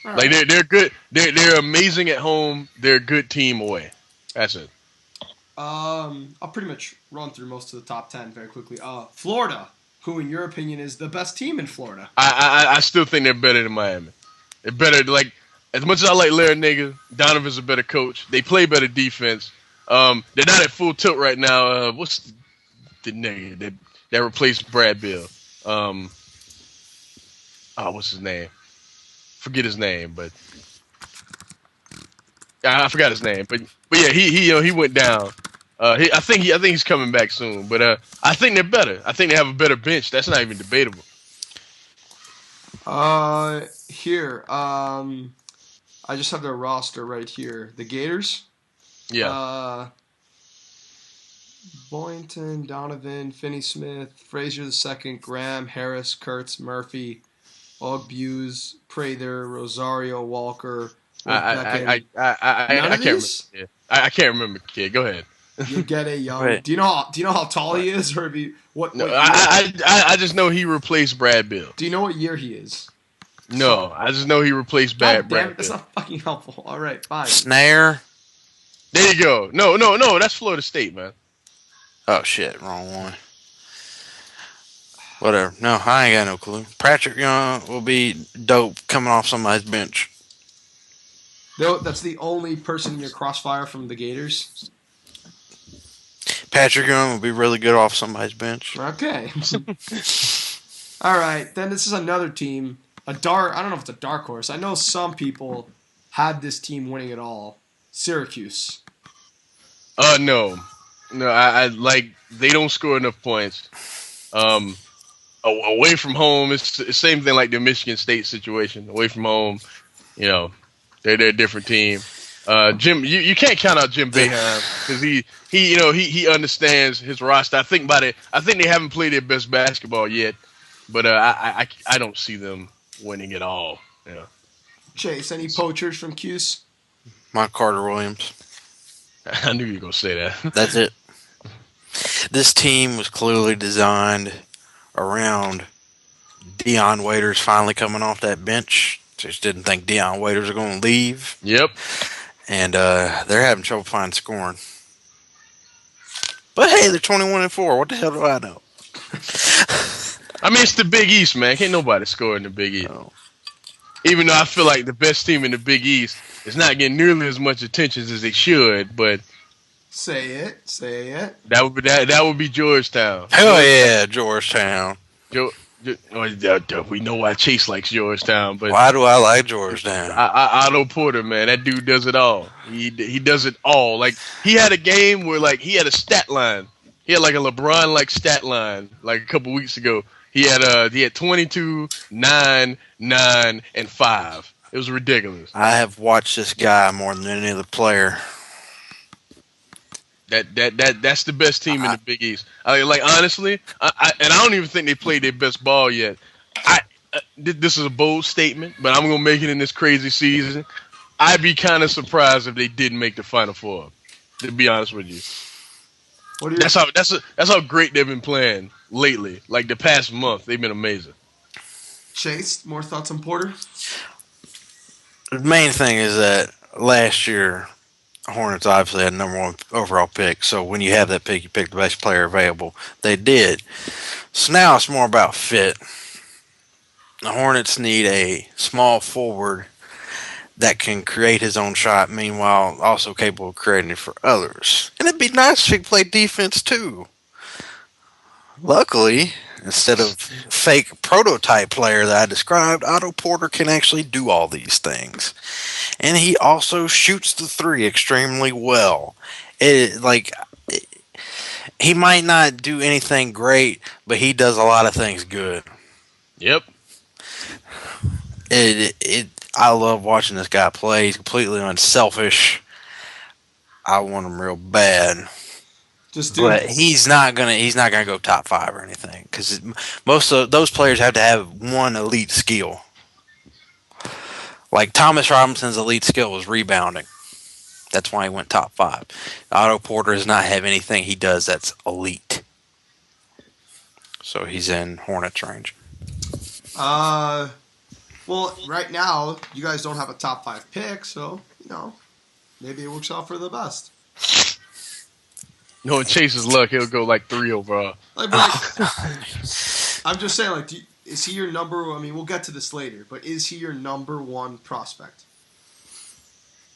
Right. They're good. They're amazing at home. They're a good team away. That's it. I'll pretty much run through most of the top 10 very quickly. Florida, who in your opinion is the best team in Florida? I still think they're better than Miami. They're better. As much as I like Larry Nigga, Donovan's a better coach. They play better defense. They're not at full tilt right now. What's the nigga that replaced Brad Bill? What's his name? Forget his name, but I forgot his name. But yeah, he went down. I think he's coming back soon. But I think they're better. I think they have a better bench. That's not even debatable. Here, I just have their roster right here. The Gators. Yeah. Boynton, Donovan, Finney-Smith, Frazier II, Graham, Harris, Kurtz, Murphy, Ogbues, Prather, Rosario, Walker. I can't remember. Yeah. I can't remember. Kid, go ahead. You get a young. Right. Do you know how tall he is, or what? No, I just know he replaced Brad Bill. Do you know what year he is? No, I just know he replaced Brad Bill. That's not fucking helpful. All right, fine. Snare. There you go. No, that's Florida State, man. Oh shit, wrong one. Whatever. No, I ain't got no clue. Patrick Young will be dope coming off somebody's bench. That's the only person in your crossfire from the Gators. Patrick Young will be really good off somebody's bench. Okay. All right. Then this is another team I don't know if it's a dark horse. I know some people had this team winning it all. Syracuse. No. No, I like they don't score enough points. Away from home, it's the same thing like the Michigan State situation. Away from home, you know, they're a different team. Jim, you can't count out Jim Boeheim because he understands his roster. I think they haven't played their best basketball yet, but I don't see them winning it all. Yeah. Chase, any poachers from Cuse? Mike Carter Williams. I knew you were gonna say that. That's it. This team was clearly designed around Deion Waiters finally coming off that bench. Just didn't think Deion Waiters was going to leave. Yep. And they're having trouble finding scoring. But hey, they're 21-4. What the hell do I know? I mean, it's the Big East, man. Can't nobody score in the Big East. No. Even though I feel like the best team in the Big East is not getting nearly as much attention as they should, but Say it. that would be Georgetown. Hell yeah, Georgetown. We know why Chase likes Georgetown, but Why do I like Georgetown? Otto Porter, man, that dude does it all. He does it all. Like he had a game where like he had a stat line. He had like a LeBron like stat line like a couple weeks ago. He had 22, 9, 9, and 5. It was ridiculous. I have watched this guy more than any other player. That's the best team in the Big East. Honestly, I don't even think they played their best ball yet. This is a bold statement, but I'm gonna make it in this crazy season. I'd be kind of surprised if they didn't make the Final Four. To be honest with you, that's how great they've been playing lately. Like the past month, they've been amazing. Chase, more thoughts on Porter? The main thing is that last year, Hornets obviously had the #1 overall pick. So when you have that pick, you pick the best player available. They did. So now it's more about fit. The Hornets need a small forward that can create his own shot, meanwhile also capable of creating it for others. And it'd be nice if he could play defense too. Luckily, instead of fake prototype player that I described, Otto Porter can actually do all these things. And he also shoots the three extremely well. He might not do anything great, but he does a lot of things good. Yep. I love watching this guy play. He's completely unselfish. I want him real bad. But he's not gonna go top 5 or anything because most of those players have to have one elite skill. Like Thomas Robinson's elite skill was rebounding. That's why he went top 5. Otto Porter does not have anything he does that's elite. So he's in Hornets range. Well, right now you guys don't have a top 5 pick, so maybe it works out for the best. No, in Chase's luck, he'll go like 3 overall. I'm just saying, is he your number? I mean, we'll get to this later, but is he your #1 prospect?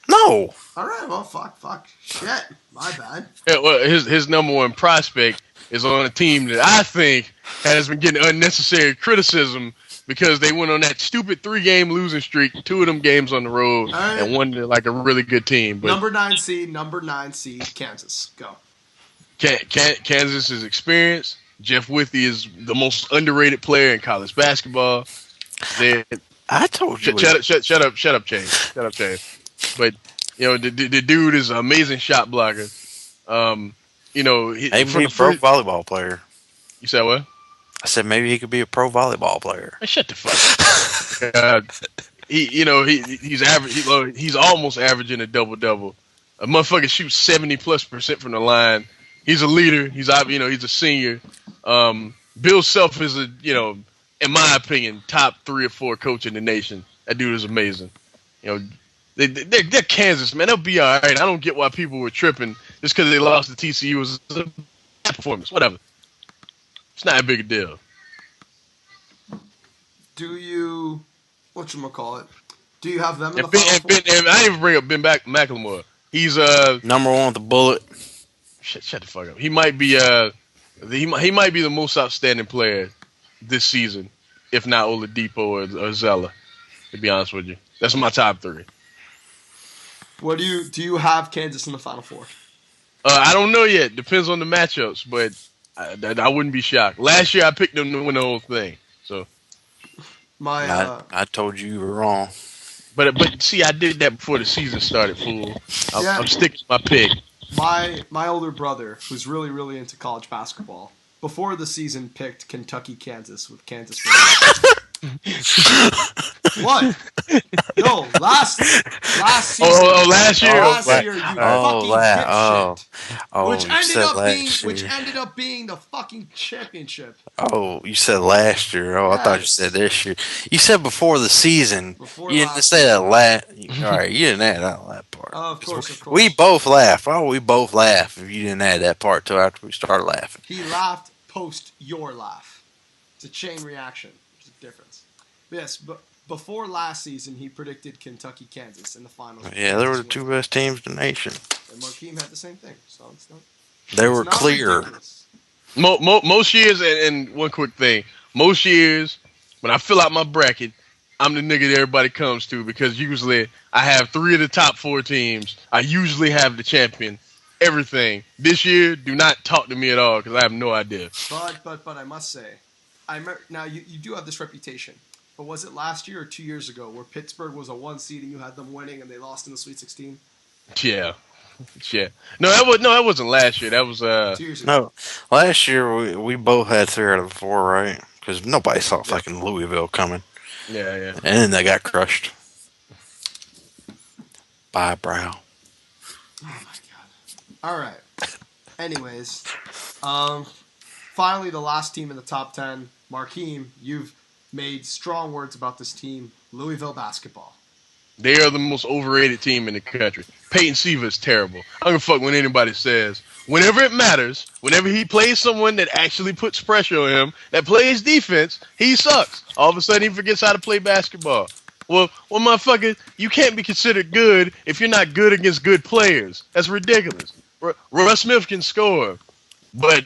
No. All right. Well, fuck. Shit. My bad. Yeah, well, his #1 prospect is on a team that I think has been getting unnecessary criticism because they went on that stupid 3-game losing streak, 2 of them games on the road, right, and won like a really good team. But number 9 seed, Kansas. Go. Kansas is experienced. Jeff Withey is the most underrated player in college basketball. I told you. Shut up, Chase. Shut up, Chase. But the dude is an amazing shot blocker. He maybe from a pro volleyball player. You said what? I said maybe he could be a pro volleyball player. Man, shut the fuck up. He's average. He's almost averaging a double-double. A motherfucker shoots 70+% from the line. He's a leader. He's a senior. Bill Self is in my opinion, top 3 or 4 coach in the nation. That dude is amazing. They're Kansas, man. They'll be all right. I don't get why people were tripping just because they lost to TCU. It was a bad performance. Whatever. It's not a big deal. Do you whatchamacallit? Do you have them in the Final Four? And I didn't even bring up Ben McLemore. He's #1 with the bullet. Shut the fuck up. He might be the most outstanding player this season if not Oladipo or Zella. To be honest with you, that's my top 3. What do you have Kansas in the Final Four? I don't know yet. Depends on the matchups, but I wouldn't be shocked. Last year I picked them to win the whole thing. So I told you were wrong. But see, I did that before the season started, fool. I'm sticking to my pick. My older brother, who's really, really into college basketball, before the season picked Kentucky, Kansas with Kansas. What? No, last season. Last year. Last year, you fucking dipshit. Which ended up being the fucking championship. Oh, you said last year. Oh, yes. I thought you said this year. You said before the season. You didn't say that last. All right, you didn't add that part. Of course. We both laugh. Oh, we both laugh if you didn't add that part till after we started laughing. He laughed post your laugh. It's a chain reaction. There's a difference. Yes, but before last season, he predicted Kentucky, Kansas in the finals. Yeah, they were the 2 best teams in the nation. And Markeem had the same thing, so it's not. They were clear. Most years, and one quick thing, most years when I fill out my bracket, I'm the nigga that everybody comes to because usually I have 3 of the top 4 teams. I usually have the champion. Everything. This year, do not talk to me at all because I have no idea. But I must say, now you do have this reputation. But was it last year or 2 years ago where Pittsburgh was a 1 seed and you had them winning and they lost in the Sweet 16? Yeah. No, that wasn't last year. That was 2 years ago. No, last year we both had 3 out of 4, right? Because nobody saw fucking Louisville coming. Yeah. And then they got crushed by Brown. Oh my god. All right. Anyways, finally the last team in the top 10, Markeem, you've made strong words about this team, Louisville basketball. They are the most overrated team in the country. Peyton Siva is terrible. I don't give a fuck what anybody says. Whenever it matters, whenever he plays someone that actually puts pressure on him, that plays defense, he sucks. All of a sudden, he forgets how to play basketball. Well, motherfucker, you can't be considered good if you're not good against good players. That's ridiculous. Russ Smith can score, but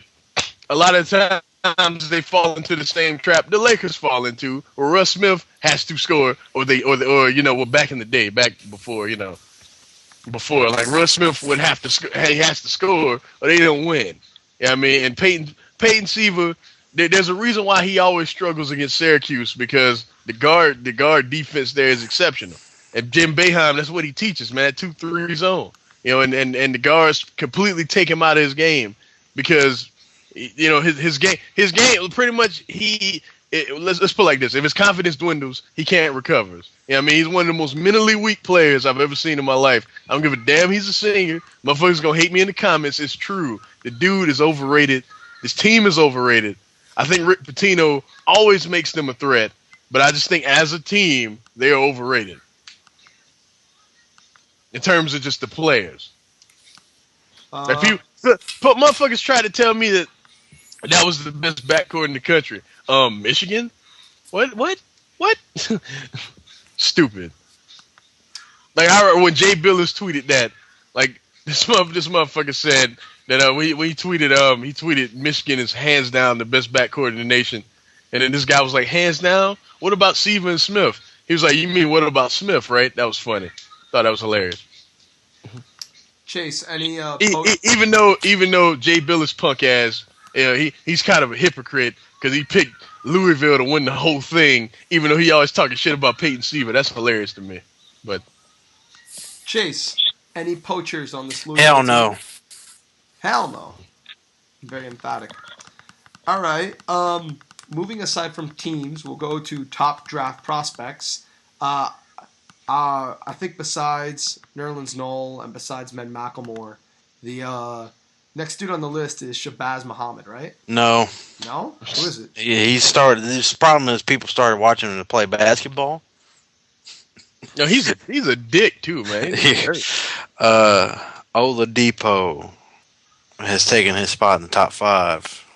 a lot of times they fall into the same trap the Lakers fall into, where Russ Smith has to score, or back in the day, back before like Russ Smith would have to he has to score, or they don't win. You know what I mean? And Peyton Siva, there's a reason why he always struggles against Syracuse because the guard defense there is exceptional. And Jim Boeheim, that's what he teaches, man. 2-3 zone, and the guards completely take him out of his game because. His game pretty much let's put it like this. If his confidence dwindles, he can't recover. He's one of the most mentally weak players I've ever seen in my life. I don't give a damn he's a singer. Motherfuckers gonna hate me in the comments. It's true. The dude is overrated. This team is overrated. I think Rick Pitino always makes them a threat, but I just think as a team, they are overrated. In terms of just the players. But motherfuckers try to tell me that was the best backcourt in the country. Michigan? What? Stupid. Like I remember when Jay Billis tweeted that, like this motherfucker said that when he tweeted Michigan is hands down the best backcourt in the nation, and then this guy was like, hands down? What about Siva and Smith? He was like, you mean what about Smith, right? That was funny. Thought that was hilarious. Chase, any even though Jay Billis punk ass, he's kind of a hypocrite because he picked Louisville to win the whole thing, even though he always talking shit about Peyton Siva. That's hilarious to me. But Chase, any poachers on this Louisville Hell team? no. Hell no. Very emphatic. All right. Moving aside from teams, we'll go to top draft prospects. I think besides Nerlens Noel and besides Ben McLemore, the next dude on the list is Shabazz Muhammad, right? No. No? Who is it? Yeah, he started. This problem is people started watching him to play basketball. No, he's a dick too, man. Oladipo has taken his spot in the top 5.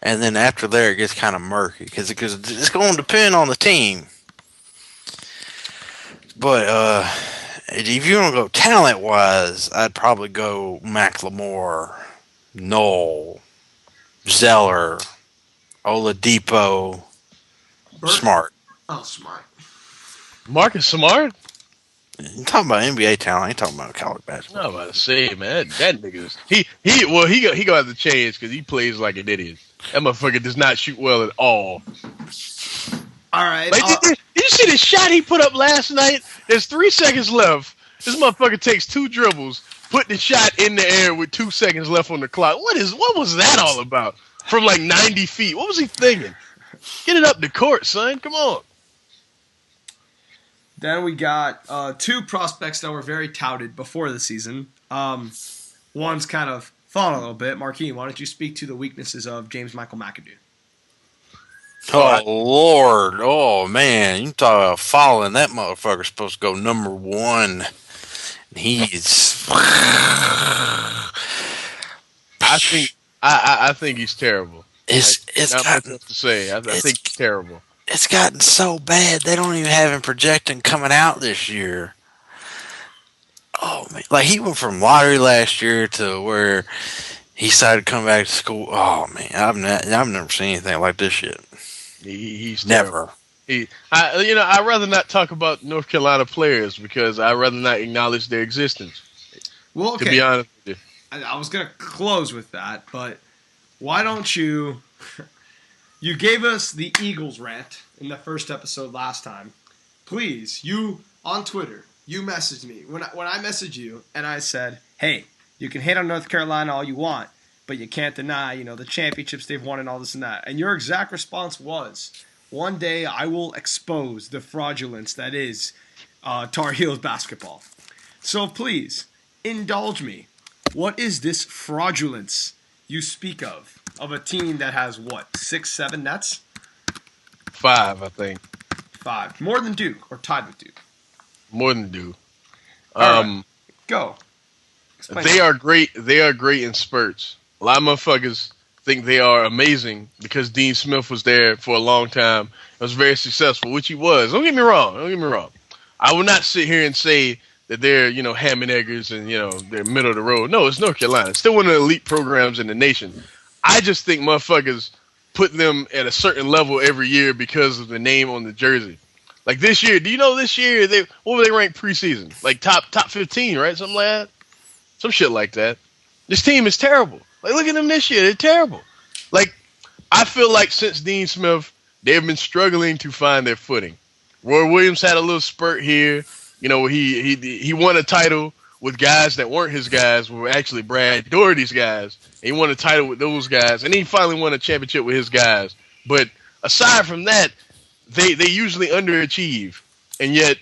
And then after there, it gets kind of murky because it's going to depend on the team. But if you're going to go talent-wise, I'd probably go McLemore, Noel, Zeller, Oladipo, Smart. Oh, Smart. Marcus Smart? You talking about NBA talent? I ain't talking about college basketball. I'm about to say, man, that nigga's he gonna have to change because he plays like an idiot. That motherfucker does not shoot well at all. All right. Like, did you see the shot he put up last night? There's 3 seconds left. This motherfucker takes 2 dribbles, put the shot in the air with 2 seconds left on the clock. What was that all about? From like 90 feet. What was he thinking? Get it up the court, son. Come on. Then we got 2 prospects that were very touted before the season. One's kind of fallen a little bit. Marquis, why don't you speak to the weaknesses of James Michael McAdoo? Oh, Lord. Oh, man. You talk about falling. That motherfucker's supposed to go number 1. He's... I think he's terrible. It's not gotten, much else to say. I think he's terrible. It's gotten so bad, they don't even have him projecting coming out this year. Oh, man. Like, he went from lottery last year to where he decided to come back to school. Oh, man. I've never seen anything like this shit. He's never. I'd rather not talk about North Carolina players because I'd rather not acknowledge their existence. Well, okay. To be honest with you. I was going to close with that, but why don't you... You gave us the Eagles rant in the first episode last time. Please, you, on Twitter, you messaged me. When I messaged you and I said, hey, you can hate on North Carolina all you want, but you can't deny, the championships they've won and all this and that. And your exact response was, one day I will expose the fraudulence that is Tar Heels basketball. So please, indulge me. What is this fraudulence you speak of a team that has, 6, 7 nets? 5, I think. 5. More than Duke, or tied with Duke? More than Duke. Right. Go. Explain they are great. They are great in spurts. A lot of motherfuckers think they are amazing because Dean Smith was there for a long time. It was very successful, which he was. Don't get me wrong. I will not sit here and say that they're, ham and eggers and, they're middle of the road. No, it's North Carolina. It's still one of the elite programs in the nation. I just think motherfuckers put them at a certain level every year because of the name on the jersey. Like this year, do you know this year, what were they ranked preseason? Like top 15, right? Something like that? Some shit like that. This team is terrible. Like, look at them this year. They're terrible. Like, I feel like since Dean Smith, they've been struggling to find their footing. Roy Williams had a little spurt here. He won a title with guys that weren't his guys, were actually Brad Doherty's guys. And he won a title with those guys. And he finally won a championship with his guys. But aside from that, they usually underachieve. And yet,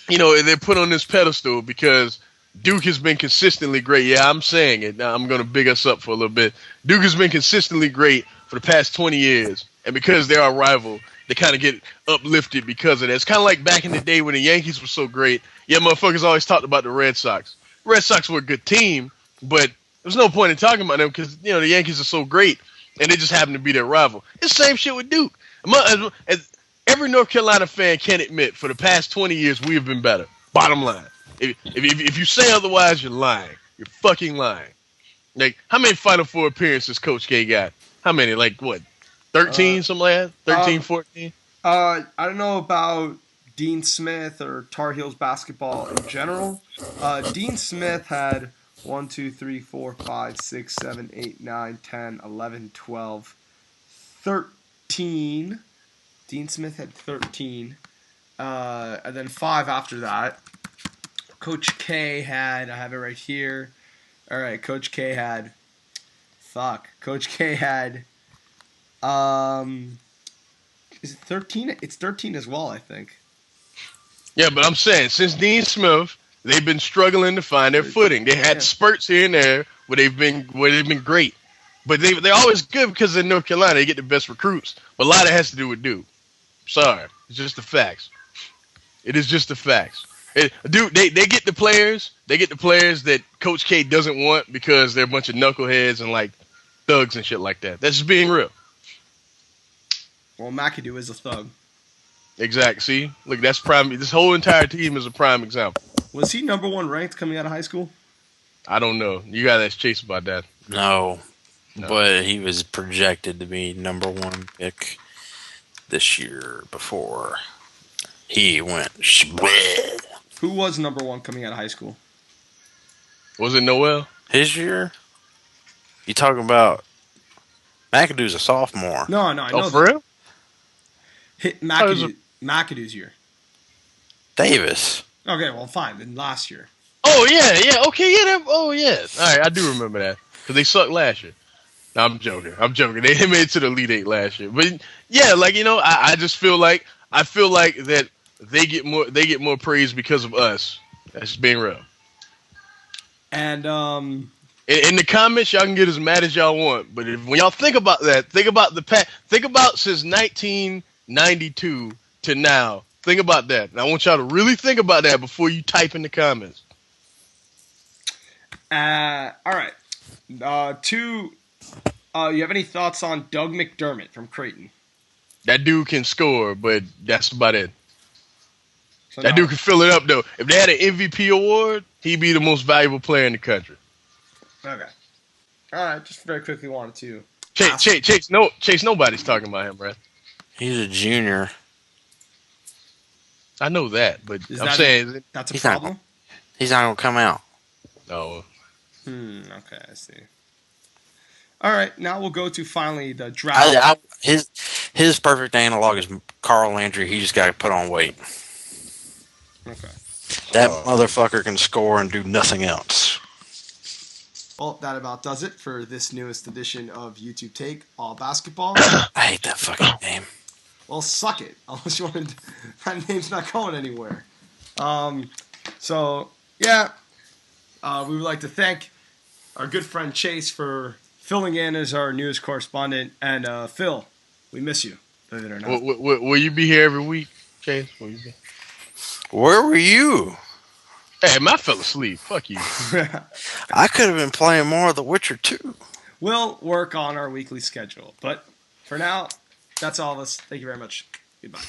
they're put on this pedestal because Duke has been consistently great. Yeah, I'm saying it. Now I'm going to big us up for a little bit. Duke has been consistently great for the past 20 years. And because they're our rival, they kind of get uplifted because of that. It's kind of like back in the day when the Yankees were so great. Yeah, motherfuckers always talked about the Red Sox. Red Sox were a good team, but there's no point in talking about them because, the Yankees are so great, and they just happen to be their rival. It's the same shit with Duke. As every North Carolina fan can admit, for the past 20 years, we have been better. Bottom line. If you say otherwise, you're lying. You're fucking lying. Like, how many Final Four appearances Coach K got? How many? Like, what? 13, something like that? 13, 14? I don't know about Dean Smith or Tar Heels basketball in general. Dean Smith had 1, 2, 3, 4, 5, 6, 7, 8, 9, 10, 11, 12, 13. Dean Smith had 13. And then 5 after that. Coach K had, I have it right here. All right, Coach K had, is it 13? It's 13 as well, I think. Yeah, but I'm saying, since Dean Smith, they've been struggling to find their footing. They had spurts here and there where they've been great. But they're always good because in North Carolina, they get the best recruits. But a lot of it has to do with Duke. Sorry. It's just the facts. It is just the facts. Dude, they get the players. They get the players that Coach K doesn't want because they're a bunch of knuckleheads and like thugs and shit like that. That's just being real. Well, McAdoo is a thug. Exactly. See, look, that's prime. This whole entire team is a prime example. Was he number 1 ranked coming out of high school? I don't know. You gotta ask Chase about that. No, but he was projected to be number 1 pick. this year before he went shbleh. Who was number one coming out of high school? Was it Noel? His year? You talking about McAdoo's a sophomore. No, I know Oh, for that. real? Hit Oh, it was McAdoo's year. Davis. Okay, well, fine. Then last year. Oh, yeah. Okay, yeah. Oh, yeah. All right, I do remember that. Because they sucked last year. No, I'm joking. They made it to the Elite Eight last year. But, yeah, like, I just feel like that they get more praise because of us. That's just being real. And, in the comments, y'all can get as mad as y'all want. But when y'all think about that, think about since 1992 to now. Think about that. And I want y'all to really think about that before you type in the comments. all right. You have any thoughts on Doug McDermott from Creighton? That dude can score, but that's about it. So That dude can fill it up, though. If they had an MVP award, he'd be the most valuable player in the country. Okay. All right. Just very quickly wanted to. Chase, nobody's talking about him, right? He's a junior. I know that, but Is I'm that saying... that's a He's not- problem? He's not going to come out. Oh. Okay, I see. All right, now we'll go to finally the draft. His perfect analog is Carl Landry. He just got to put on weight. Okay. That motherfucker can score and do nothing else. Well, that about does it for this newest edition of YouTube Take All Basketball. I hate that fucking name. Well, suck it. Unless you want to, that name's not going anywhere. So yeah, we would like to thank our good friend Chase for filling in as our news correspondent, and Phil, we miss you. Believe it or not. Will you be here every week, Chase? Will you be? Where were you? Hey, man, I fell asleep. Fuck you. I could have been playing more of The Witcher 2. We'll work on our weekly schedule, but for now, that's all of us. Thank you very much. Goodbye.